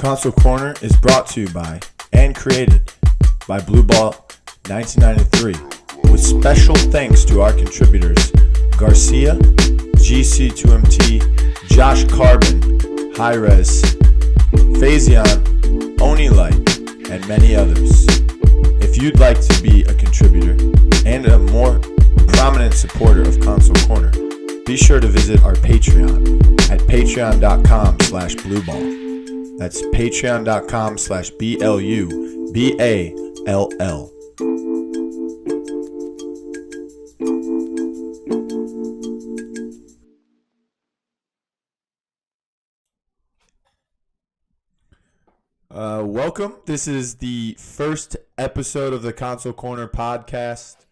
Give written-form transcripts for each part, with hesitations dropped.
Console Corner is brought to you by and created by Blue Ball 1993, with special thanks to our contributors Garcia, GC2MT, Josh Carbon, Hi-Res, Phazion, Onilight, and many others. If you'd like to be a contributor and a more prominent supporter of Console Corner, be sure to visit our Patreon at patreon.com/blueball. That's patreon.com/BLUBALL. Welcome. This is the first episode of the Console Corner podcast.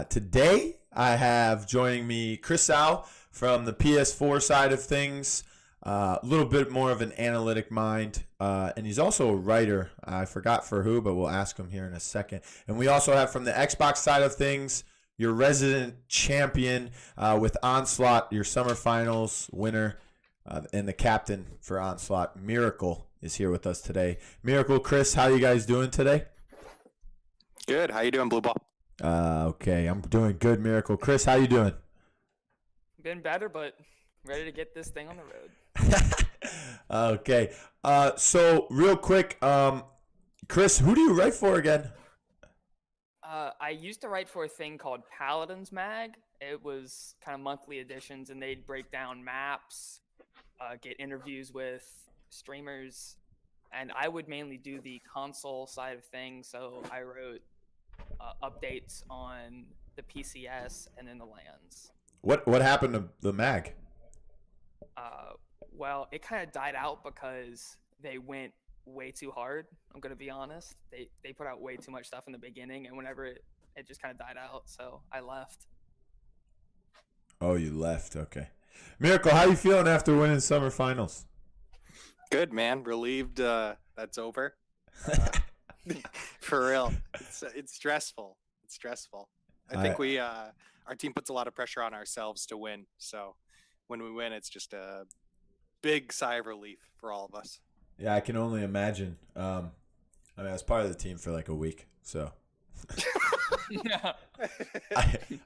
Today, I have joining me Chrissao from the PS4 side of things. A little bit more of an analytic mind, and he's also a writer. I forgot for who, but we'll ask him here in a second. And we also have from the Xbox side of things, your resident champion with Onslaught, your summer finals winner, and the captain for Onslaught, Miracle, is here with us today. Miracle, Chris, how you guys doing today? Good. How you doing, Blue Ball? Okay, I'm doing good, Miracle. Chris, how you doing? Been better, but ready to get this thing on the road. Okay. So real quick, Chris, who do you write for again? I used to write for a thing called Paladins mag. It was kind of monthly editions, and they'd break down maps, get interviews with streamers, and I would mainly do the console side of things. So I wrote updates on the PCS and then the LANs. What happened to the mag? Well, it kind of died out because they went way too hard. I'm going to be honest. They put out way too much stuff in the beginning, and whenever it just kind of died out, so I left. Oh, you left. Okay. Miracle, how you feeling after winning summer finals? Good, man. Relieved that's over. For real. It's stressful. It's stressful. I think our team puts a lot of pressure on ourselves to win. So when we win, it's just a big sigh of relief for all of us. Yeah, I can only imagine. I was part of the team for like a week, so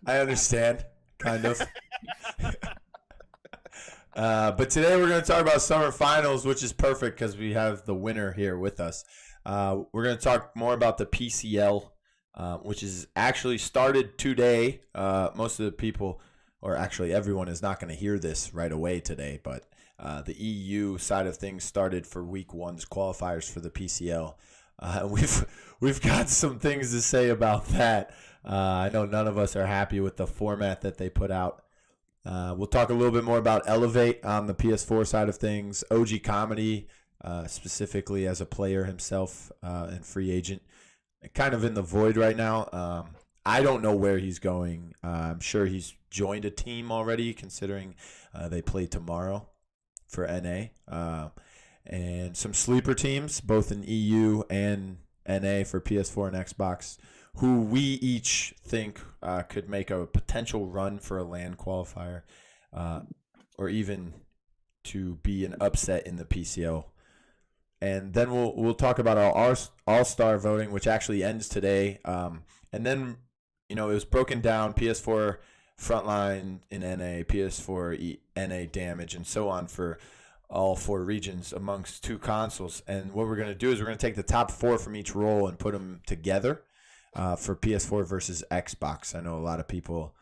I understand, kind of. But today we're going to talk about summer finals, which is perfect because we have the winner here with us. We're going to talk more about the PCL, which is actually started today. Most of the people, or actually everyone, is not going to hear this right away today, but the EU side of things started for week one's qualifiers for the PCL. We've got some things to say about that. I know none of us are happy with the format that they put out. We'll talk a little bit more about Elevate on the PS4 side of things. OG Comedy, specifically as a player himself and free agent, kind of in the void right now. I don't know where he's going. I'm sure he's joined a team already, considering they play tomorrow for NA. And some sleeper teams, both in EU and NA for PS4 and Xbox, who we each think could make a potential run for a LAN qualifier, or even to be an upset in the PCL. And then we'll talk about our All-Star voting, which actually ends today. And then, it was broken down, PS4 frontline in NA, PS4 NA damage, and so on for all four regions amongst two consoles. And what we're going to do is we're going to take the top four from each role and put them together for PS4 versus Xbox. I know a lot of people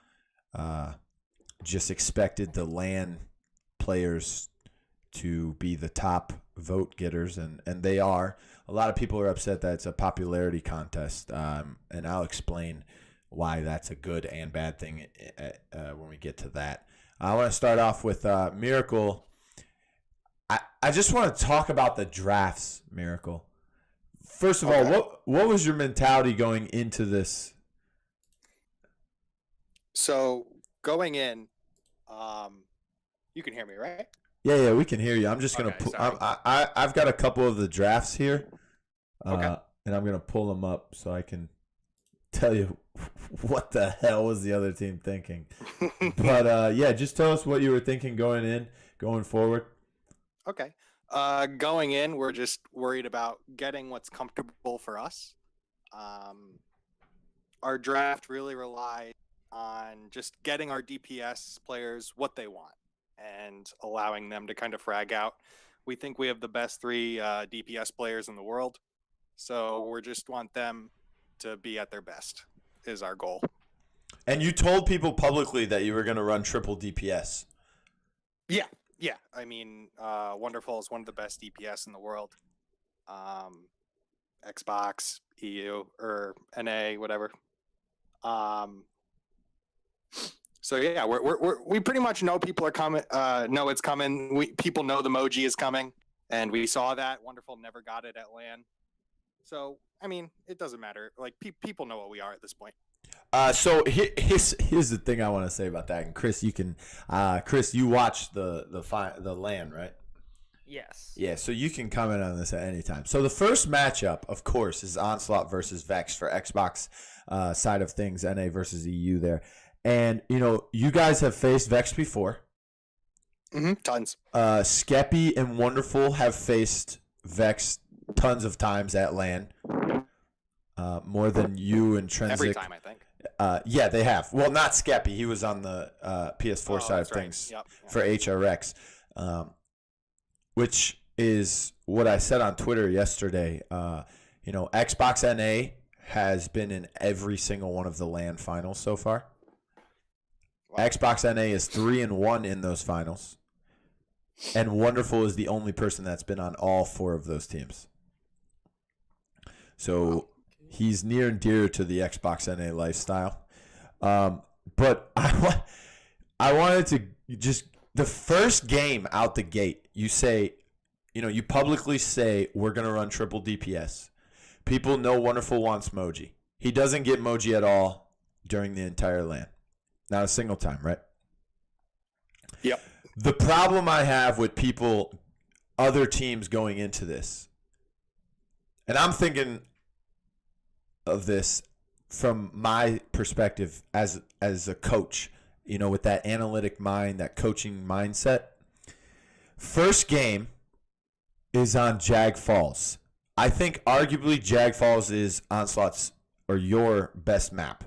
just expected the LAN players to be the top vote getters, and they are. A lot of people are upset that it's a popularity contest, and I'll explain why that's a good and bad thing when we get to that. I want to start off with Miracle. I just want to talk about the drafts, Miracle. First of all, what was your mentality going into this? So going in, you can hear me, right? Yeah, we can hear you. I'm just gonna I've got a couple of the drafts here, and I'm gonna pull them up so I can tell you what the hell was the other team thinking. But yeah, just tell us what you were thinking going forward. Okay. Going in, we're just worried about getting what's comfortable for us. Our draft really relies on just getting our DPS players what they want and allowing them to kind of frag out. We think we have the best 3 DPS players in the world, so we just want them to be at their best is our goal. And you told people publicly that you were going to run triple DPS. Yeah. I mean, Wonderful is one of the best DPS in the world. Xbox, EU, or NA, whatever. So yeah, we pretty much know people are coming. Know it's coming. People know the Moji is coming, and we saw that. Wonderful never got it at LAN. So I mean, it doesn't matter. Like people know what we are at this point. So here's the thing I want to say about that. And Chris, Chris, you watched the LAN, right? Yes. Yeah, so you can comment on this at any time. So the first matchup, of course, is Onslaught versus Vex for Xbox side of things, NA versus EU there. And, you guys have faced Vex before. Mm-hmm, tons. Skeppy and Wonderful have faced Vex tons of times at LAN. More than you and Trensic. Every time, I think. Yeah, they have. Well, not Skeppy. He was on the PS4 side of things for HRX. Which is what I said on Twitter yesterday. Xbox NA has been in every single one of the LAN finals so far. Wow. Xbox NA is 3-1 in those finals. And Wonderful is the only person that's been on all 4 of those teams. So he's near and dear to the Xbox NA lifestyle. But I wanted to just the first game out the gate, you say, you publicly say we're going to run triple DPS. People know Wonderful wants Moji. He doesn't get Moji at all during the entire LAN. Not a single time, right? Yep. The problem I have with other teams going into this, and I'm thinking of this from my perspective as a coach, with that analytic mind, that coaching mindset. First game is on Jag Falls. I think arguably Jag Falls is Onslaught's or your best map.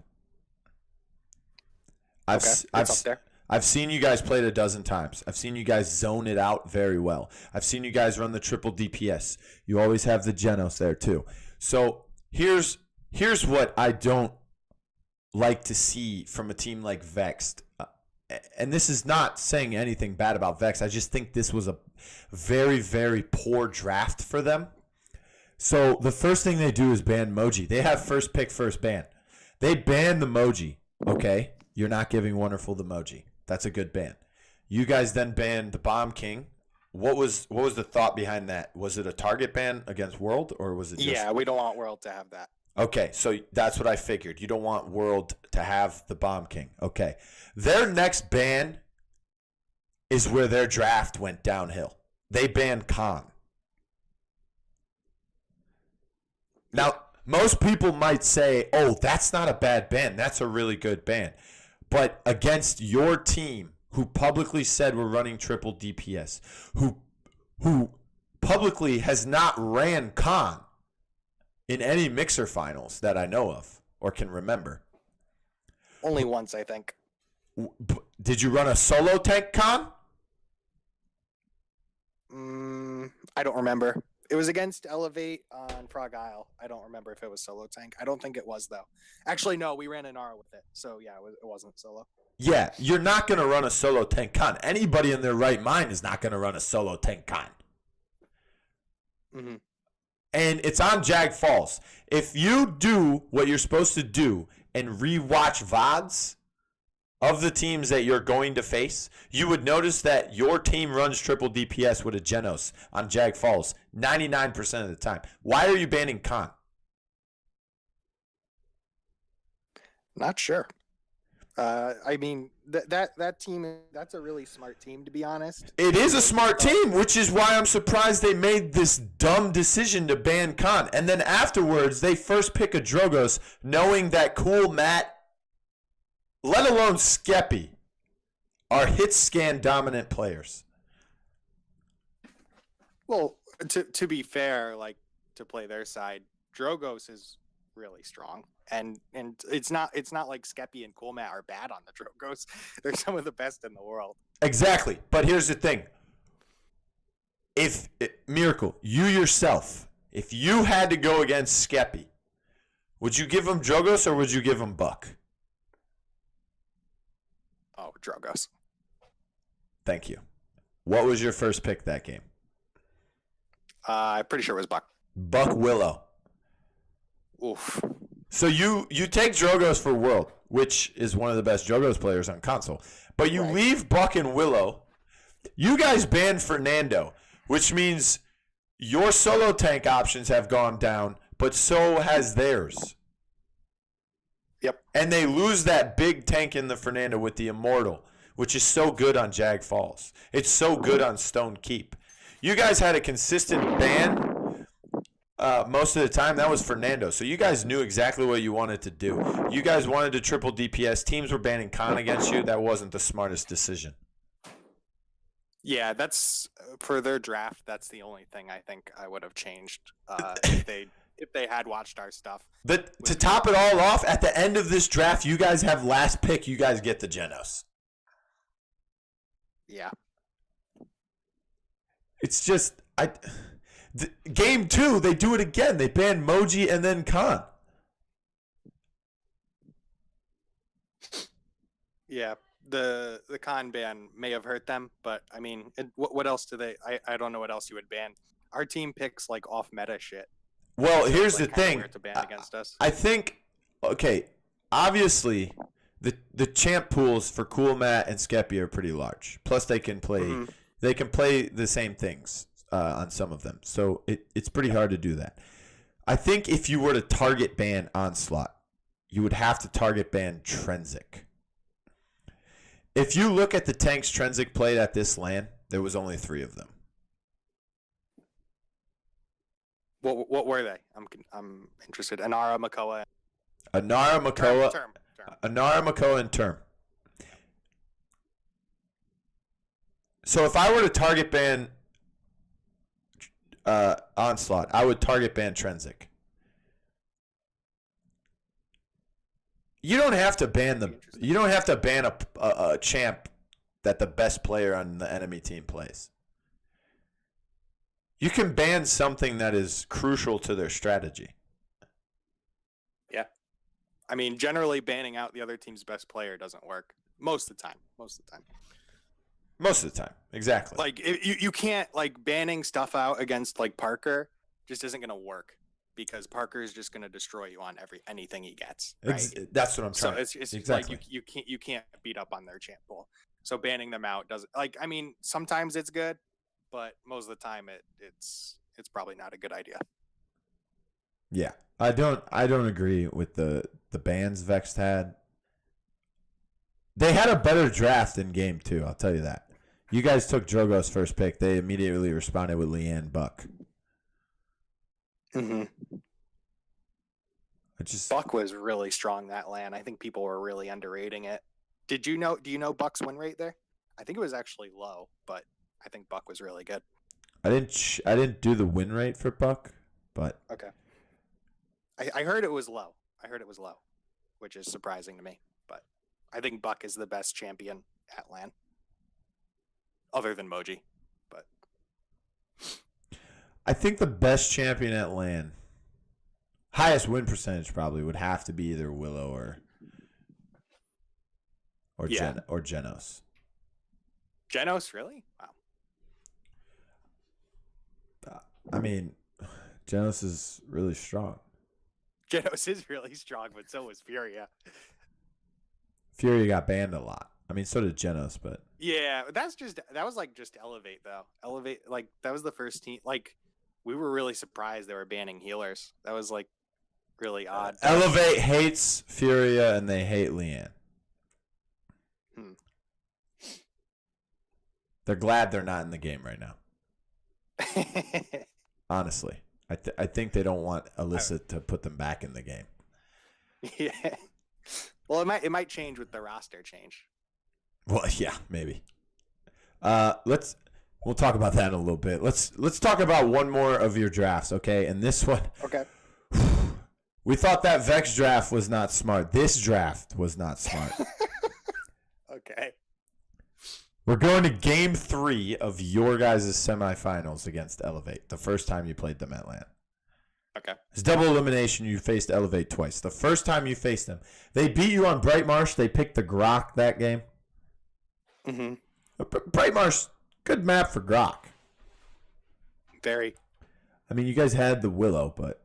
I've seen you guys play it a dozen times. I've seen you guys zone it out very well. I've seen you guys run the triple DPS. You always have the Genos there too. So here's what I don't like to see from a team like Vex. And this is not saying anything bad about Vex. I just think this was a very, very poor draft for them. So the first thing they do is ban Moji. They have first pick, first ban. They ban the Moji. Okay, you're not giving Wonderful the Moji. That's a good ban. You guys then banned the Bomb King. What was the thought behind that? Was it a target ban against World, or was it just... Yeah, we don't want World to have that. Okay, so that's what I figured. You don't want World to have the Bomb King. Okay. Their next ban is where their draft went downhill. They banned Khan. Now, most people might say, oh, that's not a bad ban. That's a really good ban. But against your team, who publicly said we're running triple DPS, who publicly has not ran Khan in any mixer finals that I know of or can remember. Only once, I think. Did you run a solo tank Khan? I don't remember. It was against Elevate on Frog Isle. I don't remember if it was solo tank. I don't think it was, though. Actually, no, we ran an R with it. So, yeah, it wasn't solo. Yeah, you're not going to run a solo tank Khan. Anybody in their right mind is not going to run a solo tank Khan. Mm-hmm. And it's on Jag Falls. If you do what you're supposed to do and rewatch VODs of the teams that you're going to face, you would notice that your team runs triple DPS with a Genos on Jag Falls 99% of the time. Why are you banning Khan? Not sure. I mean, that team, that's a really smart team, to be honest. It is a smart team, which is why I'm surprised they made this dumb decision to ban Khan. And then afterwards, they first pick a Drogos, knowing that Cool Matt, let alone Skeppy, are hit scan dominant players. Well, to be fair, like to play their side, Drogos is really strong, and it's not like Skeppy and Coolmat are bad on the Drogos. They're some of the best in the world. Exactly. But here's the thing. Miracle, you yourself, if you had to go against Skeppy, would you give him Drogos or would you give him Buck? Oh, Drogos. Thank you. What was your first pick that game? I'm pretty sure it was Buck. Buck Willow. Oof. So you take Drogos for World, which is one of the best Drogos players on console, but you leave Buck and Willow. You guys banned Fernando, which means your solo tank options have gone down, but so has theirs. Yep. And they lose that big tank in the Fernando with the Immortal, which is so good on Jag Falls. It's so good on Stone Keep. You guys had a consistent ban most of the time. That was Fernando. So you guys knew exactly what you wanted to do. You guys wanted to triple DPS. Teams were banning Khan against you. That wasn't the smartest decision. Yeah, that's for their draft. That's the only thing I think I would have changed if they had watched our stuff. But to top it all off, at the end of this draft, you guys have last pick. You guys get the Genos. Yeah. It's just game 2. They do it again. They ban Moji and then Khan. Yeah. The Khan ban may have hurt them, but I mean, what else do they? I don't know what else you would ban. Our team picks like off meta shit. Well, So here's it's, the thing. weird to ban against us. I think, okay, obviously the champ pools for Cool Matt and Skeppy are pretty large. Plus, they can play the same things on some of them. So it's pretty hard to do that. I think if you were to target ban Onslaught, you would have to target ban Trensic. If you look at the tanks Trensic played at this LAN, there was only 3 of them. What were they? I'm interested. Anara, Makoa. Anara, Makoa, Term. Anara, Makoa, and Term. So if I were to target ban Onslaught, I would target ban Trensic. You don't have to ban a champ that the best player on the enemy team plays. You can ban something that is crucial to their strategy. Yeah. I mean, generally banning out the other team's best player doesn't work. Most of the time. Most of the time. Exactly. Like you can't like banning stuff out against like Parker just isn't going to work because Parker is just going to destroy you on anything he gets. Right? That's what I'm trying. So it's exactly. like you can't beat up on their champ pool. So banning them out doesn't like. I mean, sometimes it's good, but most of the time it's probably not a good idea. Yeah, I don't agree with the bans Vexed had. They had a better draft in game 2. I'll tell you that. You guys took Drogo's first pick. They immediately responded with Leanne Buck. Mm-hmm. Just Buck was really strong that LAN. I think people were really underrating it. Do you know Buck's win rate there? I think it was actually low, but I think Buck was really good. I didn't do the win rate for Buck, but okay. I heard it was low. Which is surprising to me. But I think Buck is the best champion at LAN, other than Moji. But I think the best champion at LAN, highest win percentage probably would have to be either Willow or Genos. Genos, really? Wow. I mean, Genos is really strong. Genos is really strong, but so was Furia. Furia got banned a lot. I mean, so did Genos, but yeah, that was like just Elevate though. Elevate, like that was the first team. Like we were really surprised they were banning healers. That was like really odd. Elevate hates Furia and they hate Leanne. They're glad they're not in the game right now. Honestly, I think they don't want Alyssa to put them back in the game. Yeah. Well, it might change with the roster change. Well, yeah, maybe. Let's We'll talk about that in a little bit. Let's talk about one more of your drafts, okay? And this one, Okay. we thought that Vex draft was not smart. This draft was not smart. Okay. We're going to game 3 of your guys' semifinals against Elevate, the first time you played them at LAN. Okay. It's double elimination. You faced Elevate twice. The first time you faced them, they beat you on Bright Marsh. They picked the Grok that game. Mm-hmm. Bright Marsh, good map for Grok. Very. I mean, you guys had the Willow, but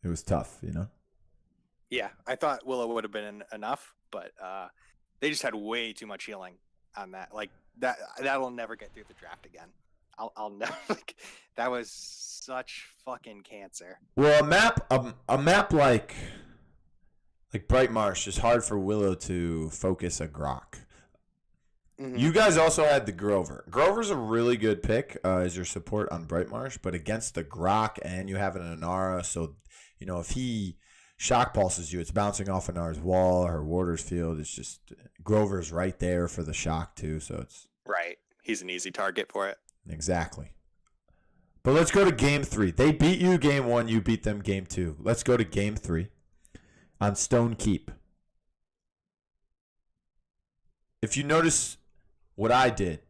it was tough, you know? Yeah, I thought Willow would have been enough, but they just had way too much healing on that. Like that'll never get through the draft again. I'll never. Like, that was such fucking cancer. Well, a map like Bright Marsh is hard for Willow to focus a Grok. Mm-hmm. You guys also had the Grover. Grover's a really good pick as your support on Bright Marsh, but against the Grok and you have an Inara, so you know if he shock pulses you, it's bouncing off Inara's wall, her warder's field. It's just Grover's right there for the shock too, so it's Right. He's an easy target for it. exactly. But let's go to game 3. They beat you game 1, you beat them game 2. Let's go to game 3 on Stone Keep. If you notice what I did,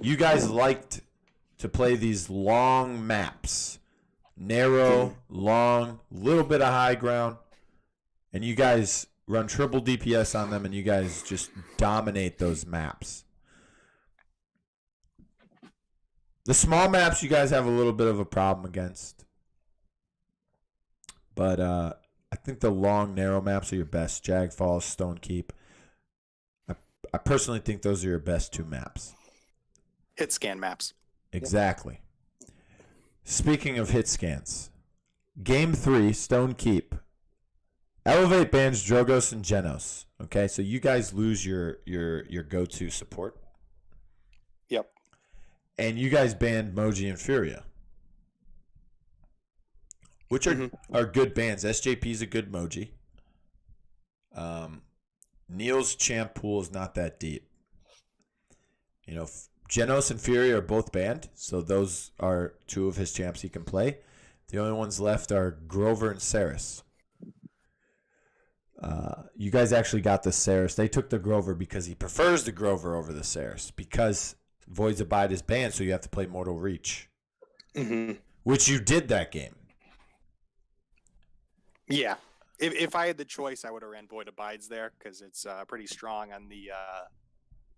you guys liked to play these long maps. Narrow, long, little bit of high ground. And you guys run triple DPS on them and you guys just dominate those maps. The small maps you guys have a little bit of a problem against. But I think the long, narrow maps are your best. Jag Falls, Stone Keep. I personally think those are your best 2 maps. Hit scan maps. Exactly. Speaking of hit scans, game 3, Stone Keep. Elevate bans Drogos and Genos. Okay, so you guys lose your go-to support. Yep. And you guys banned Moji and Furia, which are good bans. SJP's a good Moji. Neil's champ pool is not that deep. You know, Genos and Furia are both banned, so those are 2 of his champs he can play. The only ones left are Grover and Saris. You guys actually got the Saris. They took the Grover because he prefers the Grover over the Saris because Void's Abide is banned, so you have to play Mortal Reach, which you did that game. Yeah. If I had the choice, I would have ran Void Abides there because it's pretty strong on the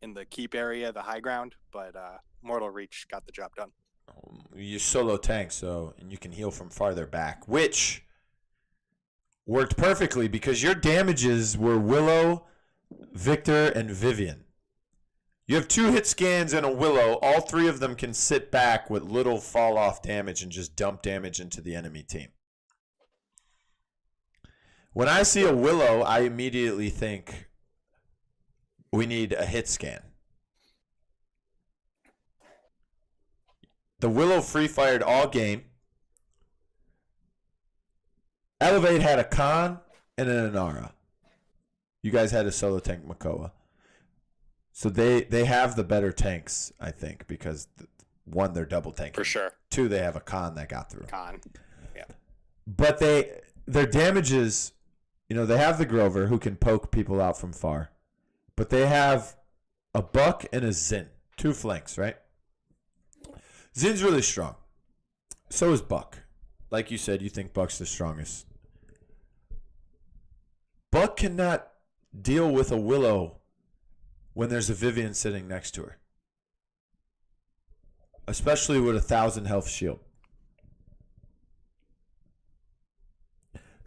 in the keep area, the high ground. But Mortal Reach got the job done. You solo tank, and you can heal from farther back, which worked perfectly because your damages were Willow, Victor, and Vivian. You have 2 hit scans and a Willow. All 3 of them can sit back with little fall off damage and just dump damage into the enemy team. When I see a Willow, I immediately think we need a hit scan. The Willow free fired all game. Elevate had a Khan and an Inara. You guys had a solo tank Makoa. So they have the better tanks, I think, because 1, they're double tanking. For sure. 2, they have a Khan that got through. Khan. Yeah. But their damages, you know, they have the Grover who can poke people out from far. But they have a Buck and a Zin. 2 flanks, right? Zin's really strong. So is Buck. Like you said, you think Buck's the strongest. Buck cannot deal with a Willow when there's a Vivian sitting next to her. Especially with 1,000 health shield.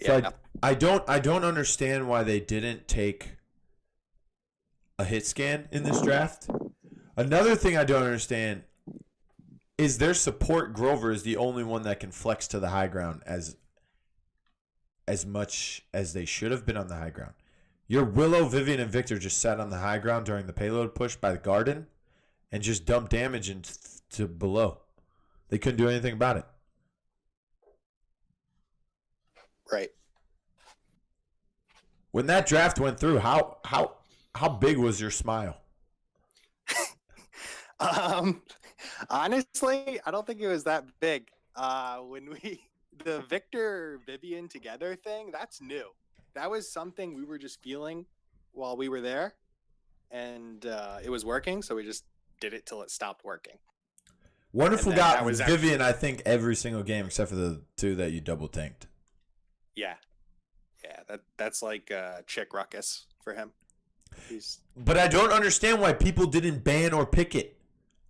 So Yeah. I don't understand why they didn't take a hit scan in this draft. Another thing I don't understand is their support Grover is the only one that can flex to the high ground as much as they should have been on the high ground. Your Willow, Vivian, and Victor just sat on the high ground during the payload push by the garden and just dumped damage into below. They couldn't do anything about it. Right. When that draft went through, how big was your smile? Um, honestly, I don't think it was that big. When the Victor Vivian together thing, that's new. That was something we were just feeling while we were there, and it was working, so we just did it till it stopped working. Wonderful got Vivian, I think, every single game except for the 2 that you double tanked. Yeah. That's like Chick Ruckus for him. But I don't understand why people didn't ban or pick it.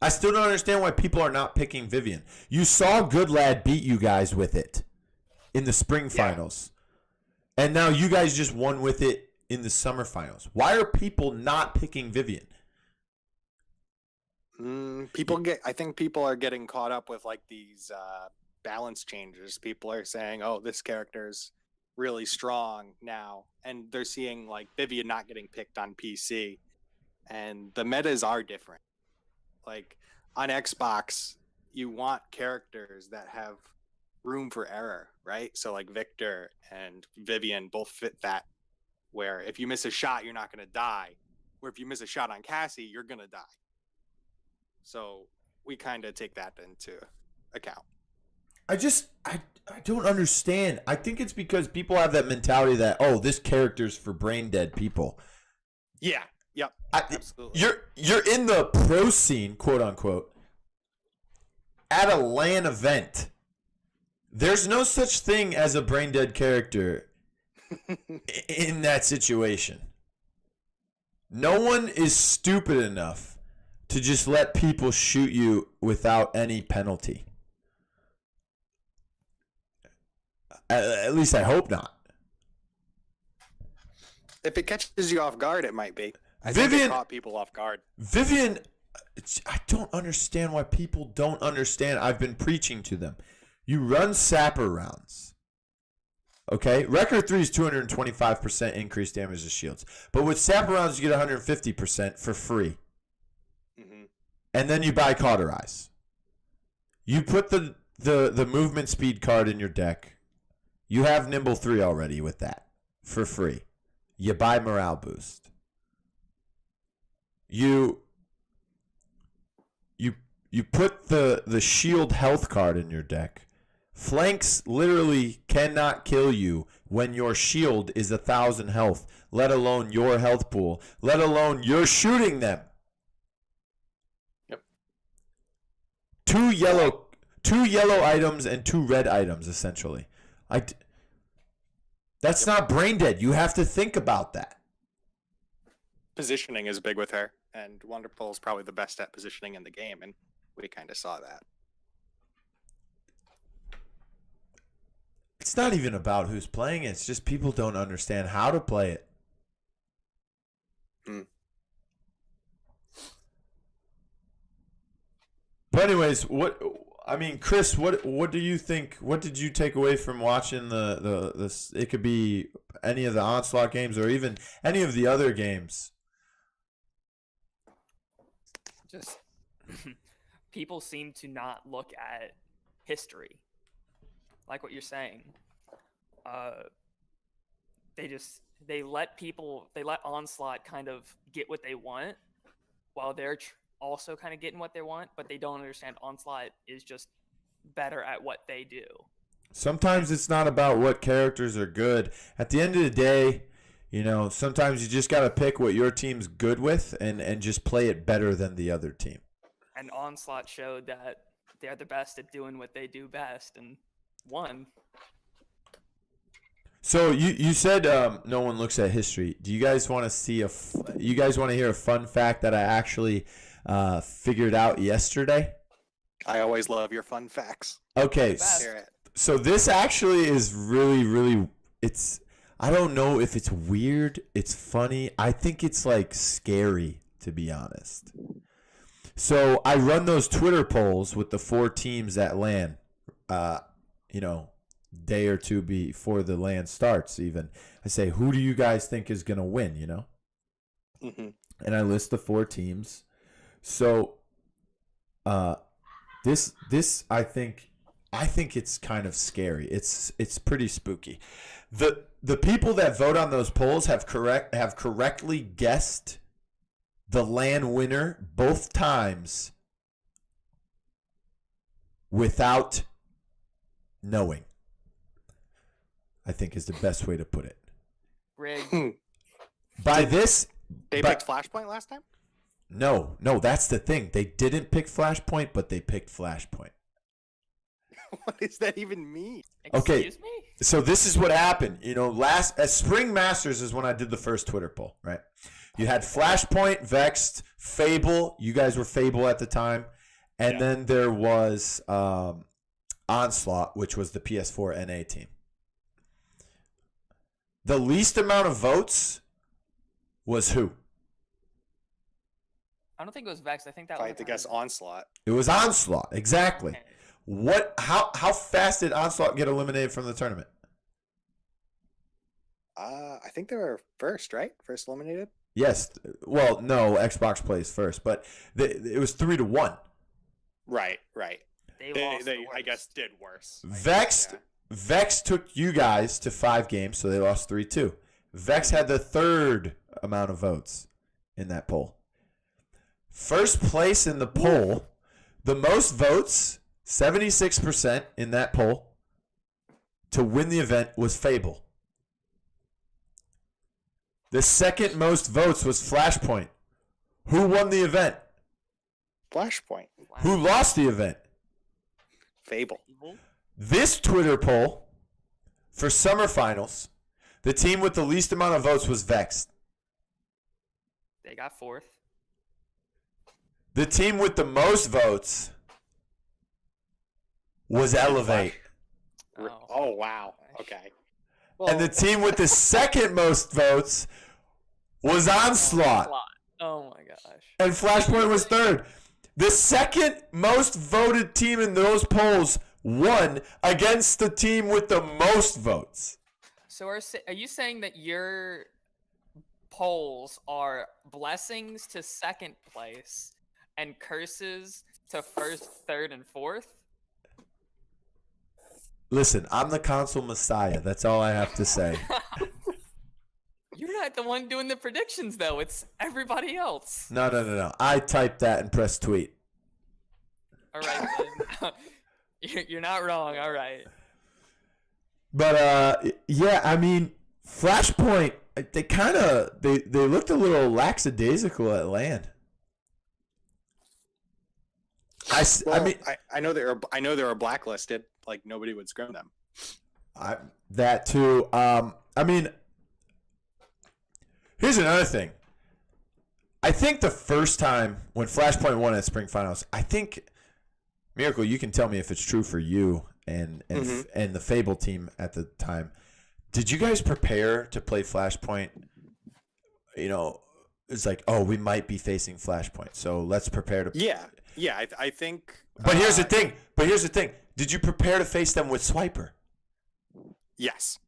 I still don't understand why people are not picking Vivian. You saw Good Lad beat you guys with it in the spring finals. And now you guys just won with it in the summer finals. Why are people not picking Vivian? I think people are getting caught up with like these balance changes. People are saying, "Oh, this character's really strong now," and they're seeing like Vivian not getting picked on PC, and the metas are different. Like on Xbox, you want characters that have room for error, right? So like Victor and Vivian both fit that, where if you miss a shot, you're not going to die. Where if you miss a shot on Cassie, you're going to die. So we kind of take that into account. I don't understand. I think it's because people have that mentality that, oh, this character's for brain dead people. Yeah. Yep. Absolutely. You're in the pro scene, quote unquote, at a LAN event. There's no such thing as a brain dead character in that situation. No one is stupid enough to just let people shoot you without any penalty. At least I hope not. If it catches you off guard, it might be. I think it caught people off guard. Vivian, I don't understand why people don't understand. I've been preaching to them. You run sapper rounds. Okay? Record 3 is 225% increased damage to shields. But with sapper rounds, you get 150% for free. Mm-hmm. And then you buy Cauterize. You put the movement speed card in your deck. You have Nimble 3 already with that for free. You buy Morale Boost. You put the shield health card in your deck. Flanks literally cannot kill you when your shield is 1,000 health, let alone your health pool, let alone you're shooting them. Yep. Two yellow items and 2 red items, essentially. That's not brain dead. You have to think about that. Positioning is big with her, and Wonderful is probably the best at positioning in the game, and we kind of saw that. It's not even about who's playing it. It's just people don't understand how to play it. But anyways, Chris, what do you think? What did you take away from watching the it could be any of the Onslaught games or even any of the other games? Just people seem to not look at history, like what you're saying. They let Onslaught kind of get what they want, while they're also kind of getting what they want, but they don't understand Onslaught is just better at what they do. Sometimes it's not about what characters are good. At the end of the day, sometimes you just got to pick what your team's good with and just play it better than the other team. And Onslaught showed that they're the best at doing what they do best and won. So you said no one looks at history. Do you guys want to see you guys want to hear a fun fact that I actually figured out yesterday? I always love your fun facts. Okay. So this actually is really, really, I don't know if it's weird, it's funny. I think it's like scary, to be honest. So I run those Twitter polls with the 4 teams at LAN, day or 2 before the LAN starts even. I say, who do you guys think is going to win, Mm-hmm. And I list the 4 teams. So this I think it's kind of scary. It's pretty spooky. The people that vote on those polls have correctly guessed the LAN winner both times without knowing, I think is the best way to put it. Rig. By this, They picked Flashpoint last time? no, that's the thing. They didn't pick Flashpoint, but they picked Flashpoint. What does that even mean? Okay. Excuse me? So this is what happened. You know, at Spring Masters is when I did the first Twitter poll, right? You had Flashpoint, Vexed, Fable. You guys were Fable at the time. And then there was Onslaught, which was the PS4 NA team. The least amount of votes was who? I don't think it was Vex. I think that If I was. had to guess Onslaught. It was Onslaught, exactly. Okay. How fast did Onslaught get eliminated from the tournament? I think they were first, right? First eliminated? Yes. Well, no, Xbox plays first, but it was 3-1. Right. They lost the I worst. guess, did worse. Vex took you guys to 5 games, so they lost 3-2. Vex had the third amount of votes in that poll. First place in the poll, the most votes, 76% in that poll, to win the event was Fable. The second most votes was Flashpoint. Who won the event? Flashpoint. Who lost the event? Fable. This Twitter poll for summer finals, the team with the least amount of votes was Vexed. They got fourth. The team with the most votes was Elevate. Oh, wow. Okay. And the team with the second most votes was Onslaught. Oh my gosh. And Flashpoint was third. The second most voted team in those polls won against the team with the most votes. So are you saying that your polls are blessings to second place and curses to first, third, and fourth? Listen, I'm the console messiah. That's all I have to say. You're not the one doing the predictions, though. It's everybody else. No. I typed that and pressed tweet. All right, then. You're not wrong. All right. But yeah, I mean, Flashpoint, they looked a little lackadaisical at LAN. I know they were blacklisted. Like nobody would scrim them. That too. I mean, here's another thing. I think the first time when Flashpoint won at Spring Finals, I think Miracle, you can tell me if it's true for you and the Fable team at the time. Did you guys prepare to play Flashpoint? You know, it's like, oh, we might be facing Flashpoint, so let's prepare to. Yeah. I think. But here's the thing. Did you prepare to face them with Swiper? Yes.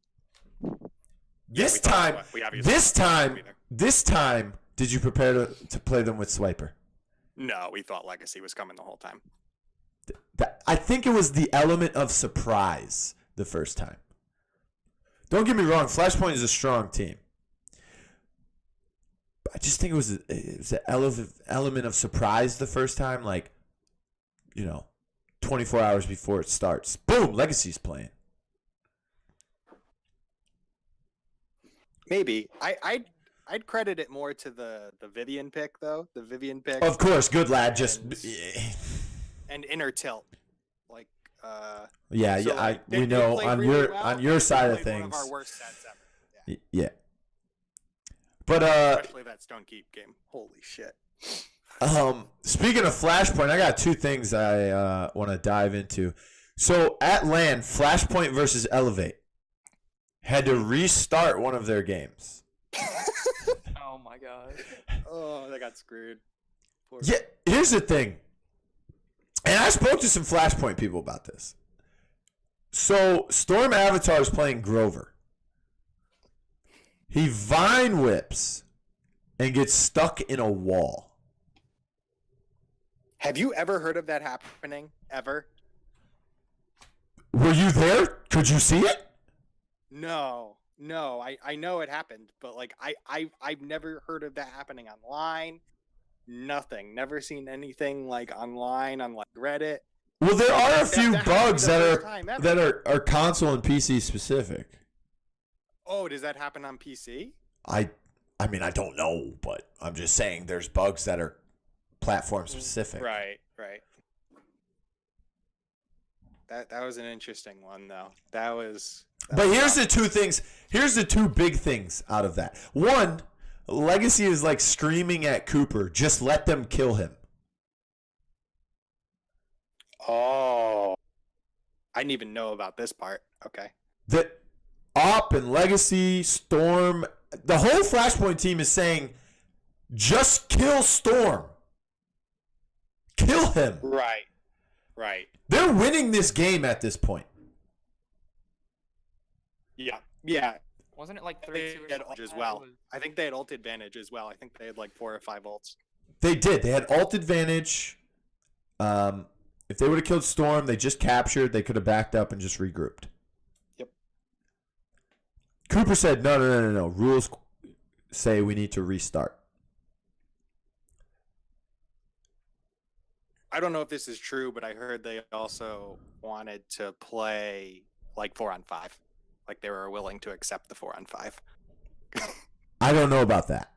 This time, did you prepare to play them with Swiper? No, we thought Legacy was coming the whole time. I think it was the element of surprise the first time. Don't get me wrong, Flashpoint is a strong team. I just think it was an element of surprise the first time, like, 24 hours before it starts. Boom, Legacy's playing. Maybe. I'd credit it more to the Vivian pick, though. The Vivian pick. Of course, good lad. And inner tilt. Like, we know on your side of things. One of our worst sets ever. Yeah. But especially that Stone Keep game. Holy shit. Speaking of Flashpoint, I got 2 things I want to dive into. So at LAN, Flashpoint versus Elevate had to restart one of their games. Oh my god. Oh, they got screwed. Yeah, here's the thing. And I spoke to some Flashpoint people about this. So Storm Avatar is playing Grover. He vine whips and gets stuck in a wall. Have you ever heard of that happening? Ever? Were you there? Could you see it? No. I know it happened, but like I've never heard of that happening online. Nothing. Never seen anything like online on like Reddit. Well, there are a few that bugs happened the that first time ever. are console and PC specific. Oh, does that happen on PC? I mean, I don't know, but I'm just saying there's bugs that are platform specific. Right. That was an interesting one, though. But here's the two things. Here's the two big things out of that. One, Legacy is like screaming at Cooper, just let them kill him. Oh, I didn't even know about this part. Okay. The Op and Legacy, Storm, the whole Flashpoint team is saying, just kill Storm. Kill him. Right. They're winning this game at this point. Yeah. Wasn't it like They 32 or had something ult as like that? well. It was- I think they had ult advantage as well. I think they had like 4 or 5 ults. They did. They had ult advantage. If they would have killed Storm, they just captured. They could have backed up and just regrouped. Yep. Cooper said, no. Rules say we need to restart. I don't know if this is true, but I heard they also wanted to play like 4-on-5. Like they were willing to accept the 4-on-5. I don't know about that.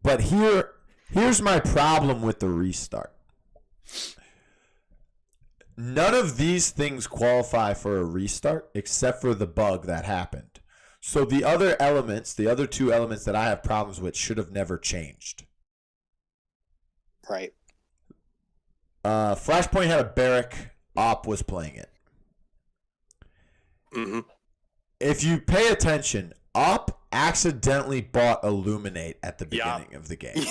But here's my problem with the restart. None of these things qualify for a restart except for the bug that happened. So the other elements, the other two elements that I have problems with should have never changed. Right. Flashpoint had a barrack. Op was playing it. Mm-hmm. If you pay attention, Op accidentally bought Illuminate at the beginning of the game.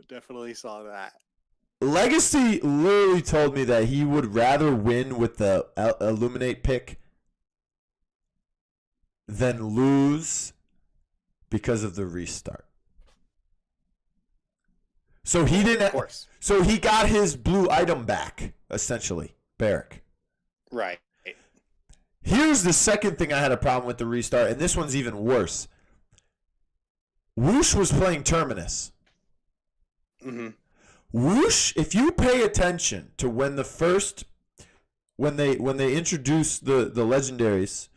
Definitely saw that. Legacy literally told me that he would rather win with the Illuminate pick than lose because of the restart. So he didn't. Of course. So he got his blue item back, essentially, barrack. Right. Here's the second thing I had a problem with the restart, and this one's even worse. Whoosh was playing Terminus. Mm-hmm. Whoosh, if you pay attention to when they introduced the legendaries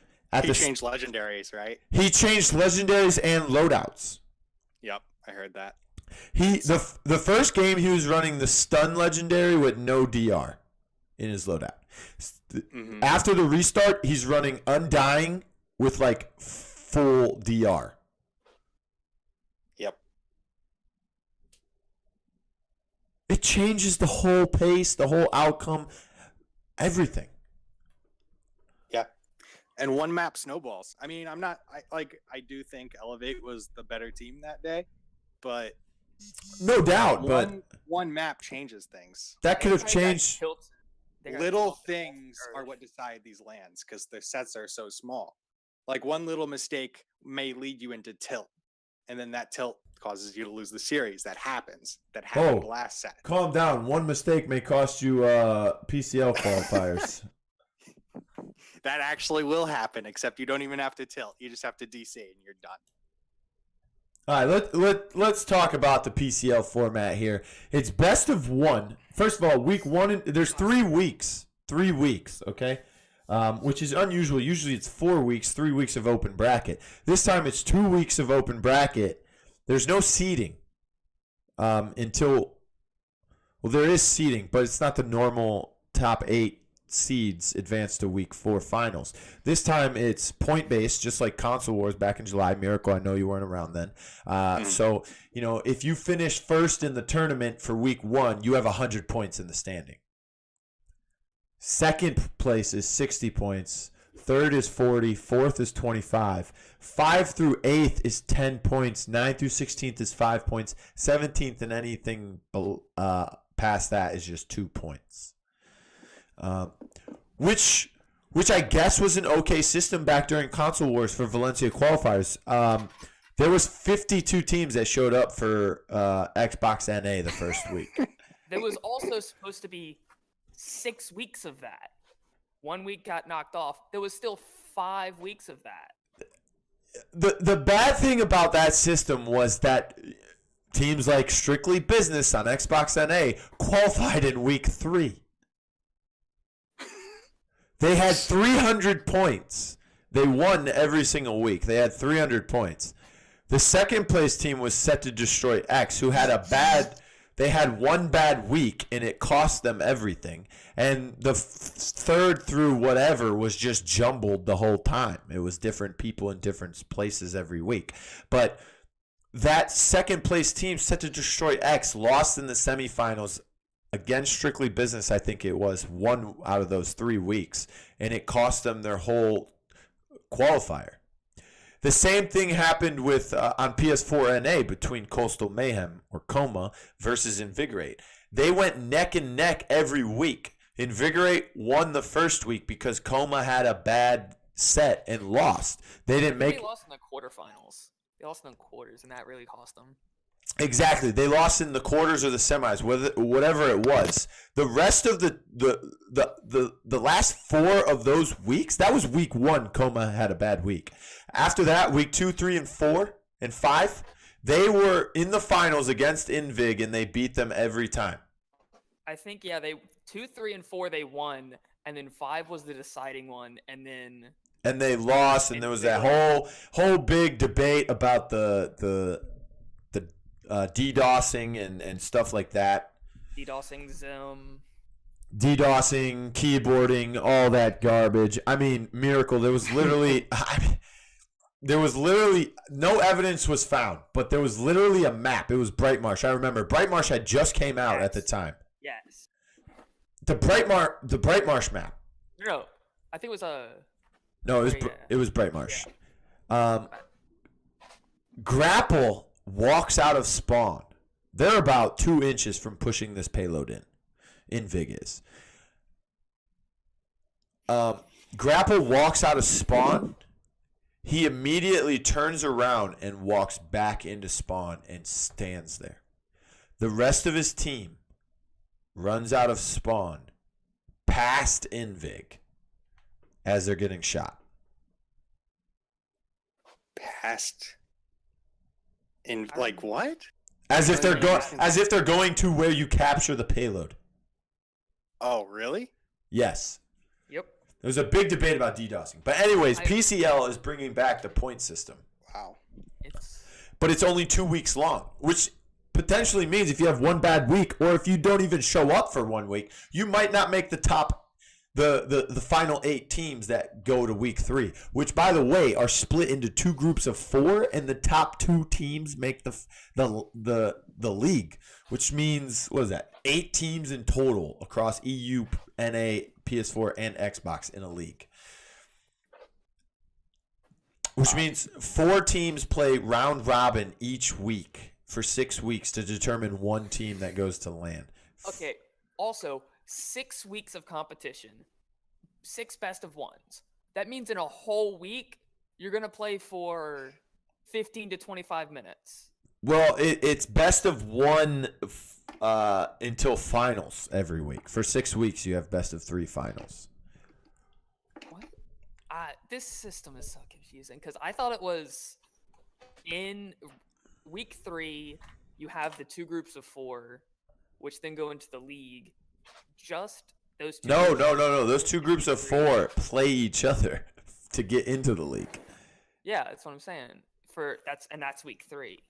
He changed legendaries, right? He changed legendaries and loadouts. Yep, I heard that. The first game he was running the stun legendary with no DR in his loadout. Mm-hmm. After the restart, he's running Undying with like full DR. Yep. It changes the whole pace, the whole outcome, everything. Yeah. And one map snowballs. I mean, I do think Elevate was the better team that day, but no doubt, but one map changes things. That could have They got changed. tilted. They got Little tilted things on are what decide these lands because their sets are so small. Like one little mistake may lead you into tilt, and then that tilt causes you to lose the series. That happens. That happened last set. Calm down. One mistake may cost you PCL qualifiers. That actually will happen, except you don't even have to tilt. You just have to DC and you're done. All right, let's talk about the PCL format here. It's best of one. First of all, week one, there's 3 weeks. 3 weeks, okay? Which is unusual. Usually it's 4 weeks, 3 weeks of open bracket. This time it's 2 weeks of open bracket. There's no seeding until, well, there is seeding, but it's not the normal top 8 seeds advance to week 4 finals. This time it's point based, just like Console Wars back in July. Miracle, I know you weren't around then. So, if you finish first in the tournament for week 1, you have 100 points in the standing. Second place is 60 points. Third is 40. Fourth is 25. 5 through 8th is 10 points. 9 through 16th is 5 points. 17th and anything past that is just 2 points. Which I guess was an okay system back during Console Wars for Valencia qualifiers. There was 52 teams that showed up for Xbox NA the first week. There was also supposed to be 6 weeks of that. 1 week got knocked off. There was still 5 weeks of that. The bad thing about that system was that teams like Strictly Business on Xbox NA qualified in week 3. They had 300 points. They won every single week. They had 300 points. The second place team was set to destroy X, who had they had one bad week, and it cost them everything. And the third through whatever was just jumbled the whole time. It was different people in different places every week. But that second place team set to destroy X lost in the semifinals against Strictly Business. I think it was 1 out of those 3 weeks, and it cost them their whole qualifier. The same thing happened with on PS4 NA between Coastal Mayhem or Coma versus Invigorate. They went neck and neck every week. Invigorate won the first week because Coma had a bad set and lost. They lost in the quarterfinals. They lost in the quarters, and that really cost them. Exactly. They lost in the quarters or the semis, whatever it was. The rest of the last 4 of those weeks, that was week 1, Coma had a bad week. After that, week 2, 3, and 4, and 5, they were in the finals against Invig, and they beat them every time. I think, yeah, they 2, 3, and 4 they won, and then 5 was the deciding one, and then... And they lost, and there was that whole big debate about the DDoSing and stuff like that. DDoSing, Zim. DDoSing, keyboarding, all that garbage. I mean, Miracle, there was literally no evidence was found, but there was literally a map. It was Bright Marsh. I remember Bright Marsh had just came out at the time. Yes. The Bright Marsh map. No, I think it was it was Bright Marsh. Yeah. Grapple walks out of spawn. They're about 2 inches from pushing this payload in Vegas. Grapple walks out of spawn. He immediately turns around and walks back into spawn and stands there. The rest of his team runs out of spawn past Invig as they're getting shot. Past in like what? As if they're going to where you capture the payload. Oh, really? Yes. Yep. There was a big debate about DDoSing. But anyways, PCL is bringing back the point system. Wow. But it's only 2 weeks long, which potentially means if you have one bad week or if you don't even show up for 1 week, you might not make the top the final 8 teams that go to week 3, which by the way are split into 2 groups of 4, and the top 2 teams make the league, which means what is that? 8 teams in total across EU, NA, PS4, and Xbox in a league. Which means 4 teams play round robin each week for 6 weeks to determine one team that goes to LAN. Okay. Also, 6 weeks of competition, 6 best of ones. That means in a whole week, you're going to play for 15 to 25 minutes. Well, it's best of 1 until finals every week. For 6 weeks, you have best of 3 finals. What? This system is so confusing because I thought it was in week 3, you have the 2 groups of 4, which then go into the league. Just those 2. No. Those 2 groups of 4 play each other to get into the league. Yeah, that's what I'm saying. That's week 3.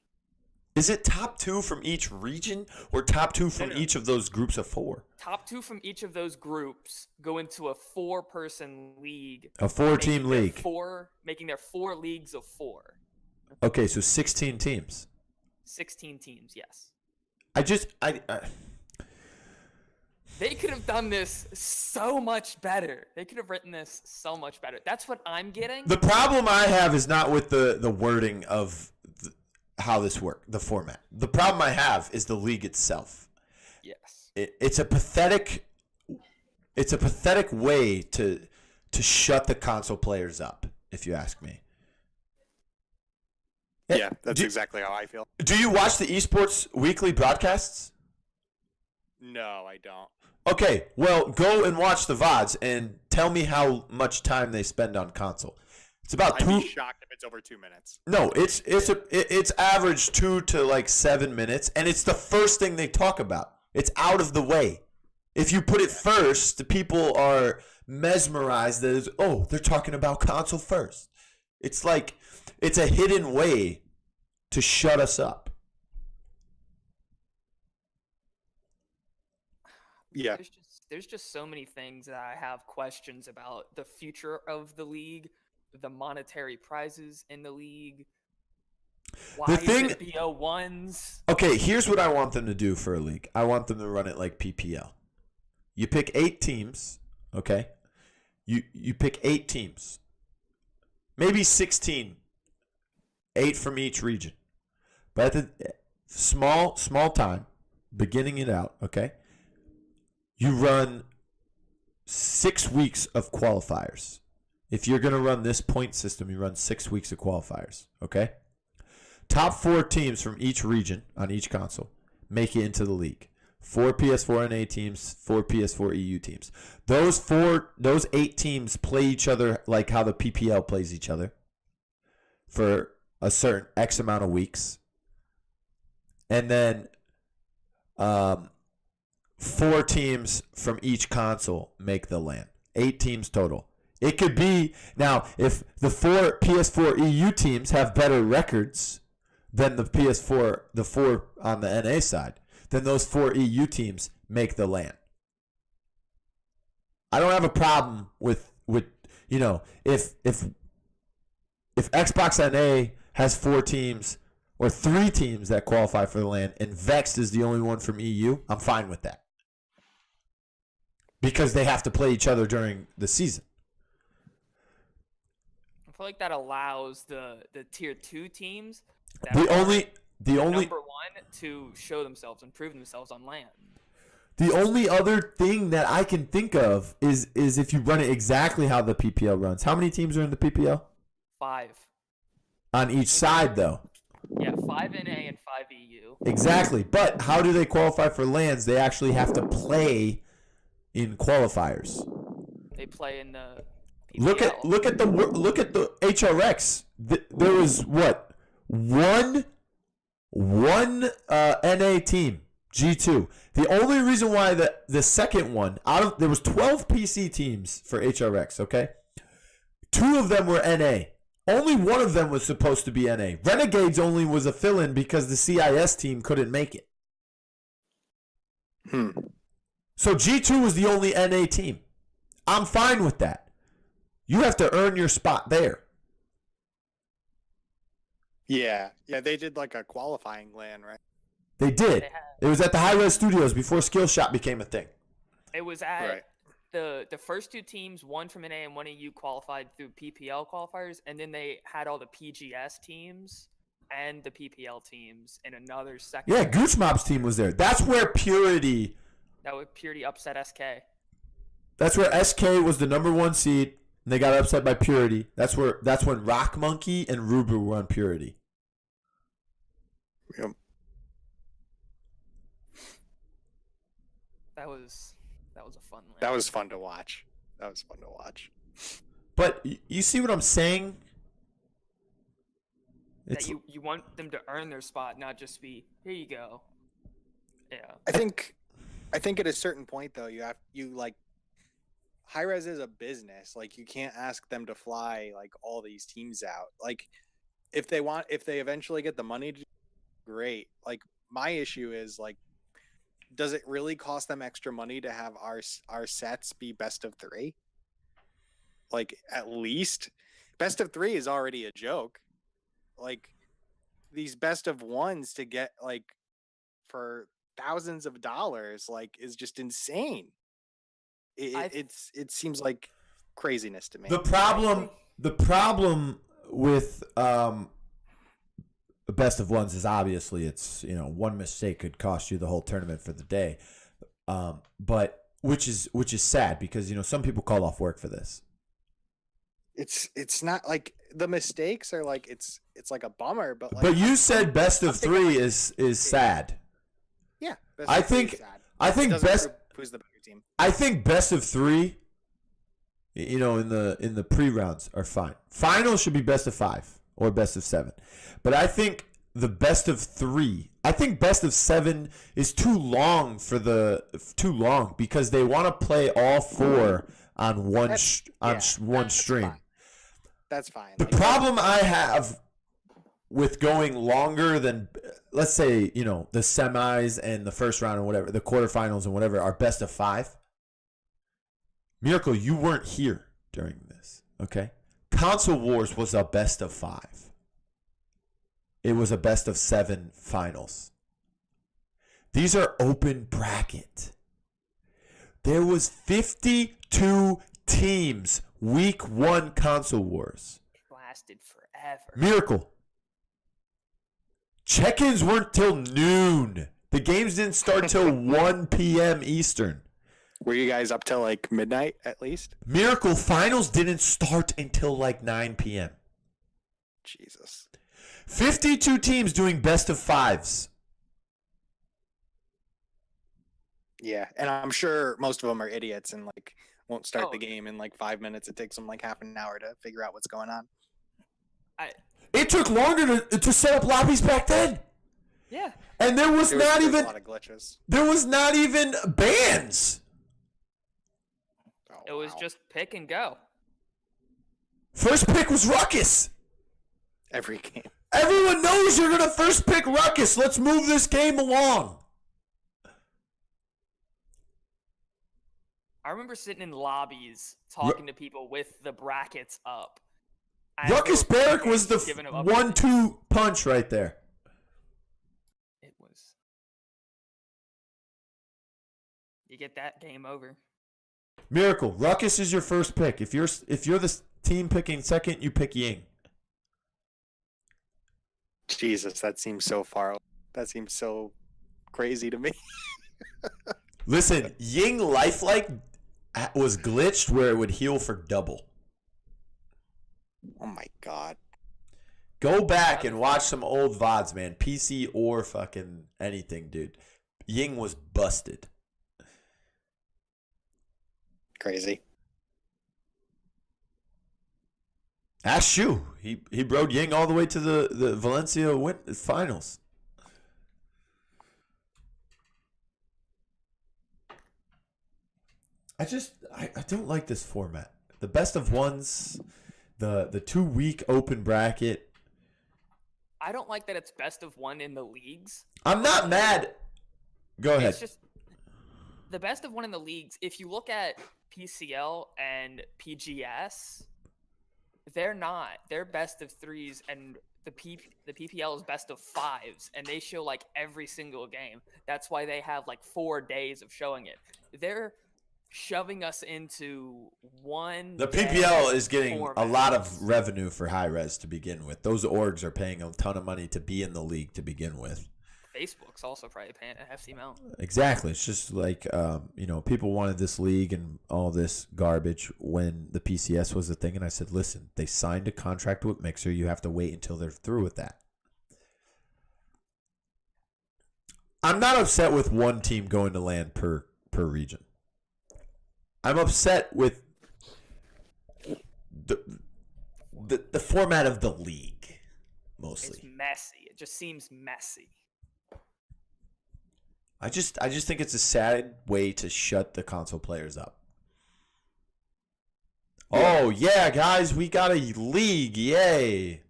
Is it top 2 from each region or top 2 from each of those groups of 4? Top 2 from each of those groups go into a 4-person league. A 4-team league. Making their 4 leagues of 4. Okay, so 16 teams. 16 teams, yes. They could have done this so much better. They could have written this so much better. That's what I'm getting. The problem I have is not with the wording of how this works, the format. The problem I have is the league itself. Yes. It's a pathetic way to shut the console players up, if you ask me. Yeah, that's exactly how I feel. Do you watch the esports weekly broadcasts? No, I don't. Okay, well, go and watch the VODs and tell me how much time they spend on console. It's about I'd two. be shocked if it's over 2 minutes. No, it's average 2 to like 7 minutes, and it's the first thing they talk about. It's out of the way. If you put it first, the people are mesmerized that they're talking about console first. It's like it's a hidden way to shut us up. Yeah. There's just so many things that I have questions about. The future of the league, the monetary prizes in the league. Why is it BO1s? Okay, here's what I want them to do for a league. I want them to run it like PPL. You pick 8 teams, okay? You pick 8 teams. Maybe 16. 8 from each region. But at the small time, beginning it out, okay? You run 6 weeks of qualifiers. If you're going to run this point system, you run 6 weeks of qualifiers, okay? Top 4 teams from each region on each console make it into the league. 4 PS4 NA teams, 4 PS4 EU teams. Those 8 teams play each other like how the PPL plays each other for a certain X amount of weeks. And then 4 teams from each console make the LAN. 8 teams total. It could be, now, if the 4 PS4 EU teams have better records than the 4 on the NA side, then those 4 EU teams make the LAN. I don't have a problem with if Xbox NA has 4 teams or 3 teams that qualify for the LAN and Vexed is the only one from EU, I'm fine with that. Because they have to play each other during the season. I feel like that allows the tier 2 teams The only number 1 to show themselves and prove themselves on LAN. The only other thing that I can think of is if you run it exactly how the PPL runs. How many teams are in the PPL? 5. On each side, though. Yeah, 5 NA and 5 EU. Exactly. But how do they qualify for LANs? They actually have to play in qualifiers. They play in the PPL. Look at the HRX. There was what? One NA team, G2. The only reason why the second one there was 12 PC teams for HRX, okay? 2 of them were NA. Only one of them was supposed to be NA. Renegades only was a fill-in because the CIS team couldn't make it. So G2 was the only NA team. I'm fine with that. You have to earn your spot there. Yeah, they did like a qualifying LAN, right? They did. It was at the High Res Studios before Skillshot became a thing. It was at the first 2 teams, 1 from NA and 1 EU qualified through PPL qualifiers, and then they had all the PGS teams and the PPL teams in another second. Yeah, Gooch Mob's team was there. That's where Purity. That would Purity upset SK. That's where SK was the number 1 seed, and they got upset by Purity. That's when Rock Monkey and Ruber were on Purity. Yep. That was a fun LAN. That was fun to watch. But you see what I'm saying? That you want them to earn their spot, not just be, here you go. Yeah. I think at a certain point though, High Res is a business. Like, you can't ask them to fly like all these teams out. Like, if they eventually get the money to, great. Like, my issue is, like, does it really cost them extra money to have our sets be best of 3? Like, at least best of 3 is already a joke. Like, these best of 1s to get like for thousands of dollars, like, is just insane. It seems like craziness to me. The problem with best of 1s is obviously it's, one mistake could cost you the whole tournament for the day. But which is sad because, some people call off work for this. It's not like the mistakes are like it's like a bummer, but like, but you said best of 3 is sad. Yeah, I think best. Who's the better team? I think best of 3 you know, in the pre-rounds are fine. Finals should be best of 5 or best of 7. But I think the best of 3, I think best of 7 is too long because they want to play all 4 on one stream. That's fine. The problem I have with going longer than, let's say, you know, the semis and the first round and whatever, the quarterfinals and whatever are best of 5. Miracle, you weren't here during this, okay? Console Wars was a best of 5. It was a best of 7 finals. These are open bracket. There was 52 teams week 1 Console Wars. It lasted forever. Miracle. Check-ins weren't till noon. The games didn't start till 1 p.m. Eastern. Were you guys up till like midnight at least? Miracle finals didn't start until like 9 p.m. Jesus. 52 teams doing best of 5s. Yeah, and I'm sure most of them are idiots and like won't start the game in like 5 minutes. It takes them like half an hour to figure out what's going on. It took longer to set up lobbies back then. Yeah. And there was a lot of glitches. There was not even bans. Oh, It was just pick and go. First pick was Ruckus. every game. Everyone knows you're going to first pick Ruckus. Let's move this game along. I remember sitting in lobbies talking to people with the brackets up. Ruckus Barrack was the 1-2 punch right there. It was. You get that, game over. Miracle, Ruckus is your first pick. If you're the team picking second, you pick Ying. Jesus, that seems so far. That seems so crazy to me. Listen, Ying lifelike was glitched where it would heal for double. Oh my god. Go back and watch some old VODs, man. PC or fucking anything, dude. Ying was busted. Crazy. Ask Shu. He rode Ying all the way to the Valencia finals. I don't like this format. The best of ones, the 2-week open bracket. I don't like that it's best of one in the leagues. I'm not mad. Go ahead. It's just the best of one in the leagues. If you look at PCL and PGS, they're not. They're best of 3s, and the PPL is best of 5s, and they show like every single game. That's why they have like 4 days of showing it. They're shoving us into one. The PPL is getting a lot of revenue for high res to begin with. Those orgs are paying a ton of money to be in the league to begin with. Facebook's also probably paying a hefty amount. Exactly. It's just like, people wanted this league and all this garbage when the PCS was a thing. And I said, listen, they signed a contract with Mixer. You have to wait until they're through with that. I'm not upset with one team going to LAN per region. I'm upset with the format of the league, mostly. It's messy. It just seems messy. I just think it's a sad way to shut the console players up. Oh, yeah, guys, we got a league. Yay.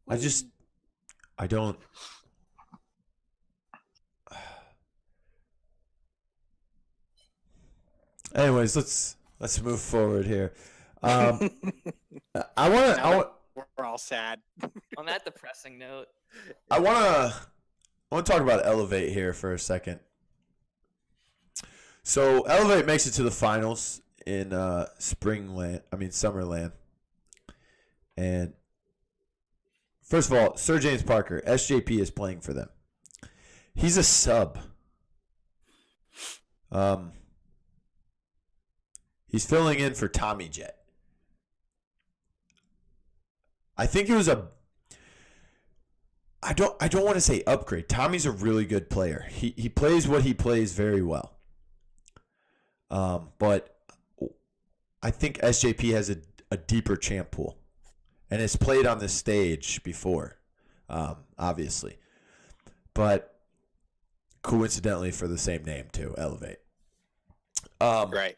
I don't. Anyways, let's move forward here. I want. We're all sad. On that depressing note, I want to talk about Elevate here for a second. So Elevate makes it to the finals in Summerland. And first of all, Sir James Parker, SJP is playing for them. He's a sub. He's filling in for Tommy Jet. I think it was I don't want to say upgrade. Tommy's a really good player. He plays what he plays very well. But I think SJP has a deeper champ pool and has played on this stage before, obviously. But coincidentally for the same name too, Elevate. Right.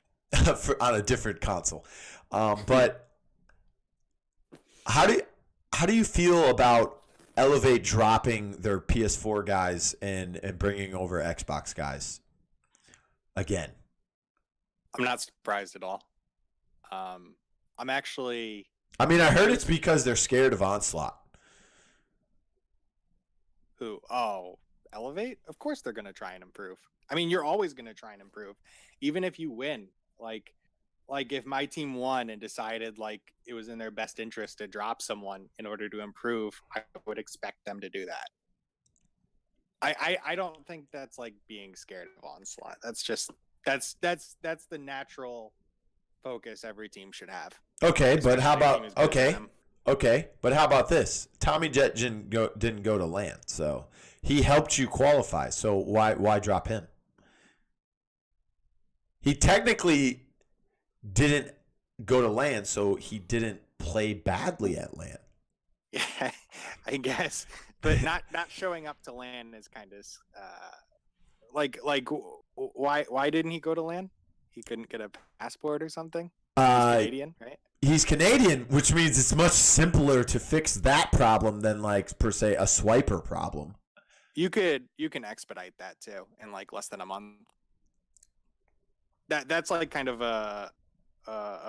On a different console. But how do you feel about Elevate dropping their PS4 guys and bringing over Xbox guys again? I'm not surprised at all. I'm actually. I mean, I heard it's because they're scared of Onslaught. Who? Oh, Elevate? Of course they're going to try and improve. I mean, you're always going to try and improve. Even if you win. Like if my team won and decided like it was in their best interest to drop someone in order to improve, I would expect them to do that. I don't think that's like being scared of Onslaught. That's just that's the natural focus every team should have. Okay, but how about but how about this? Tommy Jet didn't go to LAN, so he helped you qualify. So why drop him? He technically didn't go to LAN, so he didn't play badly at LAN. Yeah, I guess, but not showing up to LAN is kind of why didn't he go to LAN? He couldn't get a passport or something. He's Canadian, right? He's Canadian, which means it's much simpler to fix that problem than like per se a swiper problem. You can expedite that too in like less than a month. That's like kind of a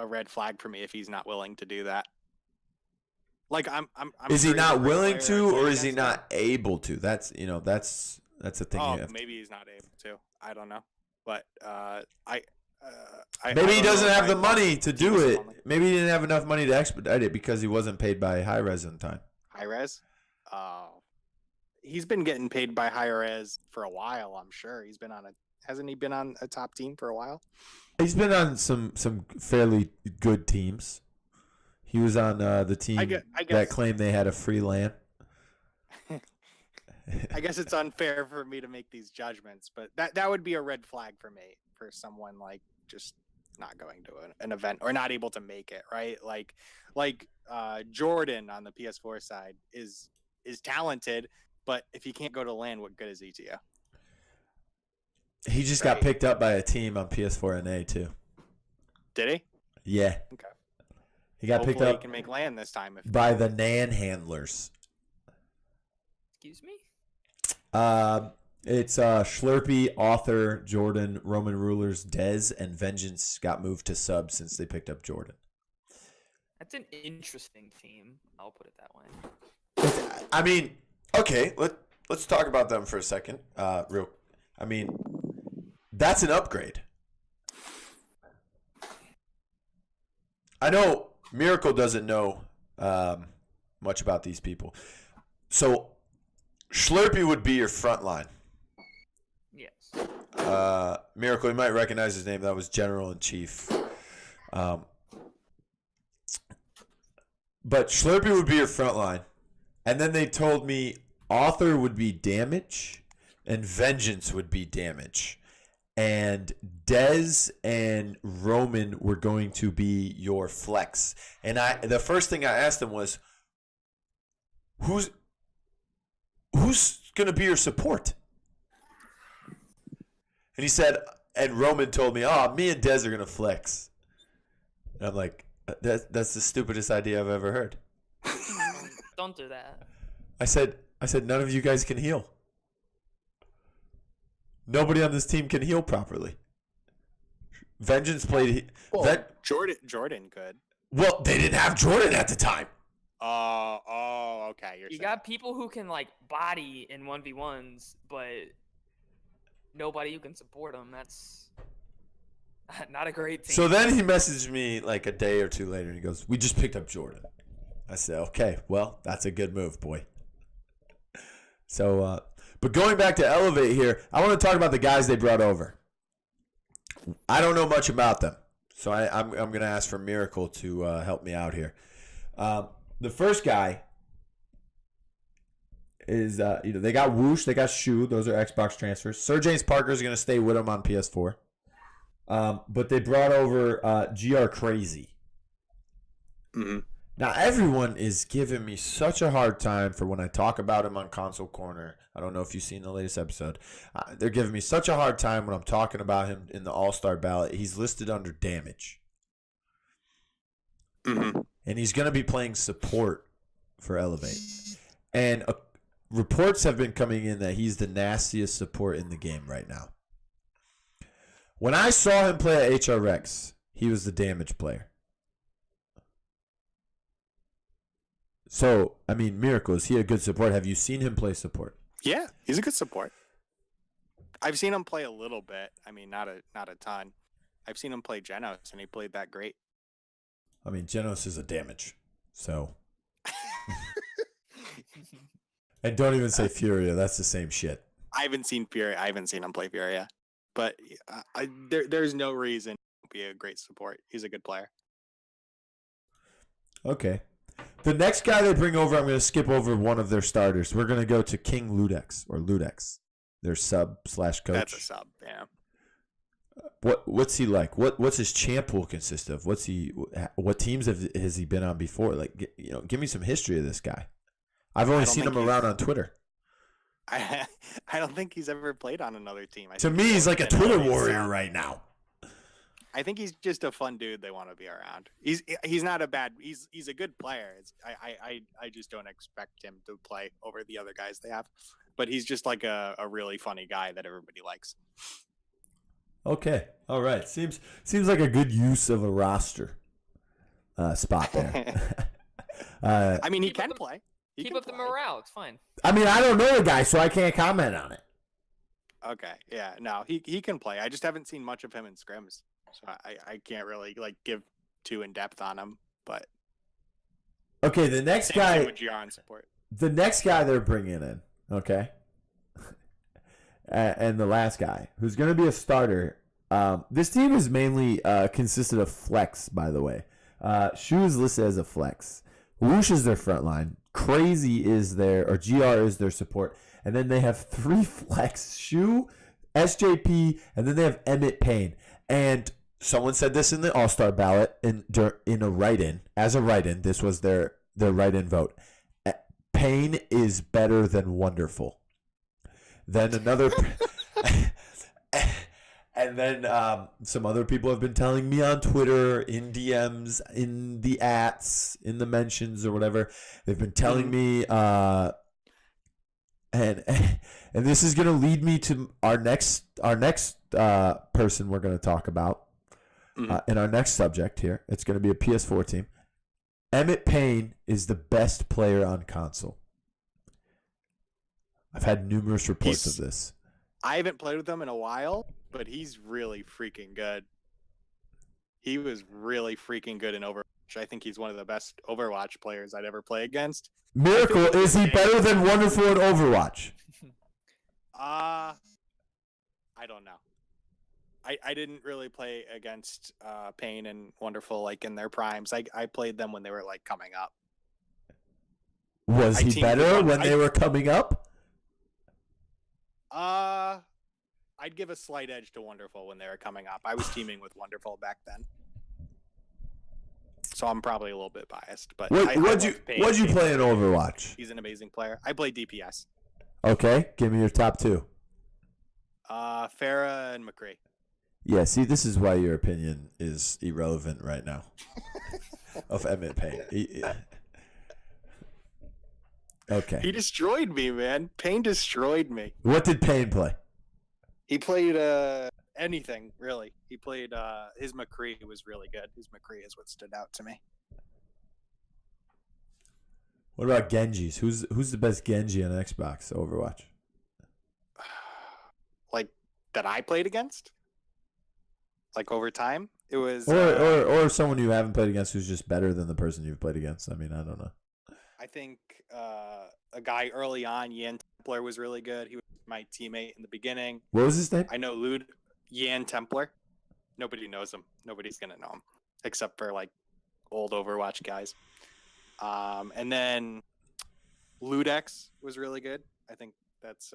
red flag for me if he's not willing to do that. Like I'm is sure he not willing to, or is he against not able to? That's that's the thing. Oh, maybe he's not able to. I don't know, but maybe he doesn't have the money to do it. Maybe he didn't have enough money to expedite it because he wasn't paid by High Res in time. High Res? He's been getting paid by High Res for a while, I'm sure. Hasn't he been on a top team for a while? He's been on some fairly good teams. He was on the team I guess, that claimed they had a free LAN. I guess it's unfair for me to make these judgments, but that would be a red flag for me, for someone like just not going to an event or not able to make it, right? Like Jordan on the PS4 side is talented, but if he can't go to LAN, what good is he to you? He just got picked up by a team on PS4 NA too. Did he? Yeah. Okay. He got picked up. He can make LAN this time by the NAN handlers. Excuse me? It's Schlurpy, Author, Jordan, Roman Rulers, Dez, and Vengeance got moved to sub since they picked up Jordan. That's an interesting team. I'll put it that way. I mean, okay, let's talk about them for a second. That's an upgrade. I know Miracle doesn't know much about these people. So Schlurpy would be your front line. Yes. Miracle, you might recognize his name. That was General in Chief. But Schlurpy would be your front line. And then they told me Author would be damage and Vengeance would be damage. And Dez and Roman were going to be your flex. And the first thing I asked him was, who's going to be your support? And he said, and Roman told me, me and Dez are going to flex. And I'm like, that's the stupidest idea I've ever heard. Don't do that. I said, none of you guys can heal. Nobody on this team can heal properly. Vengeance played. Jordan could. Well, they didn't have Jordan at the time. Okay. You got people who can like body in 1v1s, but nobody who can support them. That's not a great team. So then he messaged me like a day or two later, and he goes, "We just picked up Jordan." I said, "Okay, well, that's a good move, boy." So, but going back to Elevate here, I want to talk about the guys they brought over. I don't know much about them, so I'm going to ask for Miracle to help me out here. The first guy is they got Whoosh, they got Shu. Those are Xbox transfers. Sir James Parker is going to stay with them on PS4. But they brought over GR Crazy. Mm-hmm. Now, everyone is giving me such a hard time for when I talk about him on Console Corner. I don't know if you've seen the latest episode. They're giving me such a hard time when I'm talking about him in the All-Star ballot. He's listed under damage. Mm-hmm. And he's going to be playing support for Elevate. And reports have been coming in that he's the nastiest support in the game right now. When I saw him play at HRX, he was the damage player. So, I mean, Miracle, is he a good support? Have you seen him play support? Yeah, he's a good support. I've seen him play a little bit. I mean, not a ton. I've seen him play Genos, and he played that great. I mean, Genos is a damage. So. And don't even say Furia. That's the same shit. I haven't seen Furia. I haven't seen him play Furia. But there's no reason to be a great support. He's a good player. Okay. The next guy they bring over, I'm going to skip over one of their starters. We're going to go to King Ludex, or Ludex, their sub/coach. That's a sub, yeah. What's he like? What's his champ pool consist of? What teams has he been on before? Like, give me some history of this guy. I've only seen him around on Twitter. I don't think he's ever played on another team. To me, he's like a Twitter warrior right now. I think he's just a fun dude they want to be around. He's not a bad. He's a good player. I just don't expect him to play over the other guys they have. But he's just like a really funny guy that everybody likes. Okay, all right. Seems like a good use of a roster spot there. I mean, he can play. Keep up the morale. It's fine. I mean, I don't know the guy, so I can't comment on it. Okay, yeah, no, he can play. I just haven't seen much of him in scrims, so I can't really give too in depth on him. But okay, the next guy with Gion support. The next guy they're bringing in, okay, and the last guy who's going to be a starter. This team is mainly consisted of flex, by the way. Shu is listed as a flex. Whoosh is their front line. Crazy is their, or GR is their support. And then they have 3 flex. Shu, SJP, and then they have Emmett Payne. And someone said this in the All-Star ballot in a write-in. As a write-in, this was their write-in vote. Payne is better than wonderful. Then another... And then some other people have been telling me on Twitter, in DMs, in the ats, in the mentions or whatever. They've been telling me, and this is going to lead me to our next person we're going to talk about in our next subject here. It's going to be a PS4 team. Emmett Payne is the best player on console. I've had numerous reports of this. I haven't played with him in a while, but he's really freaking good. He was really freaking good in Overwatch. I think he's one of the best Overwatch players I'd ever play against. Miracle, is he better than Wonderful in Overwatch? I don't know. I didn't really play against Payne and Wonderful in their primes. I played them when they were coming up. Was he better when they were coming up? I'd give a slight edge to Wonderful when they were coming up. I was teaming with Wonderful back then, so I'm probably a little bit biased. But what'd you play in Overwatch? He's an amazing player. I play DPS. Okay, give me your top 2. Farah and McCree. Yeah, see, this is why your opinion is irrelevant right now. Of Emmett Payne. Okay. He destroyed me, man. Payne destroyed me. What did Payne play? He played anything, really. He played his McCree was really good. His McCree is what stood out to me. What about Genji's? Who's the best Genji on Xbox Overwatch? That I played against? Over time? It was or someone you haven't played against who's just better than the person you've played against. I mean, I don't know. I think a guy early on, Yan Templar, was really good. He was my teammate in the beginning. What was his name? I know Yan Templar. Nobody knows him. Nobody's gonna know him except for old Overwatch guys. And then Ludex was really good. I think that's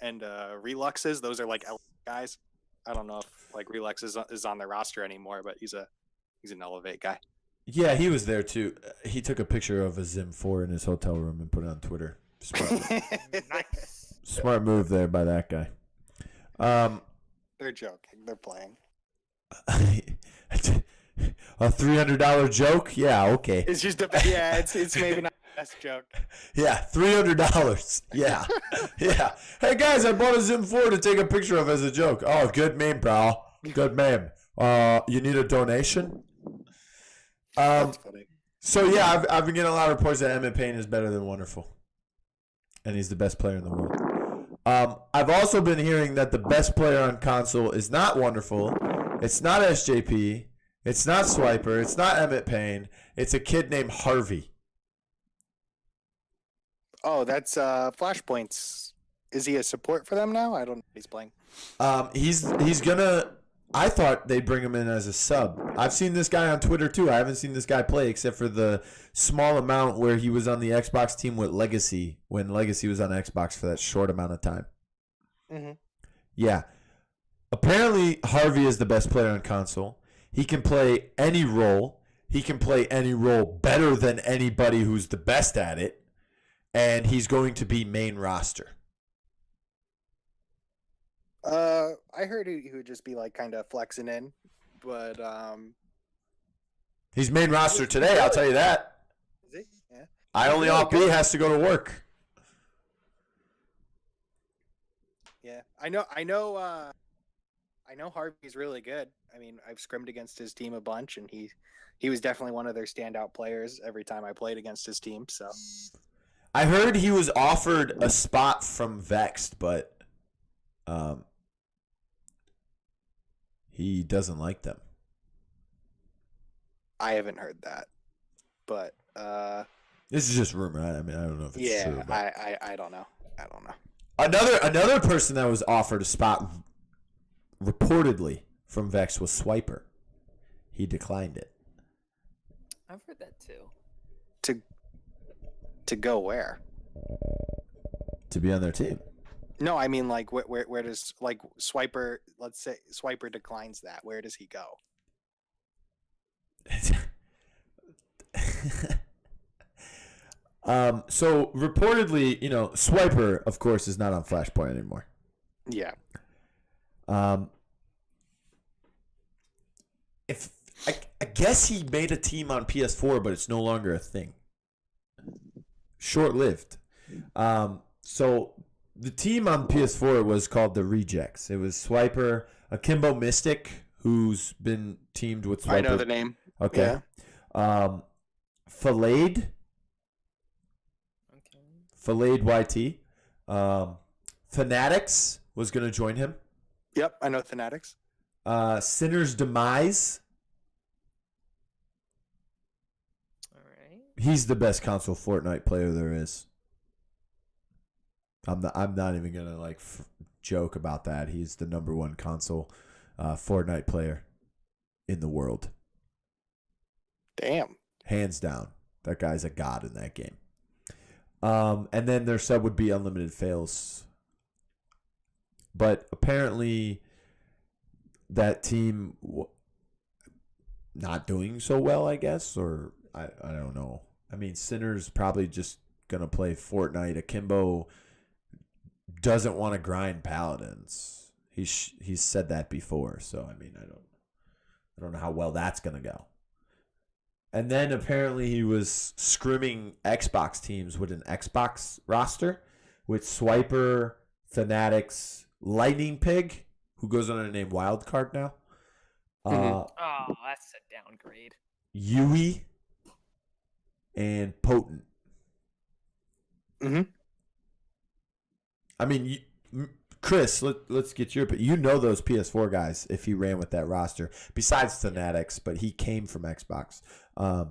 and Reluxes. Those are L guys. I don't know if like Relax is on their roster anymore, but he's an Elevate guy. Yeah, he was there too. He took a picture of a Zim 4 in his hotel room and put it on Twitter. Nice. Smart move there by that guy. They're joking. They're playing. A $300 joke? Yeah, okay. It's just it's maybe not the best joke. Yeah, $300. Yeah, yeah. Hey guys, I bought a Zim 4 to take a picture of as a joke. Oh, good meme, bro. Good meme. You need a donation? That's funny. So yeah, I've been getting a lot of reports that Emmett Payne is better than Wonderful, and he's the best player in the world. I've also been hearing that the best player on console is not Wonderful, it's not SJP, it's not Swiper, it's not Emmett Payne, it's a kid named Harvey. Oh, that's Flashpoints. Is he a support for them now? I don't know if he's playing. He's gonna. I thought they'd bring him in as a sub. I've seen this guy on Twitter too. I haven't seen this guy play except for the small amount where he was on the Xbox team with Legacy when Legacy was on Xbox for that short amount of time. Mm-hmm. Yeah. Apparently, Harvey is the best player on console. He can play any role. He can play any role better than anybody who's the best at it. And he's going to be main roster. I heard he would just be like kind of flexing in, but he's main roster today, I'll tell you that. is he? Yeah. I only off B has to go to work. Yeah, I know Harvey's really good. I mean, I've scrimmed against his team a bunch, and he was definitely one of their standout players every time I played against his team. So I heard he was offered a spot from Vexed, but he doesn't like them. I haven't heard that, but this is just rumor. I mean, I don't know if it's true. But... I don't know. I don't know. Another person that was offered a spot reportedly from Vex was Swiper. He declined it. I've heard that too. To go where? To be on their team. No, I mean like where does like Swiper? Let's say Swiper declines that. Where does he go? So reportedly, Swiper, of course, is not on Flashpoint anymore. Yeah. If I guess he made a team on PS4, but it's no longer a thing. Short-lived. So the team on PS4 was called the Rejects. It was Swiper, Akimbo Mystic, who's been teamed with Swiper. I know the name. Okay. Yeah. Filleted. Okay. Filleted YT. Fanatics was going to join him. Yep, I know Fanatics. Sinner's Demise. All right. He's the best console Fortnite player there is. I'm not even gonna joke about that. He's the number one console Fortnite player in the world. Damn. Hands down. That guy's a god in that game. And then their sub would be Unlimited Fails. But apparently that team not doing so well, I guess, or I don't know. I mean, Sinner's probably just going to play Fortnite. Akimbo doesn't want to grind Paladins. He's said that before, so I mean, I don't know how well that's going to go. And then apparently he was scrimming Xbox teams with an Xbox roster with Swiper, Fanatics, Lightning Pig, who goes under the name Wildcard now. Oh, that's a downgrade. Yui and Potent. Mm-hmm. I mean, Chris, let's get your. But you know those PS4 guys if he ran with that roster. Besides Fanatics, but he came from Xbox.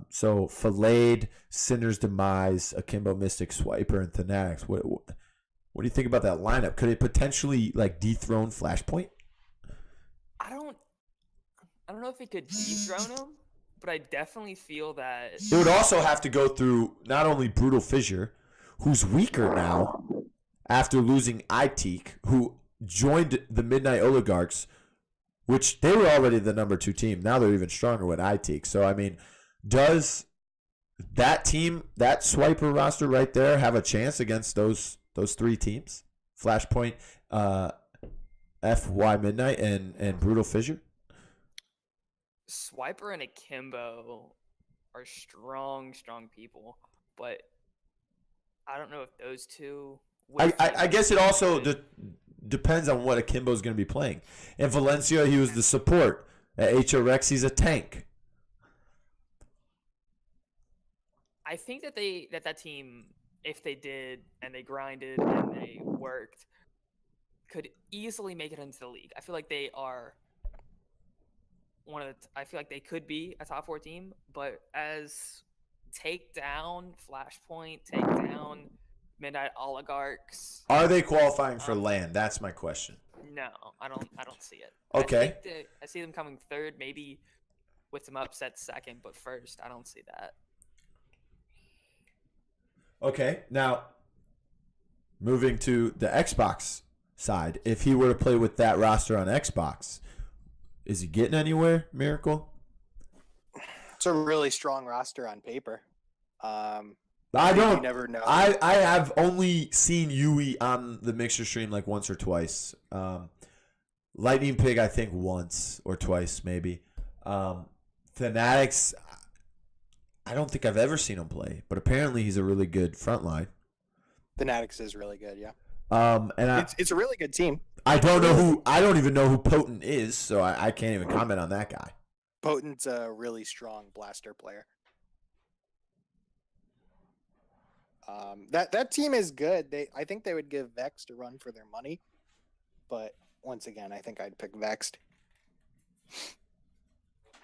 So Filleted, Sinner's Demise, Akimbo Mystic, Swiper, and Fanatics. What do you think about that lineup? Could it potentially dethrone Flashpoint? I don't know if it could dethrone him, but I definitely feel that It would also have to go through not only Brutal Fissure, who's weaker now after losing Itek, who joined the Midnight Oligarchs which they were already the number 2 team. Now they're even stronger with iTeek. So, I mean, does that team, that Swiper roster right there, have a chance against those 3 teams? Flashpoint, FY Midnight, and Brutal Fissure? Swiper and Akimbo are strong people, but I don't know if those two. I guess it also depends on what Akimbo's going to be playing. In Valencia, he was the support. At HRX, he's a tank. I think that that team, if they did and they grinded and they worked, could easily make it into the league. I feel like they are I feel like they could be a top 4 team, but as Takedown, Flashpoint, Takedown, Midnight Oligarchs. Are they qualifying for LAN? That's my question. No, I don't see it. Okay. I see them coming 3rd, maybe with some upsets 2nd, but 1st, I don't see that. Okay, now moving to the Xbox side, if he were to play with that roster on Xbox, is he getting anywhere, Miracle? It's a really strong roster on paper. You never know. I have only seen Yui on the Mixer stream like once or twice. Lightning Pig, I think once or twice maybe. Fanatics, I don't think I've ever seen him play, but apparently he's a really good frontline. Fanatics is really good, yeah. It's a really good team. I don't even know who Potent is, so I can't even comment on that guy. Potent's a really strong blaster player. That team is good. I think they would give Vexed a run for their money, but once again, I think I'd pick Vexed.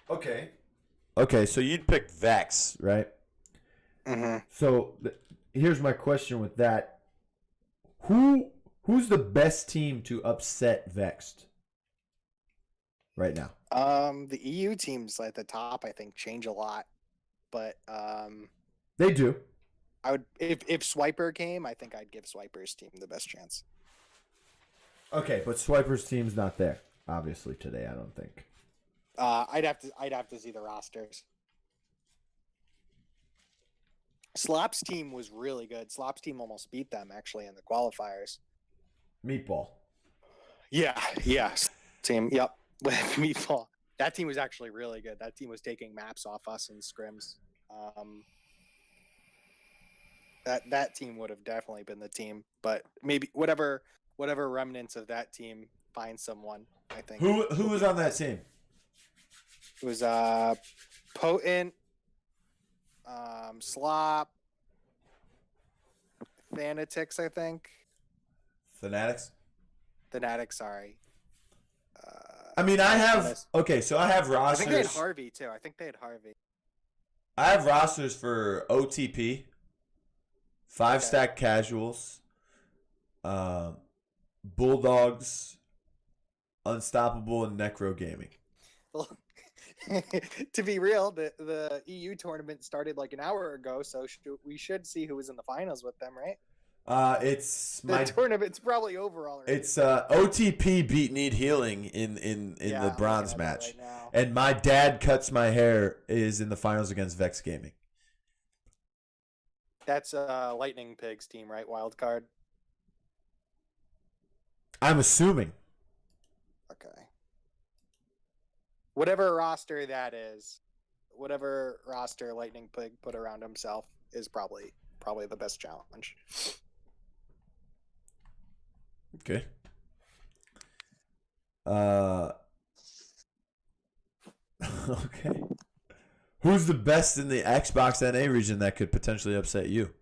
Okay, so you'd pick Vex, right? Mm-hmm. So here's my question with that: who's the best team to upset Vexed right now? The EU teams at the top, I think, change a lot, but they do. I would if Swiper came, I think I'd give Swiper's team the best chance. Okay, but Swiper's team's not there, obviously, today, I don't think. I'd have to see the rosters. Slop's team was really good. Slop's team almost beat them actually in the qualifiers. Meatball. Yeah. Team. Yep. Meatball. That team was actually really good. That team was taking maps off us in scrims. That team would have definitely been the team, but maybe whatever remnants of that team find someone. I think. Who was on that team? It was Potent, Slop, Fanatics, I think. Fanatics, sorry. I mean, I have so I have rosters. I think they had Harvey too. I have rosters for OTP, 5-stack casuals, Bulldogs, Unstoppable, and Necro Gaming. Well, to be real, the EU tournament started like an hour ago, so we should see who was in the finals with them, right? The tournament's probably over already. It's OTP beat Need Healing in the bronze match, right now. And my dad cuts my hair is in the finals against Vex Gaming. That's Lightning Pig's team, right? Wild card. I'm assuming. Okay. Whatever roster that is, whatever roster Lightning Pig put around himself is probably the best challenge. Okay. Okay. Who's the best in the Xbox NA region that could potentially upset you?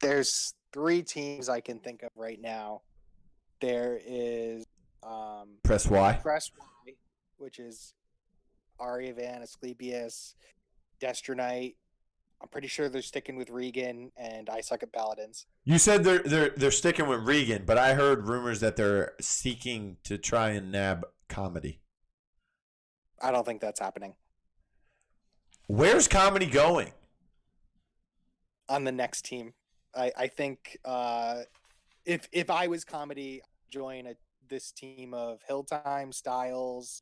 There's 3 teams I can think of right now. There is Press Y, which is Arivan, Asclepius, Destronite. I'm pretty sure they're sticking with Regan, and I suck at Paladins. You said they're sticking with Regan, but I heard rumors that they're seeking to try and nab Comedy. I don't think that's happening. Where's Comedy going? On the next team. I think if I was comedy, I'd join this team of Hilltime, Styles.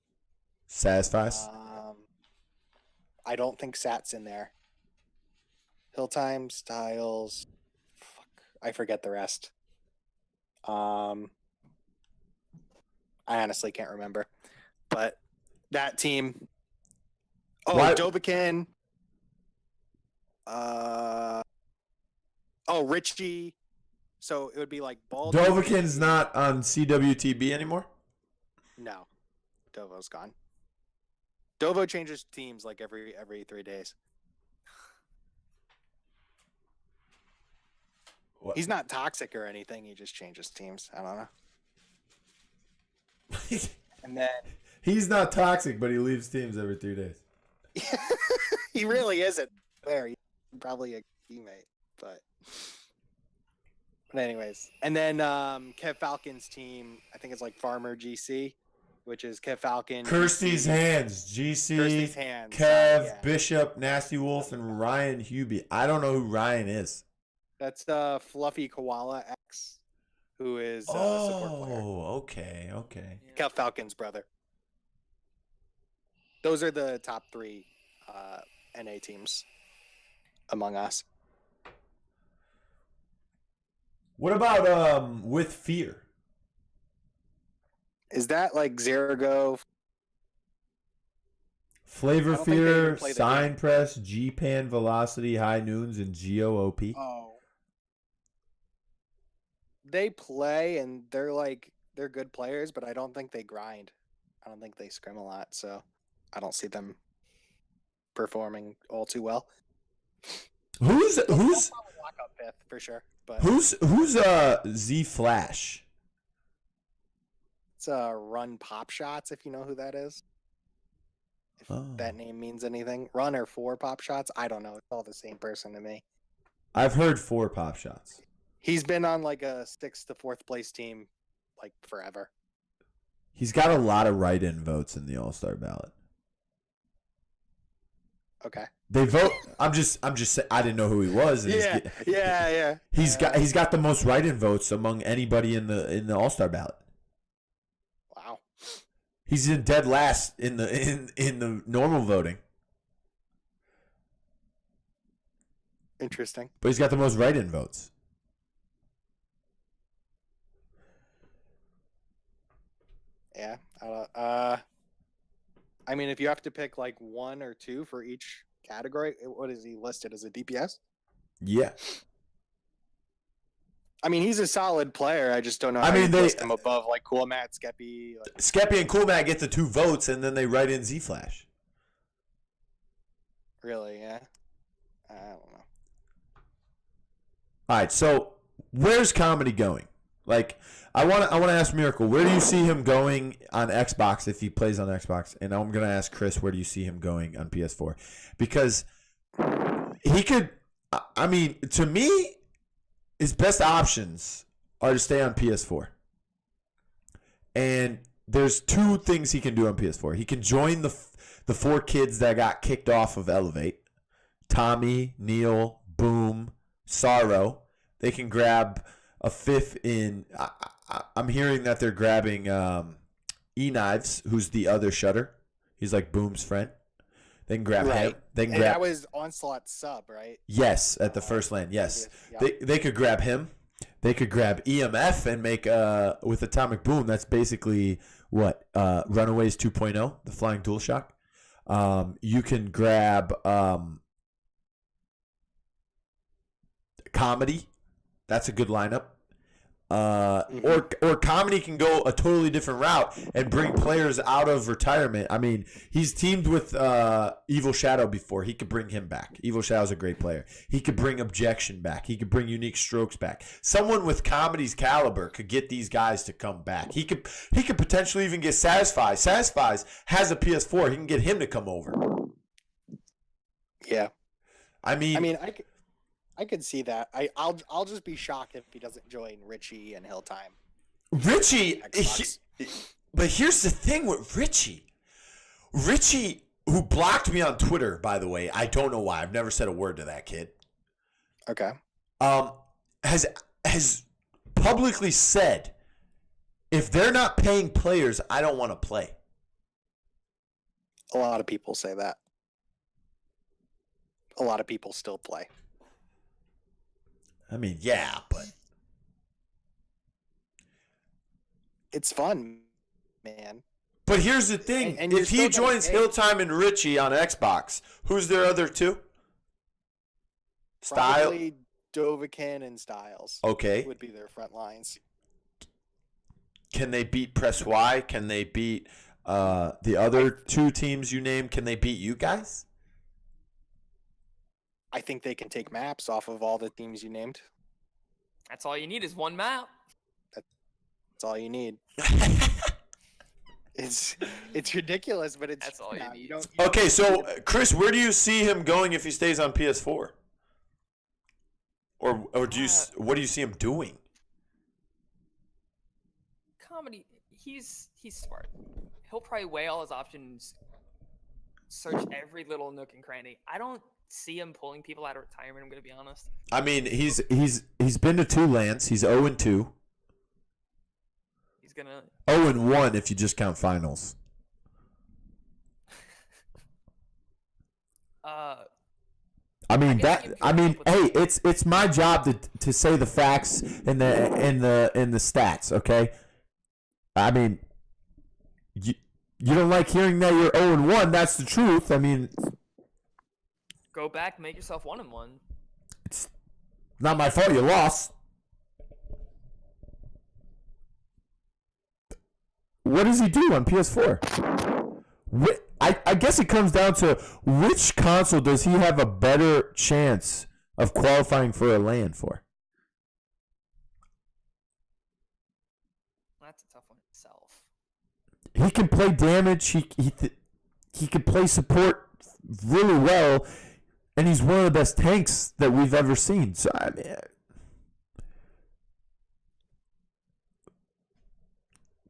Satisfies. I don't think Sat's in there. Hilltime, Styles. Fuck, I forget the rest. I honestly can't remember. But that team. Oh, Why- Dovahkiin. Richie. So it would be like Baldwin. Dovahkiin's not on CWTB anymore? No. Dovo's gone. Dovo changes teams like every 3 days. What? He's not toxic or anything. He just changes teams. I don't know. And then He's not toxic, but he leaves teams every 3 days. he really isn't there. He's probably a teammate, but anyways. And then Kev Falcon's team, I think it's like Farmer GC, which is Kev Falcon, Kirsty's Hands, GC, Kirsty's Hands, Kev, yeah. Bishop, Nasty Wolf, and Ryan Hubie. I don't know who Ryan is. That's Fluffy Koala X, who is a support player. Oh, okay. Kev Falcon's brother. Those are the top 3 NA teams among us. What about With Fear? Is that like Zerago? Flavor I don't think they Fear, even play the Sign game. Press, G-Pan, Velocity, High Noons, and GOOP. Oh. They play and they're good players, but I don't think they grind. I don't think they scrim a lot, so I don't see them performing all too well. Who's They'll probably lock up 5th for sure, but who's Z Flash? it's Run Pop Shots, if you know who that is. If that name means anything. Run or 4 Pop Shots, I don't know. It's all the same person to me. I've heard 4 Pop Shots. He's been on like a 6th to 4th place team like forever. He's got a lot of write-in votes in the All-Star ballot. Okay. They vote. I'm just saying. I didn't know who he was. And Yeah. He's got the most write-in votes among anybody in the All-Star ballot. Wow. He's in dead last in the normal voting, Interesting. but he's got the most write-in votes. Yeah. I mean, if you have to pick like 1 or 2 for each category, what is he listed as a DPS? Yeah. I mean, he's a solid player. I just don't know. I How mean, you they- list him above like Cool Matt, Skeppy. Like, Skeppy and Cool Matt get the 2 votes, and then they write in Z Flash. really? Yeah. I don't know. All right, so where's comedy going? Like, I want to ask Miracle, where do you see him going on Xbox if he plays on Xbox? And I'm gonna ask Chris, where do you see him going on PS4? Because he could. I mean, to me, his best options are to stay on PS4. And there's 2 things he can do on PS4. He can join the 4 kids that got kicked off of Elevate. Tommy, Neil, Boom, Sorrow. They can grab a 5th in. I'm hearing that they're grabbing E-Knives, who's the other Shutter. He's like Boom's friend. They can grab him. They can And grab. that was Onslaught sub, right? Yes, at the first land. Yes, Yeah. they could grab him. They could grab EMF and make with Atomic Boom. That's basically what Runaways 2.0, the Flying Dual Shock. You can grab Comedy. That's a good lineup. Or Comedy can go a totally different route and bring players out of retirement. I mean, he's teamed with Evil Shadow before. He could bring him back. Evil Shadow's a great player. He could bring Objection back. He could bring Unique Strokes back. Someone with Comedy's caliber could get these guys to come back. He could potentially even get Satisfies. Satisfies has a PS4. He can get him to come over. Yeah. I mean, I could see that. I'll just be shocked if he doesn't join Richie and Hilltime. Richie, Xbox. but here's the thing with Richie. Richie, who blocked me on Twitter, by the way, I don't know why. I've never said a word to that kid. Okay. Has publicly said, if they're not paying players, I don't want to play. A lot of people say that. A lot of people still play. I mean, yeah, but it's fun, man. But here's the thing. And if he joins Hilltime and Richie on Xbox, who's their other two? Probably Dovahkiin and Styles. Okay. Would be their front lines. Can they beat Press Y? Can they beat the other two teams you named? Can they beat you guys? I think they can take maps off of all the teams you named. That's all you need is one map. That's all you need. It's ridiculous, but it's that's all you need. Okay, so Chris, where do you see him going if he stays on PS4? Or do you what do you see him doing? Comedy. He's smart. He'll probably weigh all his options, search every little nook and cranny. I don't see him pulling people out of retirement. I'm gonna be honest. I mean, he's been to 2 lands. He's 0-2. He's gonna 0-1 if you just count finals. I mean hey, it's my job to say the facts and the stats, okay? I mean, you don't like hearing that you're 0-1, that's the truth. I mean, go back, make yourself 1-1. It's not my fault you lost. What does he do on PS4? I guess it comes down to which console does he have a better chance of qualifying for a LAN for? That's a tough one itself. He can play damage. He can play support really well, and he's one of the best tanks that we've ever seen. So I mean,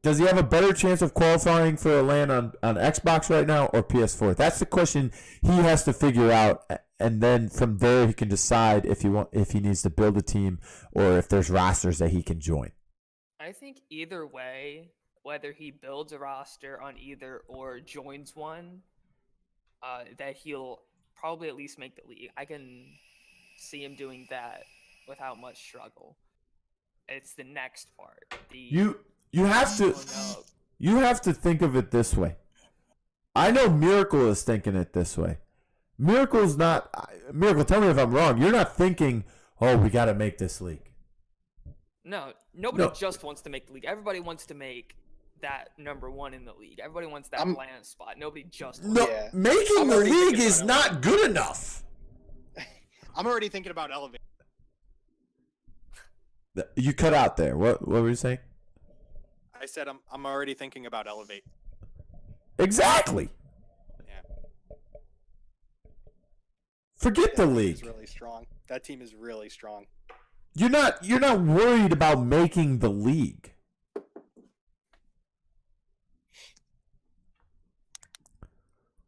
does he have a better chance of qualifying for a LAN on Xbox right now or PS4? That's the question he has to figure out, and then from there he can decide if he needs to build a team or if there's rosters that he can join. I think either way, whether he builds a roster on either or joins one, that he'll probably at least make the league. I can see him doing that without much struggle. It's the next part. You have to think of it this way. I know Miracle is thinking it this way. Miracle, tell me if I'm wrong. You're not thinking, oh, we got to make this league. No, nobody just wants to make the league. Everybody wants to make that number 1 in the league. Everybody wants that land spot. Nobody just wants making the league is not good enough. I'm already thinking about Elevate. You cut out there. What were you saying? I said I'm already thinking about Elevate. Exactly. Yeah. Forget the league. Is really strong. That team is really strong. You're not worried about making the league.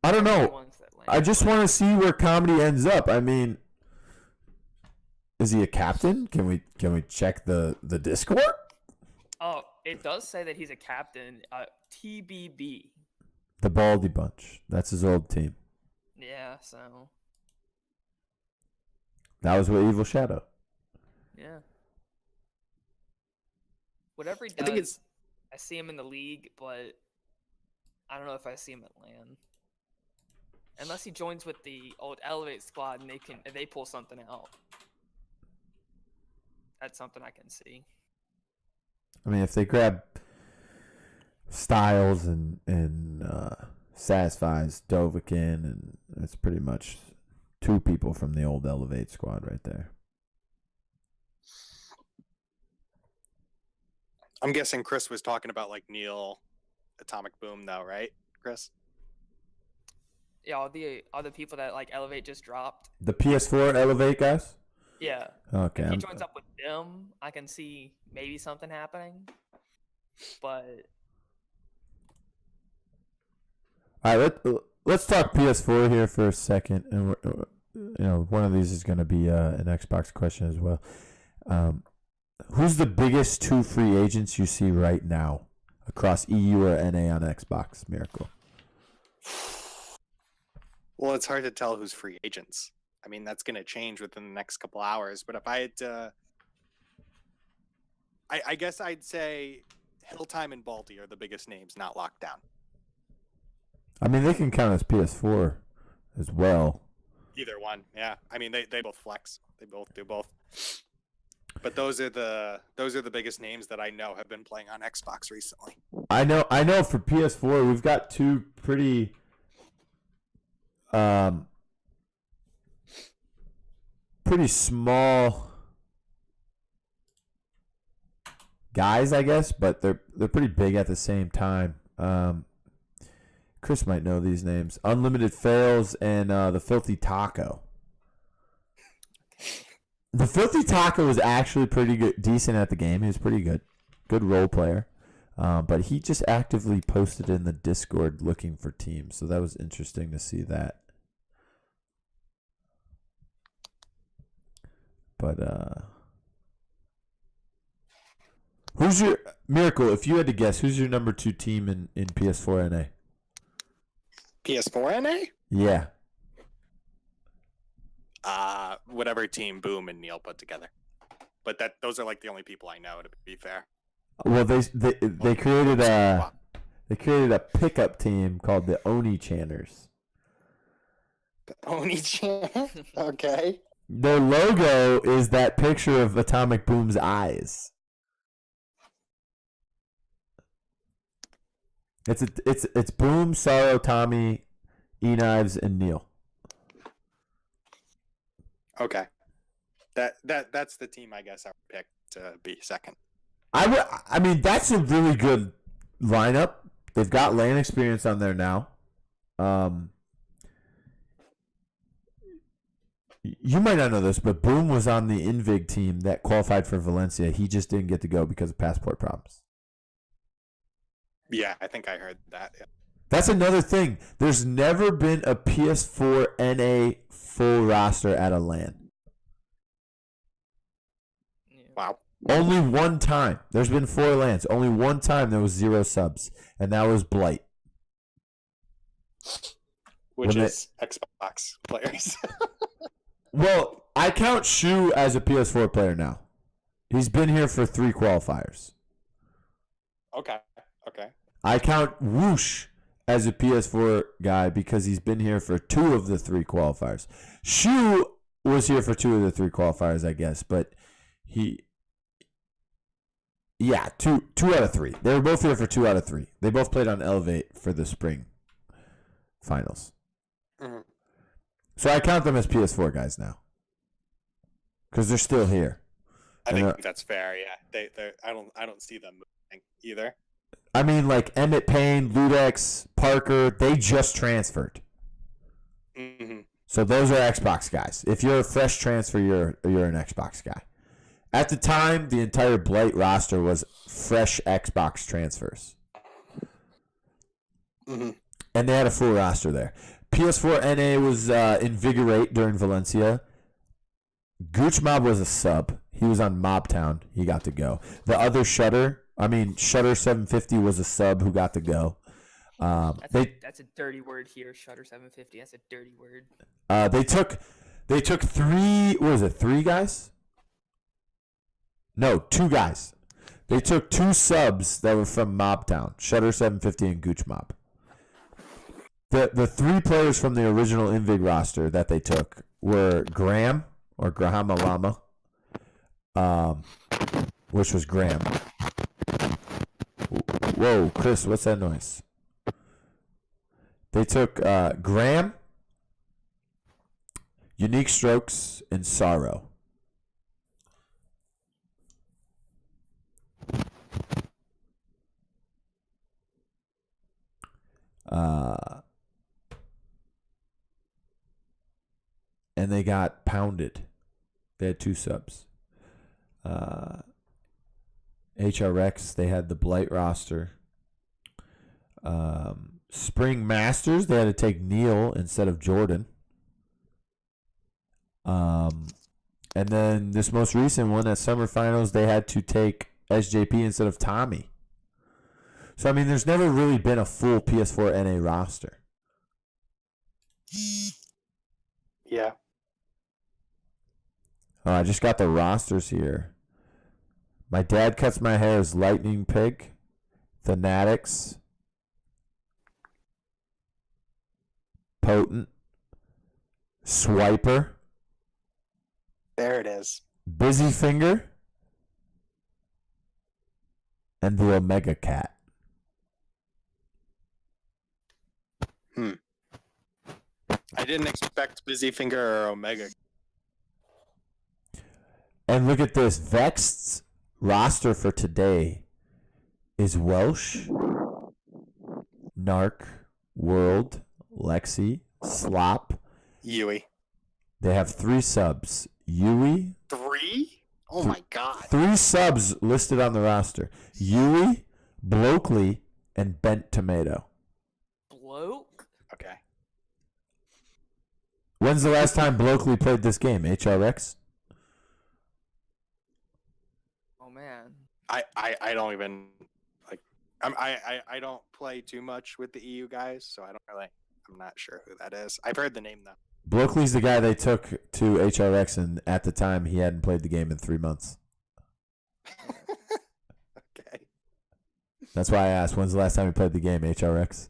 I don't know. I just want to see where Comedy ends up. I mean, is he a captain? Can we check the Discord? Oh, it does say that he's a captain. TBB. The Baldy Bunch. That's his old team. Yeah, so. That was with Evil Shadow. Yeah. Whatever he does, I see him in the league, but I don't know if I see him at LAN. Unless he joins with the old Elevate squad and they pull something out. That's something I can see. I mean, if they grab Styles and Satisfies Dovahkiin, and it's pretty much 2 people from the old Elevate squad right there. I'm guessing Chris was talking about like Neil, Atomic Boom, though, right, Chris? Yeah, all the people that like Elevate just dropped. The PS4 Elevate guys? Yeah. Okay. If he joins up with them, I can see maybe something happening. But all right, let's talk PS4 here for a second, and one of these is going to be an Xbox question as well. Who's the biggest 2 free agents you see right now across EU or NA on Xbox? Miracle. Well, it's hard to tell who's free agents. I mean, that's going to change within the next couple hours. But if I had to, I guess I'd say Hilltime and Balti are the biggest names not locked down. I mean, they can count as PS4 as well. Either one, yeah. I mean, they both flex. They both do both. But those are the biggest names that I know have been playing on Xbox recently. I know. For PS4, we've got 2 pretty, pretty small guys, I guess, but they're pretty big at the same time. Chris might know these names: Unlimited Fails and the Filthy Taco. The Filthy Taco was actually pretty good, decent at the game. He was pretty good role player. But he just actively posted in the Discord looking for teams, so that was interesting to see that. But who's your Miracle? If you had to guess, who's your number 2 team in PS4 NA? PS4 NA? Yeah. Whatever team Boom and Neil put together. But those are like the only people I know, to be fair. Well, they created a pickup team called the Oni Channers. The Oni Chan? Okay. Their logo is that picture of Atomic Boom's eyes. It's Boom, Sorrow, Tommy, E-Knives, and Neil. Okay. That's the team I guess I would pick to be second. I mean, that's a really good lineup. They've got LAN experience on there now. You might not know this, but Boom was on the Invig team that qualified for Valencia. He just didn't get to go because of passport problems. Yeah, I think I heard that. Yeah. That's another thing. There's never been a PS4 NA full roster at a LAN. Wow. Only one time. There's been 4 LANs. Only one time there was 0 subs, and that was Blight. Which is Xbox players. Well, I count Shu as a PS4 player now. He's been here for 3 qualifiers. Okay. I count Whoosh as a PS4 guy because he's been here for 2 of the 3 qualifiers. Shu was here for 2 of the 3 qualifiers, I guess, but two out of 3. They were both here for 2 out of 3. They both played on Elevate for the spring finals. Mm-hmm. So I count them as PS4 guys now because they're still here. I think that's fair. Yeah, I don't see them moving either. I mean, like Emmett Payne, Ludex, Parker, they just transferred. Mm-hmm. So those are Xbox guys. If you're a fresh transfer, you're an Xbox guy. At the time, the entire Blight roster was fresh Xbox transfers. Mm-hmm. And they had a full roster there. PS4 NA was Invigorate during Valencia. Gooch Mob was a sub. He was on Mobtown. He got to go. The other Shutter 750 was a sub who got to go. That's a dirty word here, Shutter 750. That's a dirty word. They took 3. What was it? 3 guys? No, 2 guys. They took 2 subs that were from Mobtown, Shutter 750 and Gooch Mob. The 3 players from the original Invig roster that they took were Graham or Grahama Lama, which was Graham. Whoa, Chris, what's that noise? They took Graham, Unique Strokes, and Sorrow. And they got pounded. They had 2 subs. HRX, they had the Blight roster. Spring Masters, they had to take Neil instead of Jordan. And then this most recent one at Summer Finals, they had to take SJP instead of Tommy. So, I mean, there's never really been a full PS4 NA roster. Yeah. Oh, I just got the rosters here. My Dad Cuts My Hair is Lightning Pig, Fanatics, Potent, Swiper, There it is. Busy Finger, and the Omega Cat. I didn't expect Busy Finger or Omega. And look at this. Vexed's roster for today is Welsh, Narc, World, Lexi, Slop. Yui. They have 3 subs. Yui. 3? Oh my god. 3 subs listed on the roster. Yui, Blokely, and Bent Tomato. Bloke? Okay. When's the last time Blokely played this game? HRX? Oh man. I don't even like I don't play too much with the EU guys, so I'm not sure who that is. I've heard the name though. Blokely's the guy they took to HRX, and at the time he hadn't played the game in 3 months. Okay. That's why I asked, when's the last time he played the game, HRX?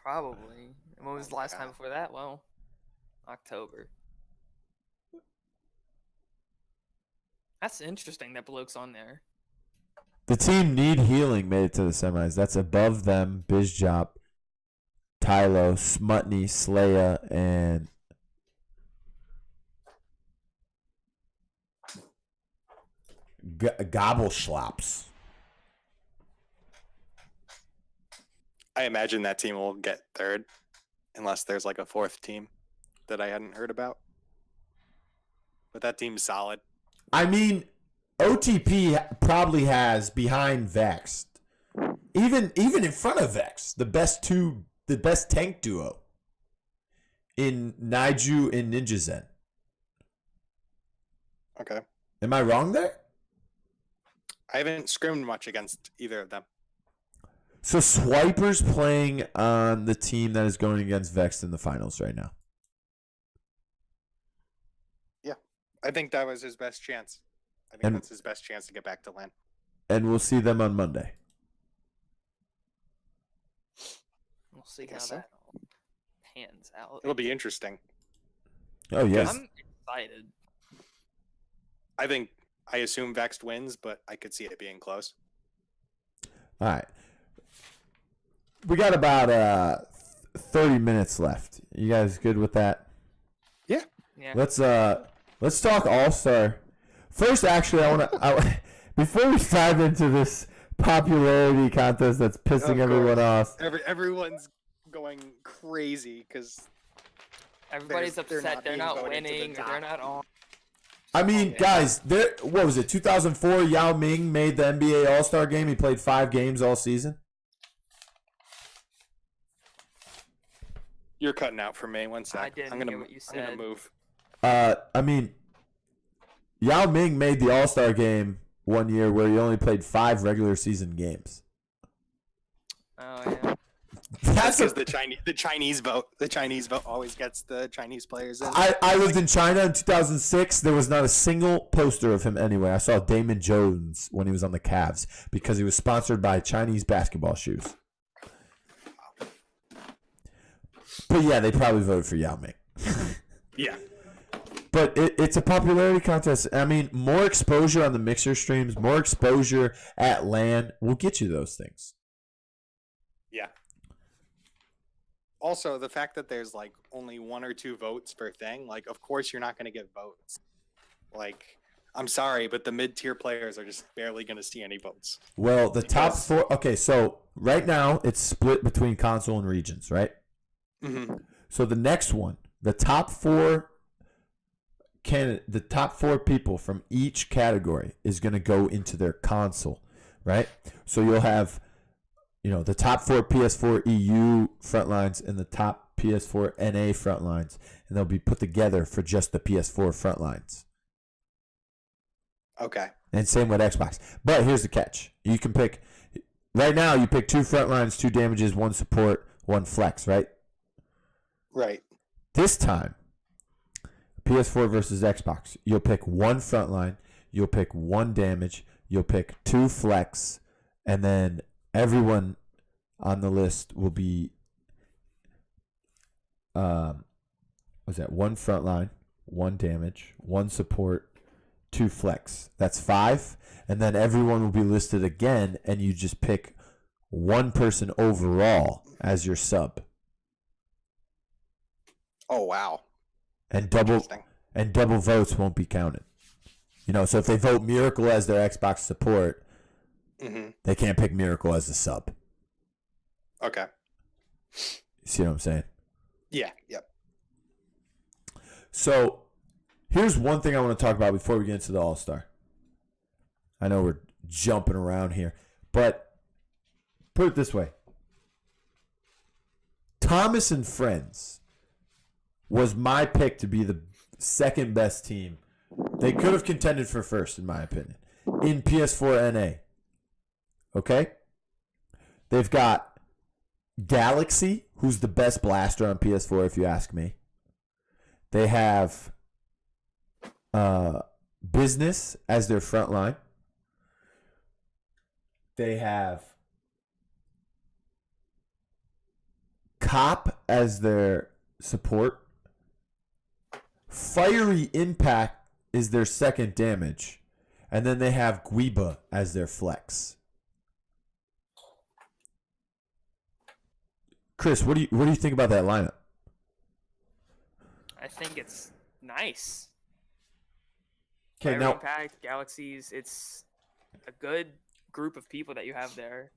Probably. And when was the last time before that? Well, October. That's interesting that Bloke's on there. The team Need Healing made it to the semis. That's above them, Bizjop, Tylo, Smutney, Slaya, and Gobble Schlops. I imagine that team will get third unless there's like a 4th team that I hadn't heard about. But that team's solid. I mean, OTP probably has behind Vexed, even in front of Vexed, the best tank duo in Naiju and Ninja Zen. Okay. Am I wrong there? I haven't scrimmed much against either of them. So Swiper's playing on the team that is going against Vexed in the finals right now. Yeah. I think that was his best chance. I think that's his best chance to get back to LAN. And we'll see them on Monday. We'll see how so. that pans out. It'll be interesting. Oh, yes. I'm excited. I assume Vexed wins, but I could see it being close. All right. We got about 30 minutes left. You guys good with that? Yeah. Yeah. Let's talk All-Star. First, actually, before we dive into this popularity contest that's pissing everyone off. Everyone's going crazy because everybody's upset they're not winning or they're not on. I mean, guys, what was it? 2004, Yao Ming made the NBA All-Star game. He played 5 games all season. You're cutting out for me. One sec. I didn't hear what you said. I'm gonna move. I mean, Yao Ming made the All-Star game one year where he only played 5 regular season games. Oh yeah. That's because the Chinese vote. The Chinese vote always gets the Chinese players in. I lived in China in 2006. There was not a single poster of him anywhere. I saw Damon Jones when he was on the Cavs because he was sponsored by Chinese basketball shoes. But yeah, they probably voted for Yao Ming. Yeah. But it's a popularity contest. I mean, more exposure on the Mixer streams, more exposure at LAN will get you those things. Yeah. Also, the fact that there's like only 1 or 2 votes per thing, like of course you're not going to get votes. Like, I'm sorry, but the mid-tier players are just barely going to see any votes. Well, the top 4. Okay, so right now it's split between console and regions, right? Mm-hmm. So the next one, the top 4 people from each category is going to go into their console, right? So you'll have, the top 4 PS4 EU front lines and the top PS4 NA front lines, and they'll be put together for just the PS4 front lines. Okay. And same with Xbox. But here's the catch. You can pick, right now you pick 2 front lines, 2 damages, 1 support, 1 flex, right? Right. This time, PS4 versus Xbox, you'll pick 1 front line, you'll pick 1 damage, you'll pick 2 flex, and then everyone on the list will be, what's that? 1 front line, 1 damage, 1 support, 2 flex. That's 5. And then everyone will be listed again, and you just pick 1 person overall as your sub. Oh, wow. And double votes won't be counted. You know, so if they vote Miracle as their Xbox support, they can't pick Miracle as a sub. Okay. You see what I'm saying? Yeah. Yep. So here's one thing I want to talk about before we get into the All-Star. I know we're jumping around here, but put it this way. Thomas and Friends was my pick to be the second best team. They could have contended for first, in my opinion, in PS4 NA. Okay? They've got Galaxy, who's the best blaster on PS4, if you ask me. They have Business as their front line. They have Cop as their support. Fiery Impact is their second damage. And then they have Guiba as their flex. Chris, what do you think about that lineup? I think it's nice. Okay, Fire now Impact, Galaxies, it's a good group of people that you have there.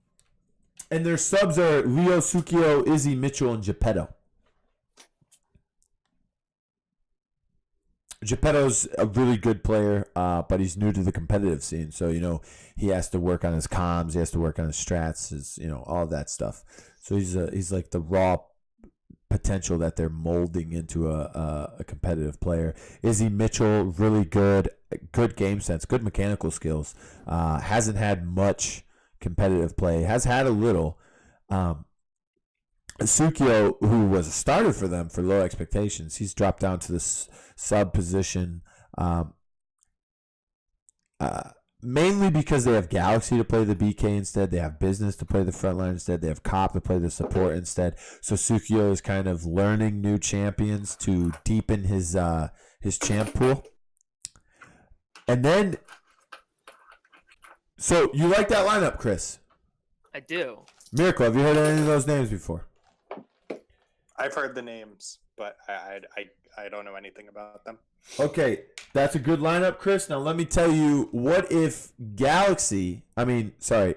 and their subs are Leo Sukio, Izzy Mitchell, and Geppetto. Geppetto's a really good player, but he's new to the competitive scene. So, you know, he has to work on his comms. He has to work on his strats, his, you know, all that stuff. So he's like the raw potential that they're molding into a competitive player. Izzy Mitchell, really good game sense, good mechanical skills. Hasn't had much competitive play. Has had a little. Sukio, who was a starter for them for low expectations, he's dropped down to the sub position, mainly because they have Galaxy to play the BK instead. They have Business to play the front line instead. They have Cop to play the support instead. So Sukio is kind of learning new champions to deepen his champ pool. And then, so you like that lineup, Chris? I do. Miracle, have you heard any of those names before? I've heard the names, but I don't know anything about them. Okay, that's a good lineup, Chris. Now let me tell you, what if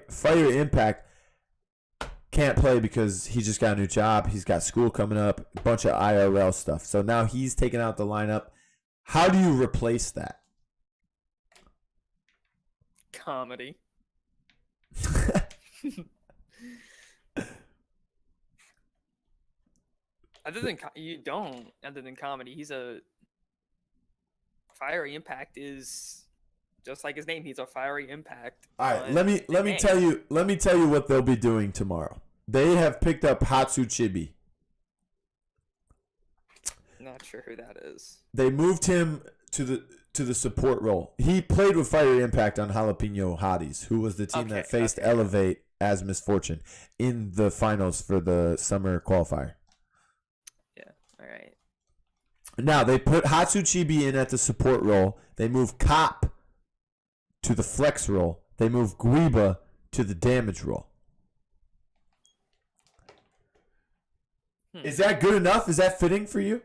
Fire Impact can't play because he just got a new job. He's got school coming up, a bunch of IRL stuff. So now he's taking out the lineup. How do you replace that? Comedy. Other than comedy, he's a Fiery Impact is just like his name. He's a Fiery Impact. All right, let me tell you what they'll be doing tomorrow. They have picked up Hatsu Chibi. Not sure who that is. They moved him to the support role. He played with Fire Impact on Jalapeno Hotties, who was the team that faced Elevate as Misfortune in the finals for the summer qualifier. Yeah, all right. Now, they put Hatsu Chibi in at the support role. They move Cop to the flex role. They move Guiba to the damage role. Is that good enough? Is that fitting for you?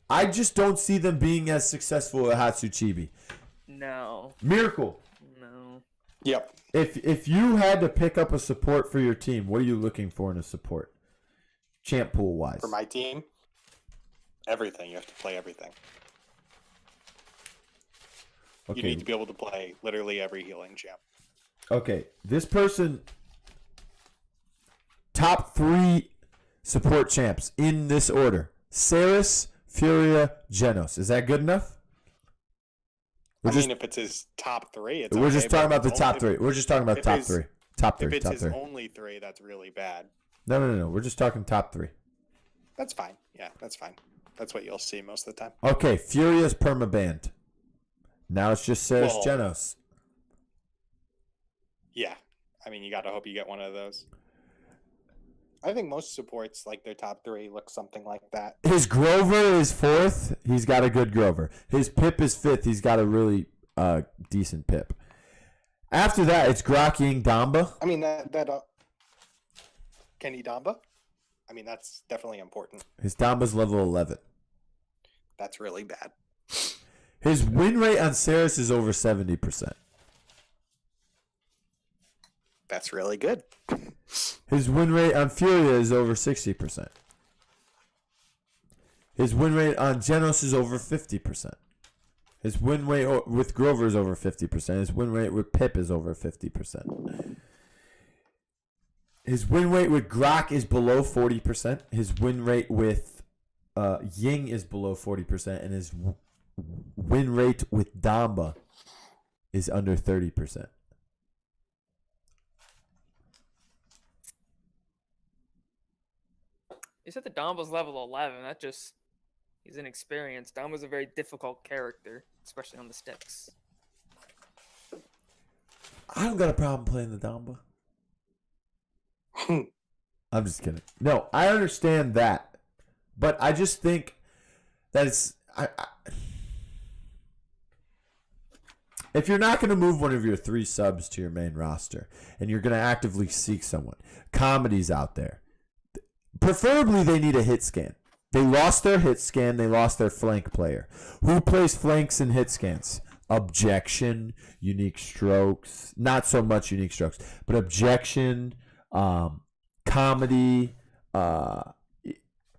I just don't see them being as successful at Hatsu Chibi. No. Miracle. No. Yep. If you had to pick up a support for your team, what are you looking for in a support? Champ pool wise. For my team, everything. You have to play everything. Okay. You need to be able to play literally every healing champ. Okay. This person, top 3 support champs in this order: Saris, Furia, Genos. Is that good enough? If it's his top three, it's we're okay, just talking but about the top three. We're just talking about top his- three. Top three. If it's Top his three. only three, that's really bad. No. We're just talking top three. That's fine. Yeah, that's fine. That's what you'll see most of the time. Okay, Furia's permabanned. Now it's just Ceres Well- Genos. Yeah. You got to hope you get one of those. I think most supports, like their top three, look something like that. His Grover is fourth. He's got a good Grover. His Pip is fifth. He's got a really decent Pip. After that, it's Grokking Damba. Kenny Damba? That's definitely important. His Damba's level 11. That's really bad. His win rate on Ceres is over 70%. That's really good. His win rate on Furia is over 60%. His win rate on Genos is over 50%. His win rate with Grover is over 50%. His win rate with Pip is over 50%. His win rate with Grok is below 40%. His win rate with Ying is below 40%. And his win rate with Damba is under 30%. You said the Damba's level 11. That just... He's inexperienced. Damba's a very difficult character, especially on the sticks. I don't got a problem playing the Damba. I'm just kidding. No, I understand that. But I just think that it's... if you're not going to move one of your 3 subs to your main roster, and you're going to actively seek someone, Comedy's out there. Preferably, they need a hit scan. They lost their hit scan. They lost their flank player. Who plays flanks and hit scans? Objection, Unique Strokes. Not so much Unique Strokes, but Objection, Comedy.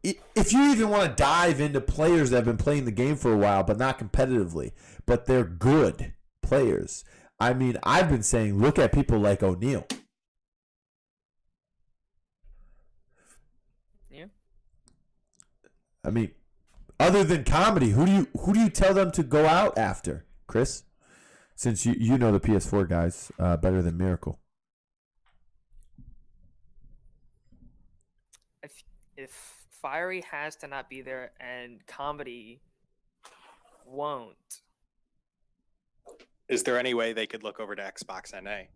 If you even want to dive into players that have been playing the game for a while, but not competitively, but they're good players. I've been saying, look at people like O'Neal. Other than Comedy, who do you tell them to go out after, Chris? Since you know the PS4 guys better than Miracle. If Fiery has to not be there and Comedy won't. Is there any way they could look over to Xbox NA?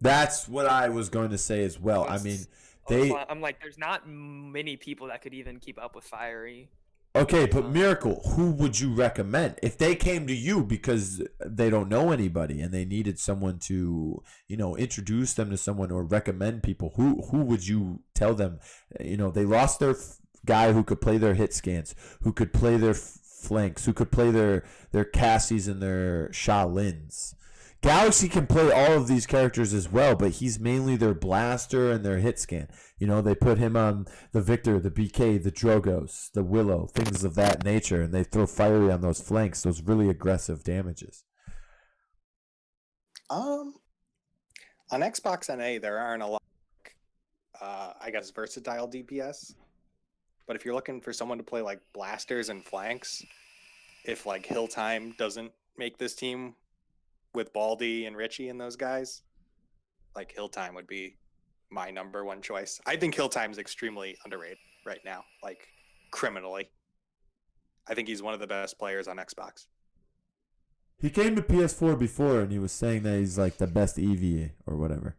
That's what I was going to say as well. I'm like, there's not many people that could even keep up with Fiery. Okay, but Miracle, who would you recommend? If they came to you because they don't know anybody and they needed someone to, introduce them to someone or recommend people, who would you tell them? They lost their guy who could play their hit scans, who could play their flanks, who could play their Cassies and their Sha-Lins. Galaxy can play all of these characters as well, but he's mainly their blaster and their hit scan. They put him on the Victor, the BK, the Drogos, the Willow, things of that nature, and they throw Fiery on those flanks, those really aggressive damages. On Xbox NA, there aren't a lot, versatile DPS. But if you're looking for someone to play like blasters and flanks, if like Hill Time doesn't make this team with Baldy and Richie and those guys, like Hill Time would be my number one choice. I think Hill Time's extremely underrated right now, like criminally. I think he's one of the best players on Xbox. He came to PS4 before and he was saying that he's like the best EV or whatever.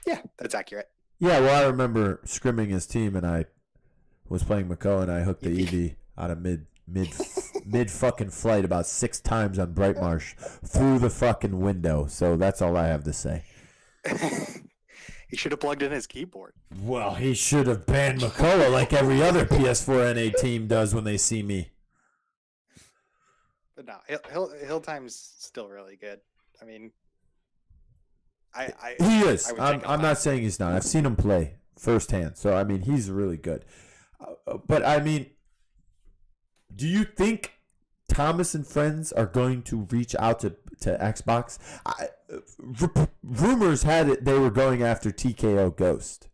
Yeah, that's accurate. Yeah, well, I remember scrimming his team and I was playing Mako and I hooked the EV out of mid fucking flight about 6 times on Bright Marsh through the fucking window. So that's all I have to say. He should have plugged in his keyboard. Well, he should have banned McCullough like every other PS4 NA team does when they see me. But no, Hill Time's still really good. He is. I'm not saying he's not. I've seen him play firsthand. So, he's really good. But, do you think Thomas and friends are going to reach out to Xbox? Rumors had it they were going after TKO Ghost.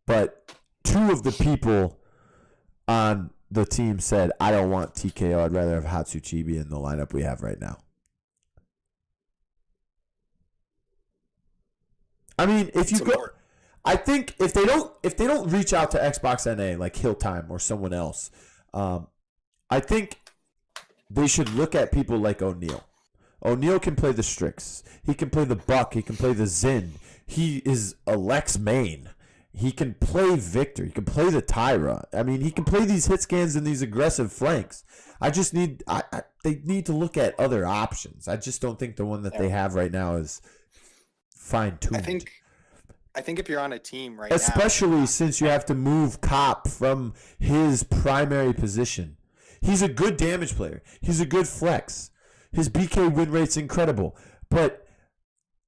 But 2 of the people on the team said, I don't want TKO. I'd rather have Hatsuchibi in the lineup we have right now. I mean, if you go, I think if they don't reach out to Xbox NA like Hilltime or someone else, I think they should look at people like O'Neal. O'Neal can play the Strix. He can play the Buck. He can play the Zin. He is a Lex main. He can play Victor. He can play the Tyra. I mean, he can play these hit scans and these aggressive flanks. I just need they need to look at other options. I just don't think the one that they have right now is fine-tuned. I think if you're on a team right especially now, since you have to move Cop from his primary position. He's a good damage player. He's a good flex. His BK win rate's incredible. But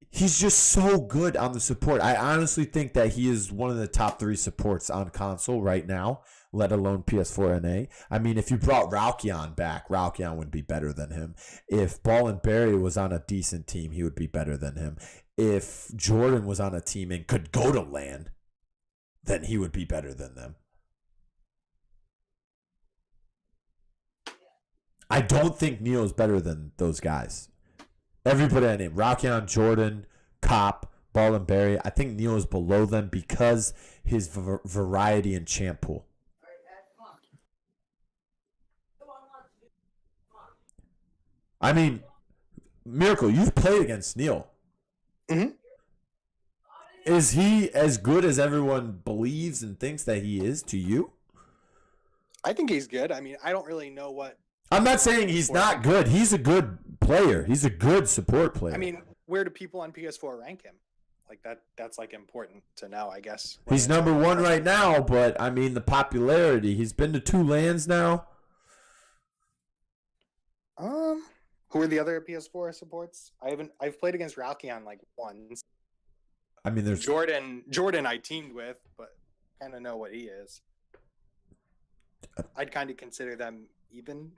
he's just so good on the support. I honestly think that he is one of the top 3 supports on console right now, let alone PS4 NA. I mean, if you brought Raukion back, Raukion would be better than him. If Ball and Barry was on a decent team, he would be better than him. If Jordan was on a team and could go to LAN, then he would be better than them. I don't think Neo is better than those guys. Everybody I named, Raukion, Jordan, Cop, Ball and Barry, I think Neo is below them because his variety in champ pool. I mean, Miracle, you've played against Neil. Mm-hmm. Is he as good as everyone believes and thinks that he is to you? I think he's good. I mean, I don't really know what. I'm not saying he's not good. He's a good player. He's a good support player. I mean, where do people on PS4 rank him? Like that's like important to know, I guess. He's number 1 right now, but I mean the popularity. He's been to 2 LANs now. Who are the other PS4 supports? I've played against Ralkion like once. I mean, there's Jordan I teamed with, but kind of know what he is. I'd kind of consider them even.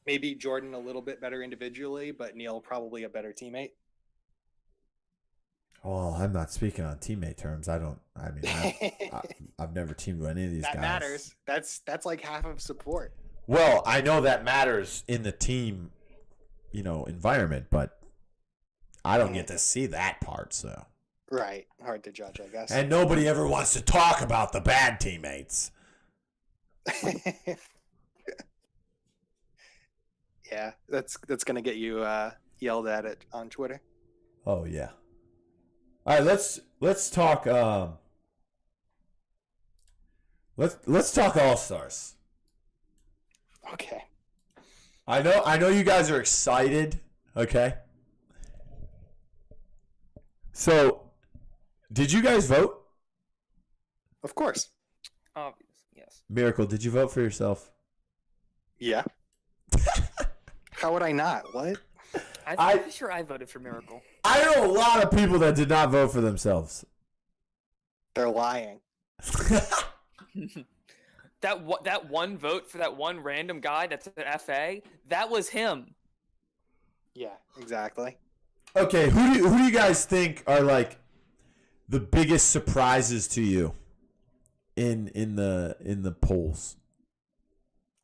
Maybe Jordan a little bit better individually, but Neil probably a better teammate. Well, I'm not speaking on teammate terms. I've never teamed with any of these guys. That matters. That's like half of support. Well, I know that matters in the team, environment, but I don't get to see that part, so. Right. Hard to judge, I guess. And nobody ever wants to talk about the bad teammates. Yeah, that's gonna get you yelled at it on Twitter. Oh yeah. All right, let's talk. Let's talk All-Stars. Okay. I know you guys are excited. Okay. So, did you guys vote? Of course. Obvious, yes. Miracle, did you vote for yourself? Yeah. How would I not? What? I'm pretty sure I voted for Miracle. I know a lot of people that did not vote for themselves. They're lying. That one vote for that one random guy that's an FA, that was him. Yeah, exactly. Okay, who do you guys think are like the biggest surprises to you in the polls?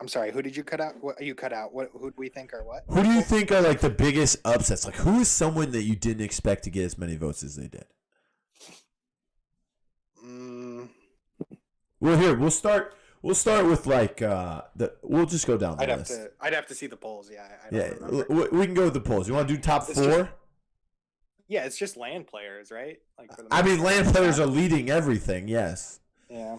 I'm sorry, who did you cut out? What you cut out? Who do we think are what? Who do you think are like the biggest upsets? Like who is someone that you didn't expect to get as many votes as they did? Well, here we'll start with like we'll just go down the list. I'd have to see the polls. Yeah. We can go with the polls. You want to do top 4? It's just LAN players, right? Like LAN players are leading everything. Yes. Yeah.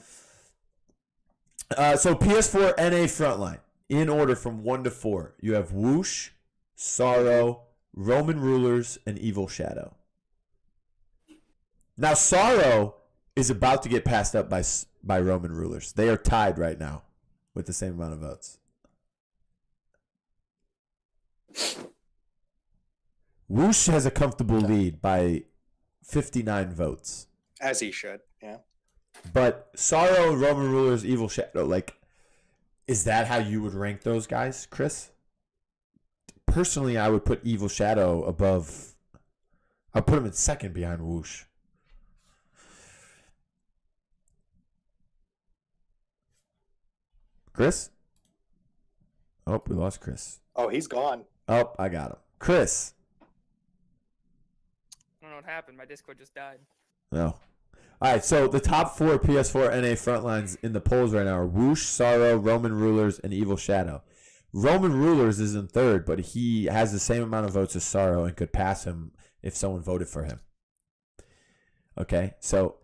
So PS4 NA frontline in order from 1 to 4. You have Whoosh, Sorrow, Roman Rulers, and Evil Shadow. Now Sorrow is about to get passed up by Roman Rulers. They are tied right now with the same amount of votes. Whoosh has a comfortable lead by 59 votes. As he should, yeah. But Sorrow, Roman Rulers, Evil Shadow, like, is that how you would rank those guys, Chris? Personally, I would put Evil Shadow above. I'll put him in second behind Whoosh. Chris? Oh, we lost Chris. Oh, he's gone. Oh, I got him. Chris. I don't know what happened. My Discord just died. No. All right, so the top 4 PS4 NA frontlines in the polls right now are Whoosh, Sorrow, Roman Rulers, and Evil Shadow. Roman Rulers is in third, but he has the same amount of votes as Sorrow and could pass him if someone voted for him. Okay, so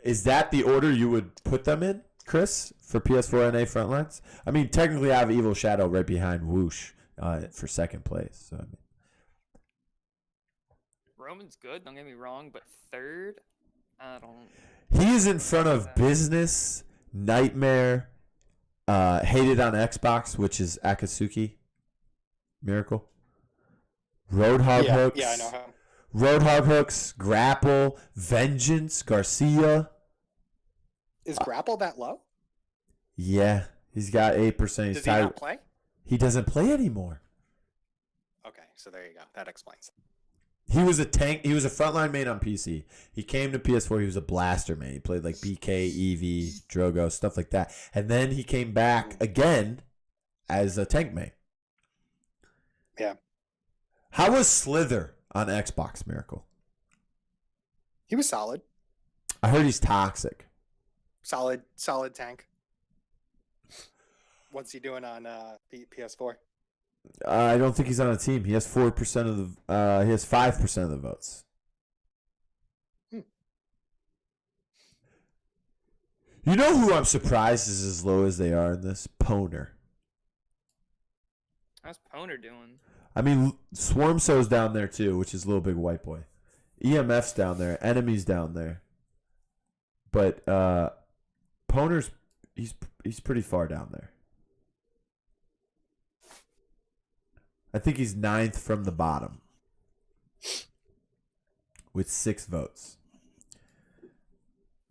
is that the order you would put them in, Chris, for PS4 NA frontlines? I mean, technically I have Evil Shadow right behind Whoosh for second place. So I mean, Roman's good, don't get me wrong, but third, I don't. he is in front of Business, Nightmare, Hated on Xbox, which is Akatsuki, Miracle, Roadhog Hooks. Yeah, I know him. Roadhog Hooks, Grapple, Vengeance, Garcia. Is Grapple that low? Yeah, he's got 8%. Does he not play? He doesn't play anymore. Okay, so there you go. That explains it. He was a tank. He was a frontline main on PC. He came to PS4. He was a blaster main. He played like BK, EV, Drogo, stuff like that. And then he came back again as a tank main. Yeah. How was Slither on Xbox, Miracle? He was solid. I heard he's toxic. Solid tank. What's he doing on PS4? I don't think he's on a team. He has 4% of the. He has 5% of the votes. You know who I'm surprised is as low as they are in this? Poner. How's Poner doing? I mean, Swarmso's down there too, which is Little Big White Boy. EMF's down there. Enemy's down there. But Poner's he's pretty far down there. I think he's 9th from the bottom with 6 votes.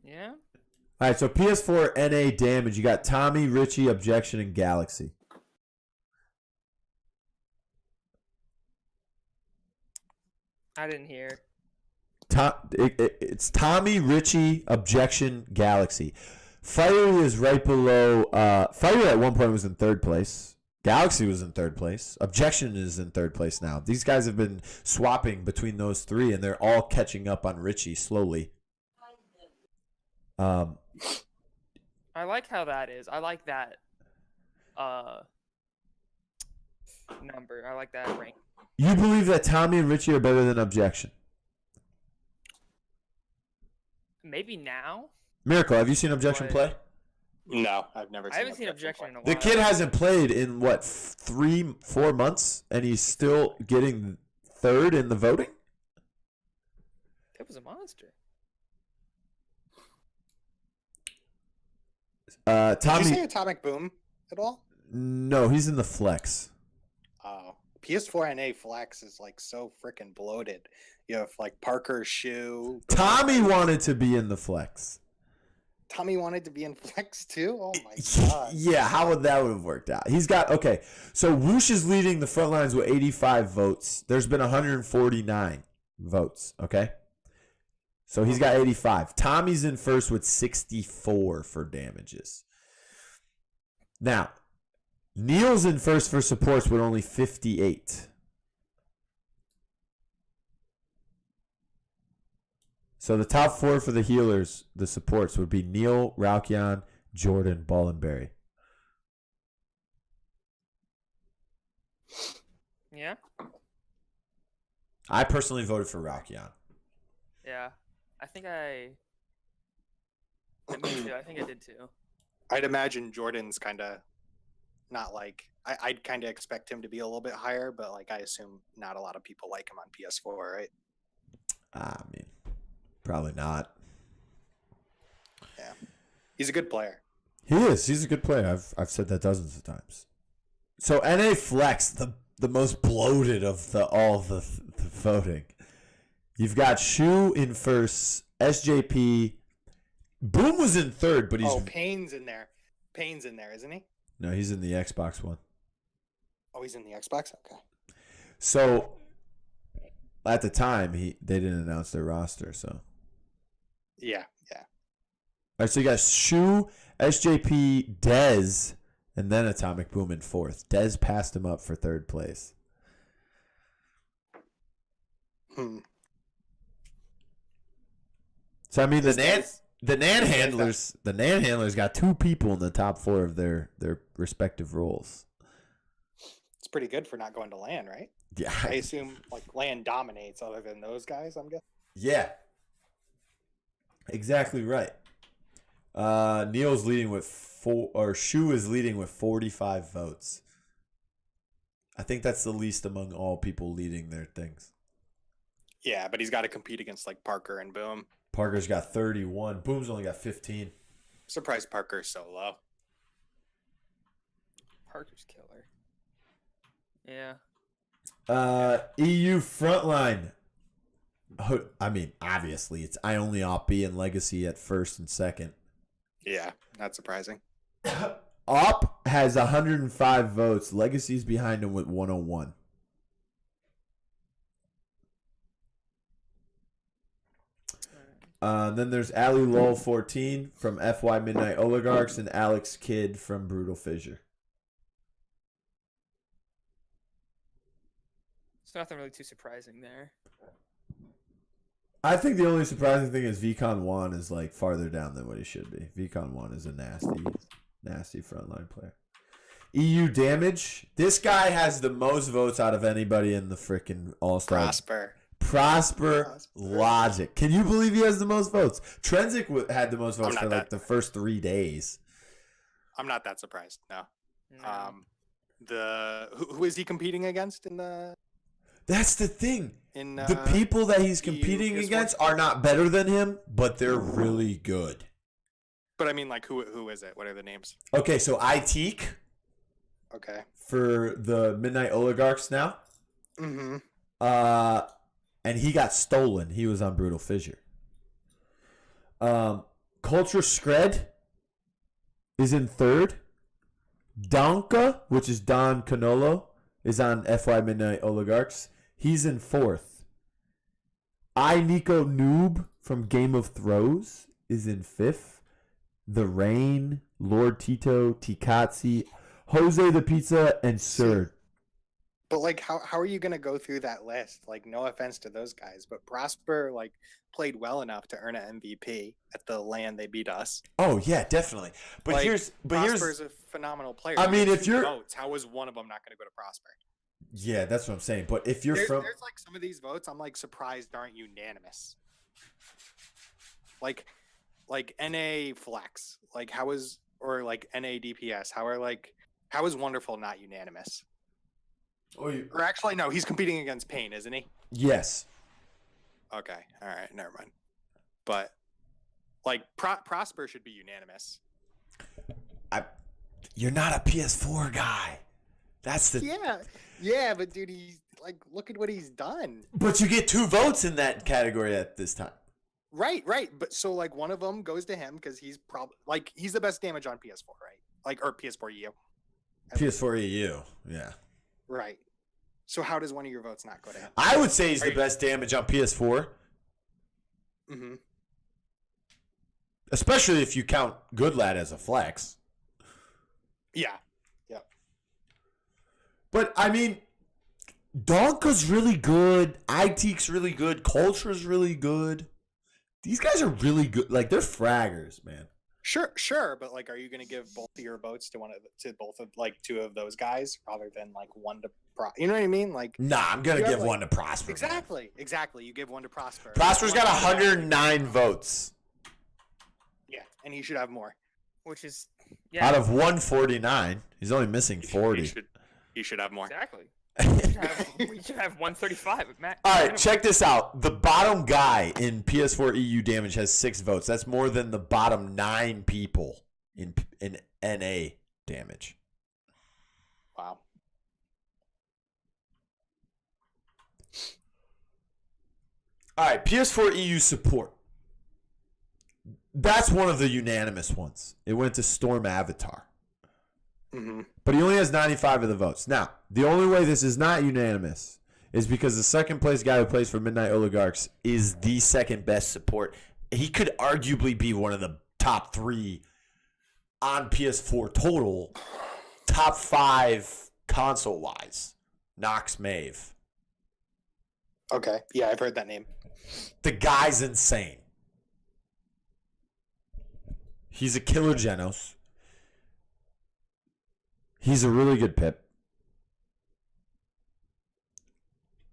Yeah. All right, so PS4 NA damage. You got Tommy, Richie, Objection, and Galaxy. I didn't hear. It's Tommy, Richie, Objection, Galaxy. Fiery is right below. Fiery at one point was in 3rd place. Galaxy was in 3rd place. Objection is in 3rd place now. These guys have been swapping between those 3, and they're all catching up on Richie slowly. I like how that is. I like that number. I like that rank. You believe that Tommy and Richie are better than Objection? Maybe now. Miracle, have you seen Objection play? No, I've never. I haven't seen Objection in a while. The kid hasn't played in what 3-4 months, and he's still getting 3rd in the voting. It was a monster. Tommy. Did you say Atomic Boom at all? No, he's in the flex. Oh, PS4 NA Flex is like so freaking bloated. You have like Parker Shoe. Tommy wanted to be in the flex. Tommy wanted to be in Flex too? Oh my god. Yeah, how would that have worked out? He's got, okay, so Whoosh is leading the front lines with 85 votes. There's been 149 votes, okay? So he's got 85. Tommy's in first with 64 for damages. Now, Neil's in first for supports with only 58. So the top 4 for the healers, the supports, would be Neil, Raukian, Jordan, Ballenberry. Yeah. I personally voted for Raukian. Yeah. I think I me too. I think I did too. I'd imagine Jordan's kind of not like I'd kind of expect him to be a little bit higher, but like I assume not a lot of people like him on PS4, right? I mean, probably not. Yeah, he's a good player. He is. He's a good player. I've said that dozens of times. So NA Flex, the most bloated of all the voting. You've got Shu in first, SJP. Boom was in third, but he's Payne's in there. Payne's in there, isn't he? No, he's in the Xbox one. Oh, he's in the Xbox. Okay. So at the time, they didn't announce their roster. So yeah. all right, so you got Shu, SJP, Dez, and then Atomic Boom in fourth. Dez passed him up for third place. So I mean the Nan handlers got 2 people in the top 4 of their respective roles. It's pretty good for not going to LAN, right? Yeah, I assume like LAN dominates other than those guys. I'm guessing. Yeah, exactly right. Neil's leading with Shu is leading with 45 votes. I think that's the least among all people leading their things. Yeah, but he's got to compete against like Parker and Boom. Parker's got 31. Boom's only got 15. Surprised Parker's so low. Parker's killer. Yeah. EU Frontline. I mean, obviously, it's IonlyOp and Legacy at first and second. Yeah, not surprising. Op has 105 votes. Legacy's behind him with 101. Then there's Ali Lowell 14 from FY Midnight Oligarchs and Alex Kidd from Brutal Fissure. It's nothing really too surprising there. I think the only surprising thing is Vcon 1 is like farther down than what he should be. Vcon 1 is a nasty frontline player. EU Damage. This guy has the most votes out of anybody in the freaking All-Star. Prosper Logic. Can you believe he has the most votes? Trenzik had the most votes for like the first 3 days. I'm not that surprised. No. Who is he competing against in the? That's the thing. The people that he's competing against are not better than him, but they're really good. But I mean, like, who is it? What are the names? Okay, so Itek. Okay. For the Midnight Oligarchs now. Mm-hmm. And he got stolen. He was on Brutal Fissure. Culture Scred is in third. Donka, which is Don Canolo, is on FY Midnight Oligarchs. He's in fourth. Nico Noob from Game of Throws is in fifth. The Rain, Lord Tito, Tikatsi, Jose the Pizza, and Sir. But like, how are you gonna go through that list? Like, no offense to those guys, but Prosper like played well enough to earn an MVP at the LAN they beat us. Oh yeah, definitely. But like, Prosper's a phenomenal player. I mean, if you're votes, how is one of them not gonna go to Prosper? Yeah, that's what I'm saying. But if you're there's like some of these votes, I'm like surprised aren't unanimous. Like NA Flex, like or like NA DPS, how is Wonderful not unanimous? Or actually, no, he's competing against Pain, isn't he? Yes. Okay. All right. Never mind. But like Prosper should be unanimous. You're not a PS4 guy. That's the yeah. But dude, he's like, look at what he's done. But you get 2 votes in that category at this time. Right. But so like one of them goes to him because he's probably like he's the best damage on PS4, right? Like or PS4 EU. PS4 EU, yeah. Right. So how does one of your votes not go to him? I would say he's the best damage on PS4. Mm-hmm. Especially if you count Goodlad as a flex. Yeah. Yep. But I mean, Donka's really good. Itek's really good. Culture's really good. These guys are really good. Like, they're fraggers, man. Sure, but like, are you going to give both of your votes to both of like 2 of those guys rather than like one to you know what I mean? Like, nah, I'm going to give one to Prosper. Exactly. You give one to Prosper. Prosper's got 109 votes. Yeah, and he should have more. Which is out of 149, he's only missing 40. He should have more. Exactly. We should have 135 at max. All right, check this out. The bottom guy in PS4 EU damage has 6 votes. That's more than the bottom 9 people in NA damage. Wow. All right, PS4 EU support. That's one of the unanimous ones. It went to Storm Avatar. Mm-hmm. But he only has 95 of the votes. Now, the only way this is not unanimous is because the second place guy who plays for Midnight Oligarchs is the second best support. He could arguably be one of the top 3 on PS4 total, top 5 console-wise, Nox Mave. Okay. Yeah, I've heard that name. The guy's insane. He's a killer Genos. He's a really good pip.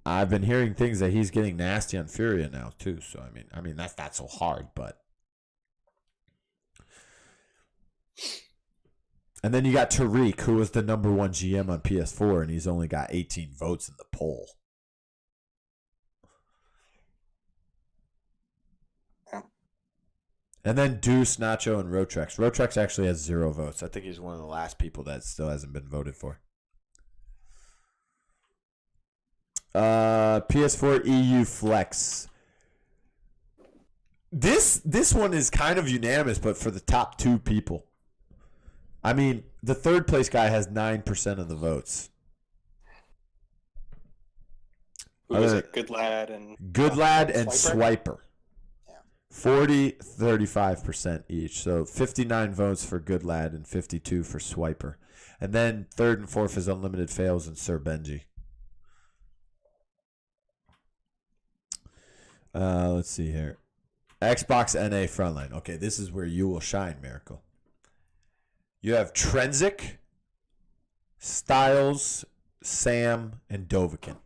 I've been hearing things that he's getting nasty on Furia now too. So I mean that's not so hard, but. And then you got Tariq, who was the number 1 GM on PS4, and he's only got 18 votes in the poll. And then Deuce, Nacho, and Rotrex. Rotrex actually has 0 votes. I think he's one of the last people that still hasn't been voted for. PS4 EU Flex. This one is kind of unanimous, but for the top 2 people. I mean, the third place guy has 9% of the votes. Who is it? Good Lad and Swiper. Yeah. 35% each. So 59 votes for Good Lad and 52 for Swiper. And then third and fourth is Unlimited Fails and Sir Benji. Let's see here. Xbox NA Frontline. Okay, this is where you will shine, Miracle. You have Trenzik, Styles, Sam, and Dovahkiin.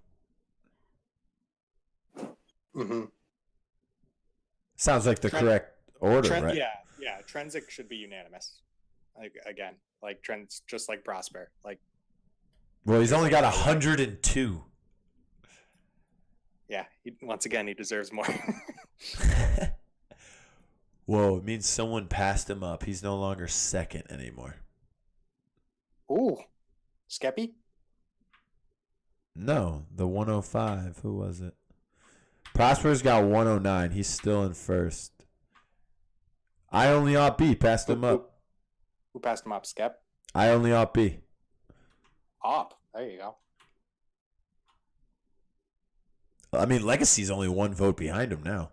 Mm-hmm. Sounds like the correct order, right? Yeah. Trenzik should be unanimous. Again, like Trent's just like Prosper. Well, he's only got 102. Yeah, once again, he deserves more. Whoa, it means someone passed him up. He's no longer second anymore. Ooh, Skeppy? No, the 105. Who was it? Prosper's got 109. He's still in first. I only op B passed him up. Who passed him up? Skep? I only op B. Op. There you go. I mean, Legacy's only 1 vote behind him now.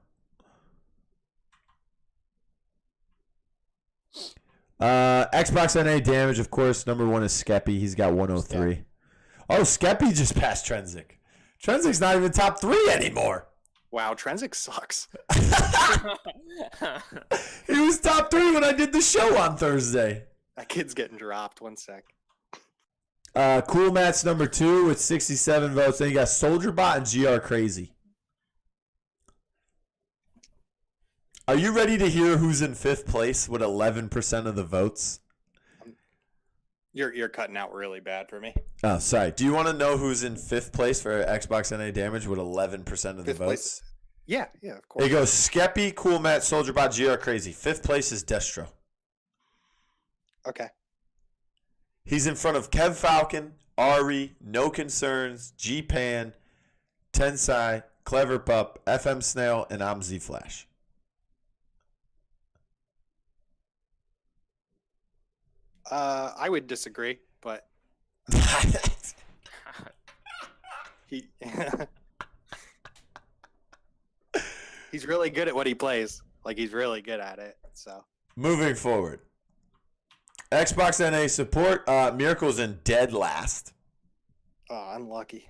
Xbox NA damage, of course. Number 1 is Skeppy. He's got 103. Skep. Oh, Skeppy just passed Trenzik. Trenzik's not even top 3 anymore. Wow, Trenzik sucks. He was top 3 when I did the show on Thursday. That kid's getting dropped. 1 sec. Cool Matt's number 2 with 67 votes. Then you got Soldier Bot and GR Crazy. Are you ready to hear who's in 5th place with 11% of the votes? You're cutting out really bad for me. Oh, sorry. Do you want to know who's in 5th place for Xbox NA damage with 11% of the votes? Place. Yeah, of course. It goes Skeppy, Cool Matt, Soldier Bot, GR Crazy. 5th place is Destro. Okay. He's in front of Kev Falcon, Ari, No Concerns, G-Pan, Tensai, Clever Pup, FM Snail, and I'm Z Flash. I would disagree, but he's really good at what he plays. Like, he's really good at it. So moving forward, Xbox NA support. Miracle's in dead last. Oh, unlucky.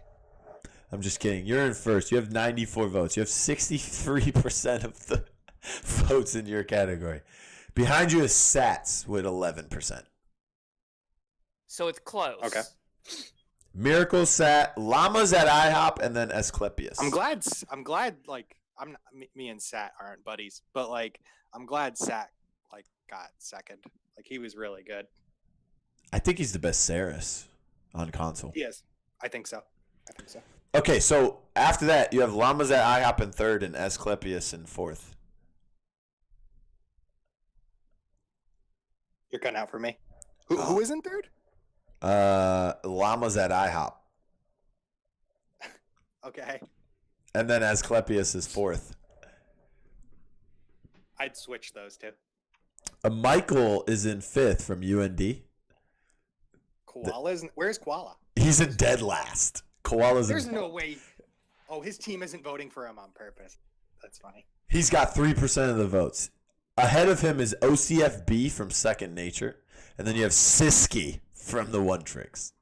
I'm just kidding. You're in first. You have 94 votes. You have 63% of the votes in your category. Behind you is Sats with 11%. So it's close. Okay. Miracle, Sat, Llamas at IHOP, and then Asclepius. I'm glad. Like, me and Sat aren't buddies, but like, I'm glad Sat got second. Like, he was really good. I think he's the best Saris on console. He is. I think so. Okay, so after that, you have Llamas at IHOP in 3rd and Asclepius in 4th. You're cutting out for me. Who is in 3rd? Llamas at IHOP. Okay. And then Asclepius is 4th. I'd switch those two. Michael is in 5th from UND. Where's Koala? He's in dead last. Koala's There's no way. Oh, his team isn't voting for him on purpose. That's funny. He's got 3% of the votes. Ahead of him is OCFB from Second Nature, and then you have Siski from the One Tricks.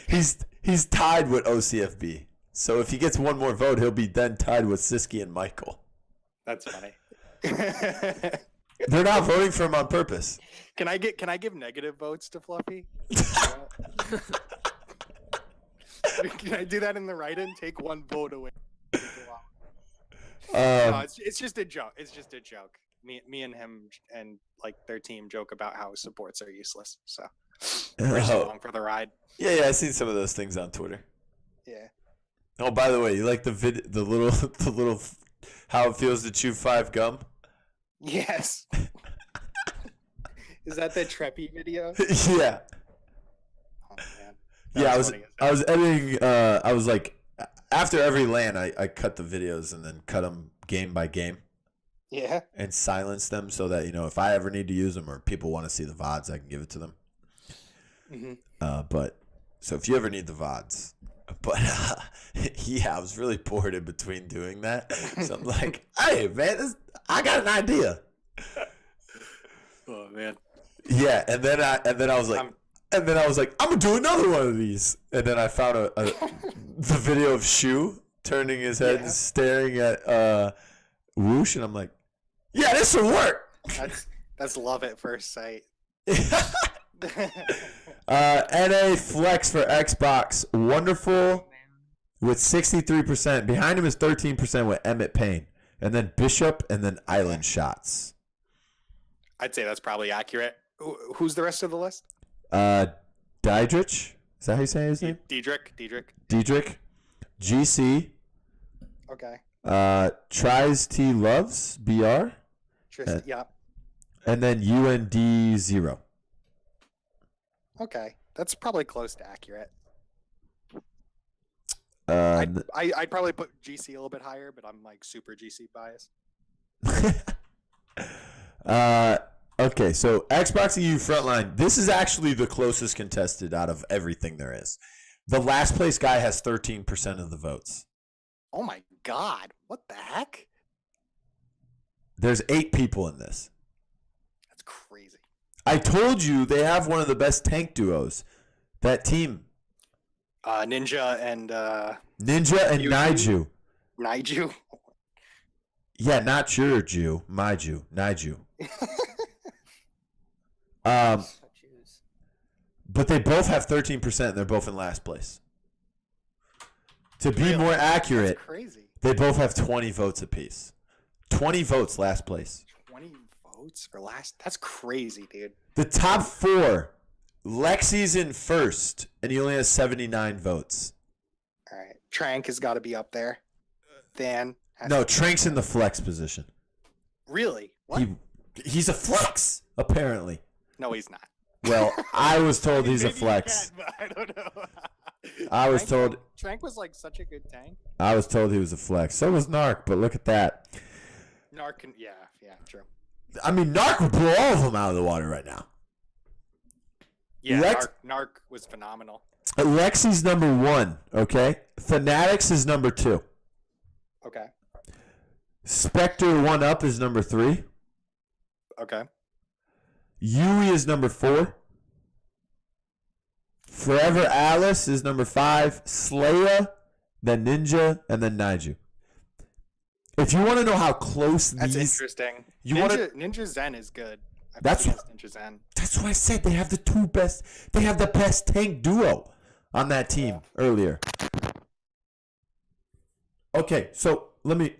He's tied with OCFB. So if he gets one more vote, he'll be then tied with Siski and Michael. That's funny. They're not voting for him on purpose. Can I give negative votes to Fluffy? Can I do that in the write-in? Take one vote away. No, it's just a joke. It's just a joke. Me and him and like their team joke about how supports are useless. So we're just along for the ride. Yeah, I seen some of those things on Twitter. Yeah. Oh, by the way, you like the little how it feels to chew 5 gum? Yes. Is that the Treppy video? Yeah. Oh man. Yeah, I was editing. I was like, after every LAN, I cut the videos and then cut them game by game. Yeah. And silence them so that, you know, if I ever need to use them or people want to see the VODs, I can give it to them. Mm-hmm. But so if you ever need the VODs, but yeah, I was really bored in between doing that. So I'm like, hey man, I got an idea. Oh man. Yeah, and then I was like, I'm gonna do another one of these. And then I found the video of Shu turning his head and staring at Whoosh, and I'm like, yeah, this will work. That's love at first sight. NA Flex for Xbox, wonderful with 63%. Behind him is 13% with Emmett Payne, and then Bishop, and then Island Shots. I'd say that's probably accurate. Who's the rest of the list? Diedrich, is that how you say his name? Diedrich, GC. Okay. Tries T Loves BR. Yeah. And then UND 0. Okay, that's probably close to accurate. I'd probably put GC a little bit higher, but I'm like super GC biased. Okay, so Xbox EU Frontline. This is actually the closest contested out of everything there is. The last place guy has 13% of the votes. Oh my god, what the heck? There's 8 people in this. That's crazy. I told you they have one of the best tank duos. That team. Ninja and Naiju. Naiju? Yeah, not your Jew. My Jew. Naiju. But they both have 13% and they're both in last place. To be more accurate, that's crazy. They both have 20 votes apiece. 20 votes last place. 20 votes for last? That's crazy, dude. The top 4, Lexi's in first, and he only has 79 votes. All right. Trank has got to be up there. No, Trank's in the flex position. Really? What? He's a flex, apparently. No, he's not. Well, I was told he's a flex. But I don't know. I was told Trank was like such a good tank. I was told he was a flex. So was Narc, but look at that. Narc can, yeah, true. I mean, Narc would blow all of them out of the water right now. Yeah, Narc was phenomenal. Lexi's number 1, okay? Fanatics is number 2. Okay. Spectre 1 Up is number 3. Okay. Yui is number 4. Forever Alice is number 5. Slaya, then Ninja, and then Naiju. If you want to know how close that's these... interesting. Ninja Zen is good. That's Ninja Zen. That's what I said. They have the 2 best... They have the best tank duo on that team earlier. Okay, so let me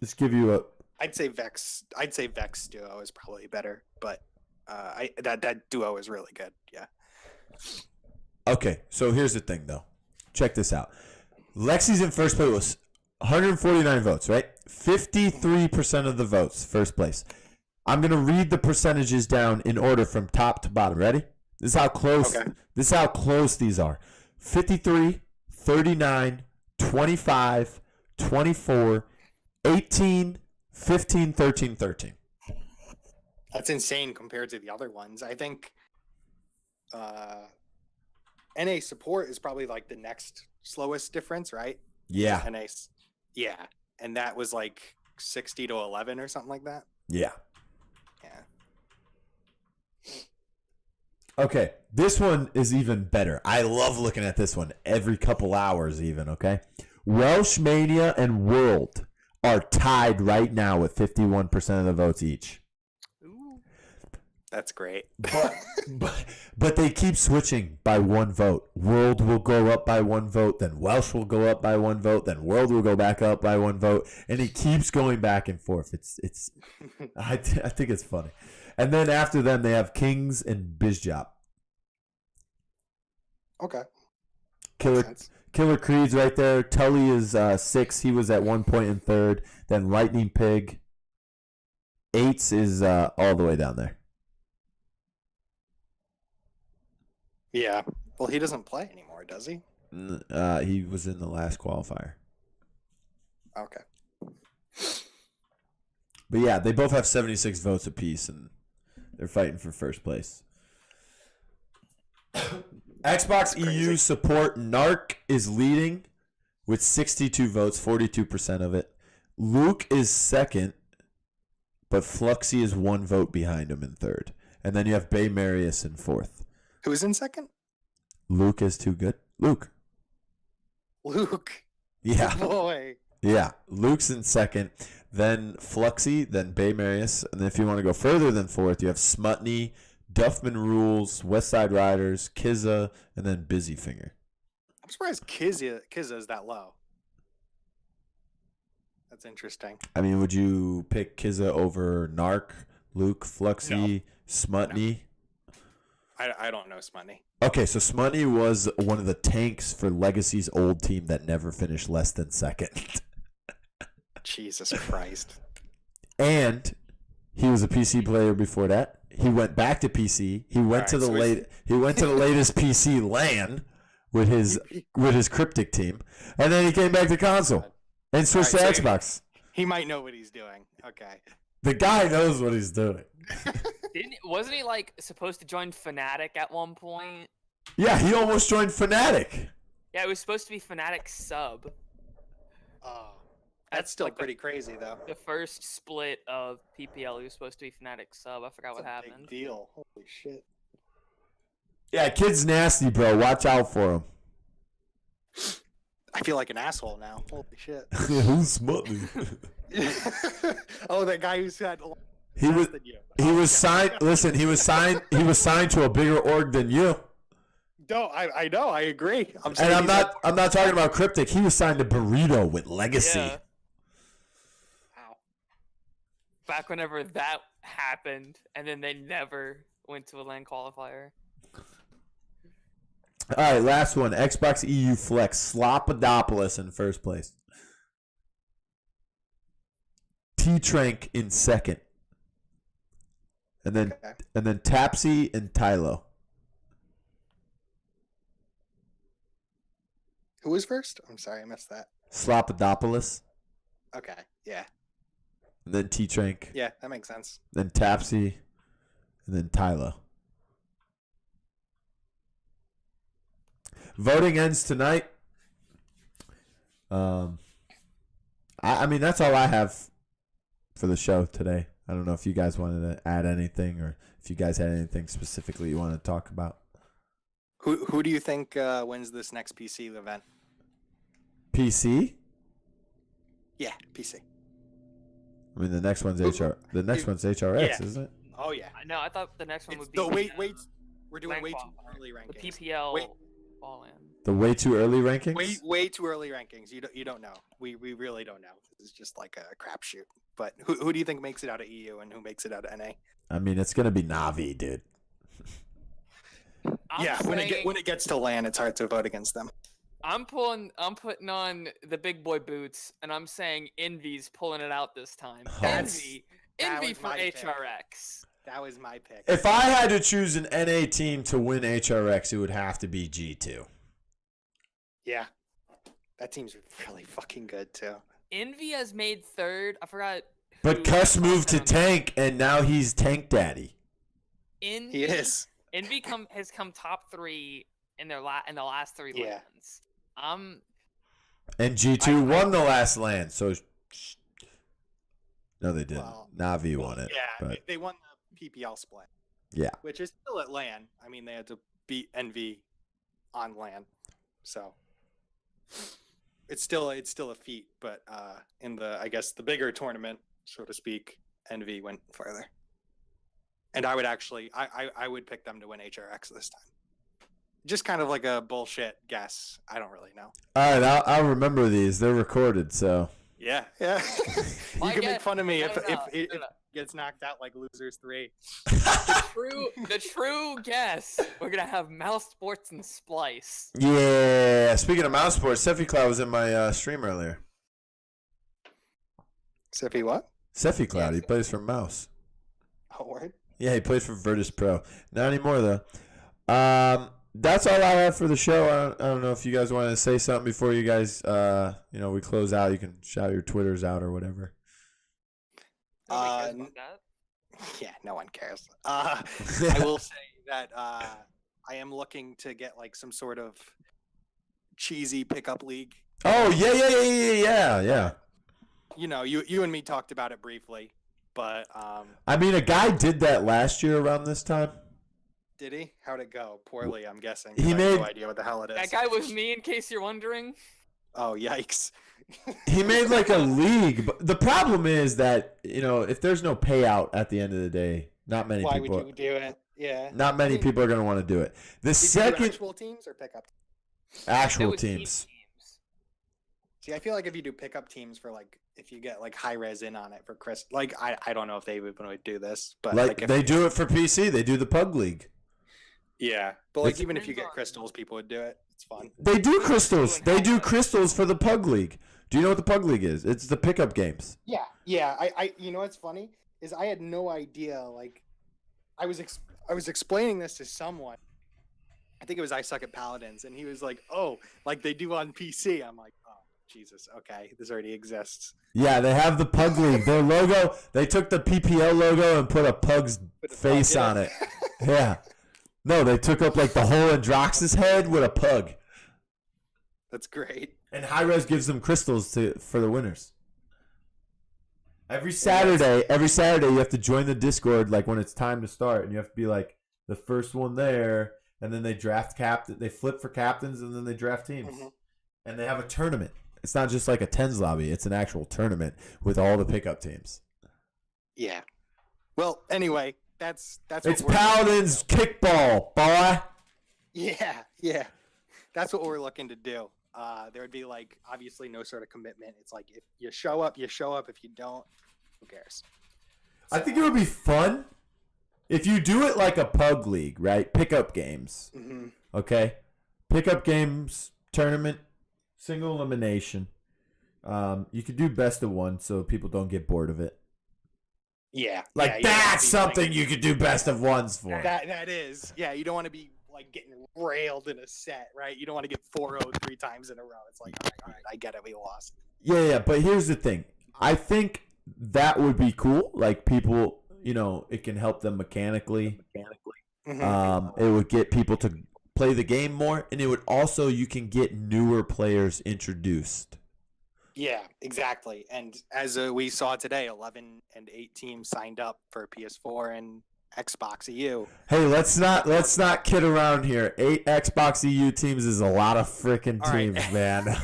just give you a... I'd say Vex duo is probably better, but that duo is really good. Yeah. Okay, so here's the thing, though. Check this out. Lexi's in first place with 149 votes, right? 53% of the votes, first place. I'm gonna read the percentages down in order from top to bottom. Ready? This is how close. Okay. This is how close these are. 53, 39, 25, 24, 18, 15, 13, 13. That's insane compared to the other ones. I think NA support is probably like the next slowest difference, right? Yeah. Yeah, and that was like 60-11 or something like that. Yeah. Yeah. Okay, this one is even better. I love looking at this one every couple hours even, okay? Welsh Mania and World are tied right now with 51% of the votes each. Ooh. That's great. But they keep switching by one vote. World will go up by one vote, then Welsh will go up by one vote, then World will go back up by one vote, and it keeps going back and forth. It's I think it's funny. And then after them, they have Kings and Bizjop. Okay. Killer Creed's right there. Tully is 6. He was at 1 point in third. Then Lightning Pig. 8s is all the way down there. Yeah. Well, he doesn't play anymore, does he? He was in the last qualifier. Okay. But yeah, they both have 76 votes apiece, and they're fighting for first place. Xbox EU support Narc is leading with 62 votes, 42% of it. Luke is second, but Fluxy is 1 vote behind him in third. And then you have Bay Marius in fourth. Who's in second? Luke is too good. Luke. Yeah. Boy. Yeah. Luke's in second. Then Fluxy, then Bay Marius. And then if you want to go further than fourth, you have Smutney, Duffman Rules, West Side Riders, Kizza, and then Busyfinger. I'm surprised Kizza is that low. That's interesting. I mean, would you pick Kizza over Narc, Luke, Fluxy, Smutney? No. I don't know Smutney. Okay, so Smutney was one of the tanks for Legacy's old team that never finished less than second. Jesus Christ. And he was a PC player before that. He went back to PC. He went to the latest PC LAN with his Cryptic team, and then he came back to console and switched to Xbox. He might know what he's doing. Okay. The guy knows what he's doing. Wasn't he like supposed to join Fnatic at one point? Yeah, he almost joined Fnatic. Yeah, it was supposed to be Fnatic sub. Oh, that's still like pretty crazy though. The first split of PPL, he was supposed to be Fnatic sub. I forgot what happened. Big deal. Holy shit. Yeah, kid's nasty, bro. Watch out for him. I feel like an asshole now. Holy shit. Who's Smutney? Oh, that guy who said he was signed. Listen, he was signed to a bigger org than you. No, I know, I agree. I'm not talking about Cryptic. He was signed to Burrito with Legacy. Yeah. Wow. Back whenever that happened, and then they never went to a LAN qualifier. All right, last one. Xbox EU Flex. Slopadopoulos in first place. T-Trank in second. And then Tapsy and Tylo. Who was first? I'm sorry, I missed that. Slopadopoulos. Okay, yeah. And then T-Trank. Yeah, that makes sense. Then Tapsy. And then Tylo. Voting ends tonight. I mean, that's all I have for the show today. I don't know if you guys wanted to add anything or if you guys had anything specifically you want to talk about. Who do you think wins this next PC event? PC? Yeah, PC. I mean, the next one's HR. The next one's HRX, Yeah. isn't it? Oh yeah. No, I thought the next one would be. No, wait. We're doing LAN way too qualifier. early rankings. The PPL Wait. all in. The way too early rankings? Way too early rankings. You don't know. We really don't know. This is just like a crapshoot. But who do you think makes it out of EU and who makes it out of NA? I mean, it's gonna be Navi, dude. When it gets to LAN, it's hard to vote against them. I'm putting on the big boy boots, and I'm saying Envy's pulling it out this time. Envy was for my pick. HRX. That was my pick. If I had to choose an NA team to win HRX, it would have to be G2. Yeah, that team's really fucking good too. Envy has made third. I forgot. But Cuss moved to tank, and now he's tank daddy. Envy, He is. Envy has come top 3 in the last 3 Yeah. lands. And G2 won the last LAN, so no, they didn't. Well, Navi won it. Yeah, but they won the PPL split. Yeah. Which is still at LAN. I mean, they had to beat NV on LAN, so it's still a feat. But in I guess the bigger tournament, so to speak, NV went further. And I would actually, I would pick them to win HRX this time. Just kind of like a bullshit guess. I don't really know. All right, I'll remember these. They're recorded, so. Yeah. You can make fun of me if it gets knocked out like Losers 3. The true guess. We're gonna have Mouse Sports and Splice. Yeah. Speaking of Mouse Sports, Sephi Cloud was in my stream earlier. Sephi what? Sephi Cloud. He plays for Mouse. Oh, word? Yeah, he plays for Virtus Pro. Not anymore though. That's all I have for the show. I don't know if you guys want to say something before you guys, we close out. You can shout your Twitters out or whatever. Nobody cares about that. Yeah, no one cares. I will say that I am looking to get like some sort of cheesy pickup league. Oh yeah. You know, you and me talked about it briefly, but I mean, a guy did that last year around this time. Did he? How'd it go? Poorly, I'm guessing. He I made have no idea what the hell it is. That guy was me, in case you're wondering. Oh, yikes. He made like a league, but the problem is that, if there's no payout at the end of the day, not many Why people. would you do it? Yeah. Not many people are going to want to do it. The Did second you do actual teams or pickup? actual It was teams. See, I feel like if you do pickup teams for like, if you get like high res in on it for Chris, like I don't know if they would do this, but Like if, they do it for PC. They do the Pug League. yeah, but like It's- even if you get crystals, people would do it. It's fun. They do crystals. They do crystals for the Pug League. Do you know what the Pug League is? It's the pickup games. Yeah. I you know what's funny is I had no idea. Like, I was explaining this to someone. I think it was I Suck at Paladins, and he was like, "Oh, like they do on PC." I'm like, "Oh, Jesus, okay, this already exists." Yeah, they have the Pug League. Their logo, they took the PPL logo and put a pug's Put a face pug in on it. Yeah. No, they took up like the whole Androx's head with a pug. That's great. And Hi-Res gives them crystals for the winners. Every Saturday you have to join the Discord like when it's time to start, and you have to be like the first one there, and then they draft they flip for captains, and then they draft teams. Mm-hmm. And they have a tournament. It's not just like a tens lobby, it's an actual tournament with all the pickup teams. Yeah. Well, anyway, that's It's Paladins kickball, boy. Yeah. That's what we're looking to do. There would be like obviously no sort of commitment. It's like if you show up, you show up. If you don't, who cares? I think it would be fun if you do it like a pug league, right? Pickup games. Mm-hmm. Okay? Pickup games, tournament, single elimination. You could do best of one so people don't get bored of it. Yeah. Like you don't wanna that's be, something like, you could do best of ones for. That is. Yeah, you don't want to be like getting railed in a set, right? You don't want to get 4-0 3 times in a row. It's like, all right, I get it, we lost. Yeah, but here's the thing. I think that would be cool. Like people, it can help them mechanically. Mm-hmm. It would get people to play the game more, and it would also, you can get newer players introduced. Yeah, exactly. And as we saw today, 11 and 8 teams signed up for PS4 and Xbox EU. Hey, let's not kid around here. 8 Xbox EU teams is a lot of freaking teams, right. man.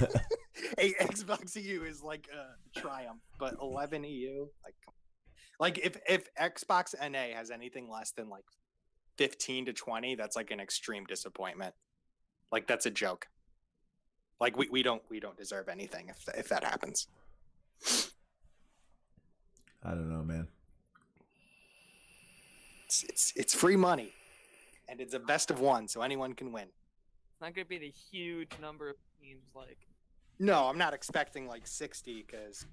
8 Xbox EU is like a triumph, but 11 EU, like if Xbox NA has anything less than like 15 to 20, that's like an extreme disappointment. Like that's a joke. Like we don't deserve anything if that happens. I don't know, man. It's free money, and it's a best of one, so anyone can win. It's not gonna be the huge number of teams like. No, I'm not expecting like 60 because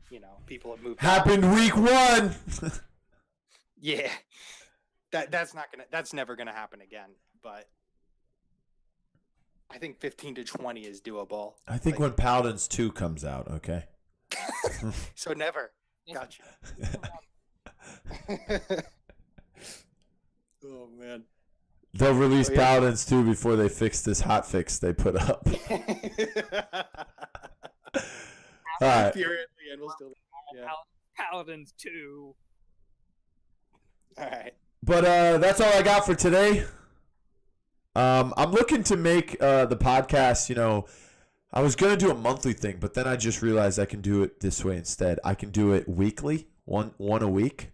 people have moved. Happened week 1. Yeah, that's never gonna happen again. But I think 15 to 20 is doable. I think when Paladins 2 comes out, okay? So never. Gotcha. Oh man. They'll release Paladins 2 before they fix this hot fix they put up. right. Pure at the end will still. Yeah. Paladins 2. All right. But that's all I got for today. I'm looking to make the podcast, I was going to do a monthly thing, but then I just realized I can do it this way instead. I can do it weekly, one a week.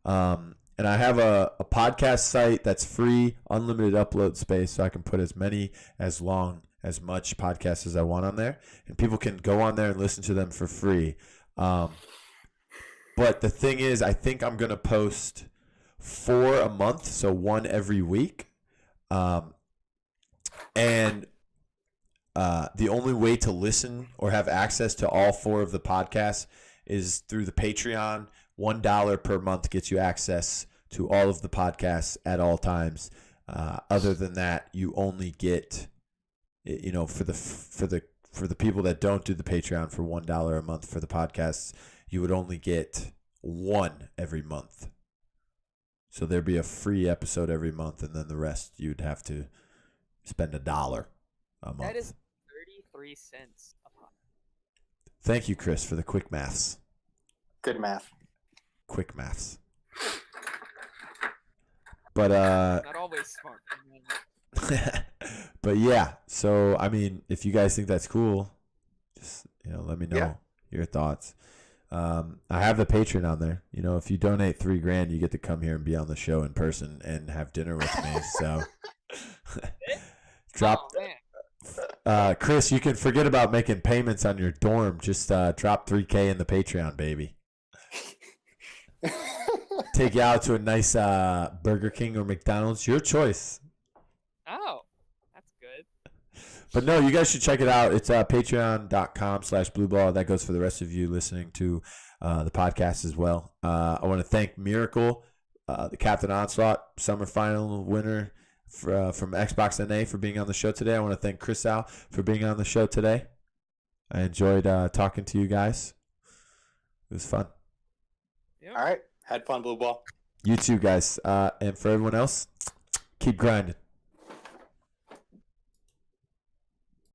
And I have a podcast site that's free, unlimited upload space, so I can put as much podcasts as I want on there. And people can go on there and listen to them for free. But the thing is, I think I'm going to post 4 a month, so 1 every week. And the only way to listen or have access to all 4 of the podcasts is through the Patreon. $1 per month gets you access to all of the podcasts at all times. Other than that, you only get, for the people that don't do the Patreon for $1 a month for the podcasts, you would only get 1 every month. So there'd be a free episode every month, and then the rest you'd have to spend $1 a month. That is 33 cents a pop. Thank you, Chris, for the quick maths. Good math. Quick maths. But Not always smart. but yeah. So I mean, if you guys think that's cool, just let me know your thoughts. I have the Patreon on there. If you donate $3,000, you get to come here and be on the show in person and have dinner with me. So drop. Chris, you can forget about making payments on your dorm. Just drop $3,000 in the Patreon, baby. Take you out to a nice Burger King or McDonald's. Your choice. Oh, that's good. But no, you guys should check it out. It's patreon.com/blueball. That goes for the rest of you listening to the podcast as well. I want to thank Miracle, the Captain Onslaught Summer Final winner from Xbox NA for being on the show today. I want to thank Chrissao for being on the show today. I enjoyed talking to you guys. It was fun. Yep. All right. Had fun, Blue Ball. You too, guys. And for everyone else, keep grinding.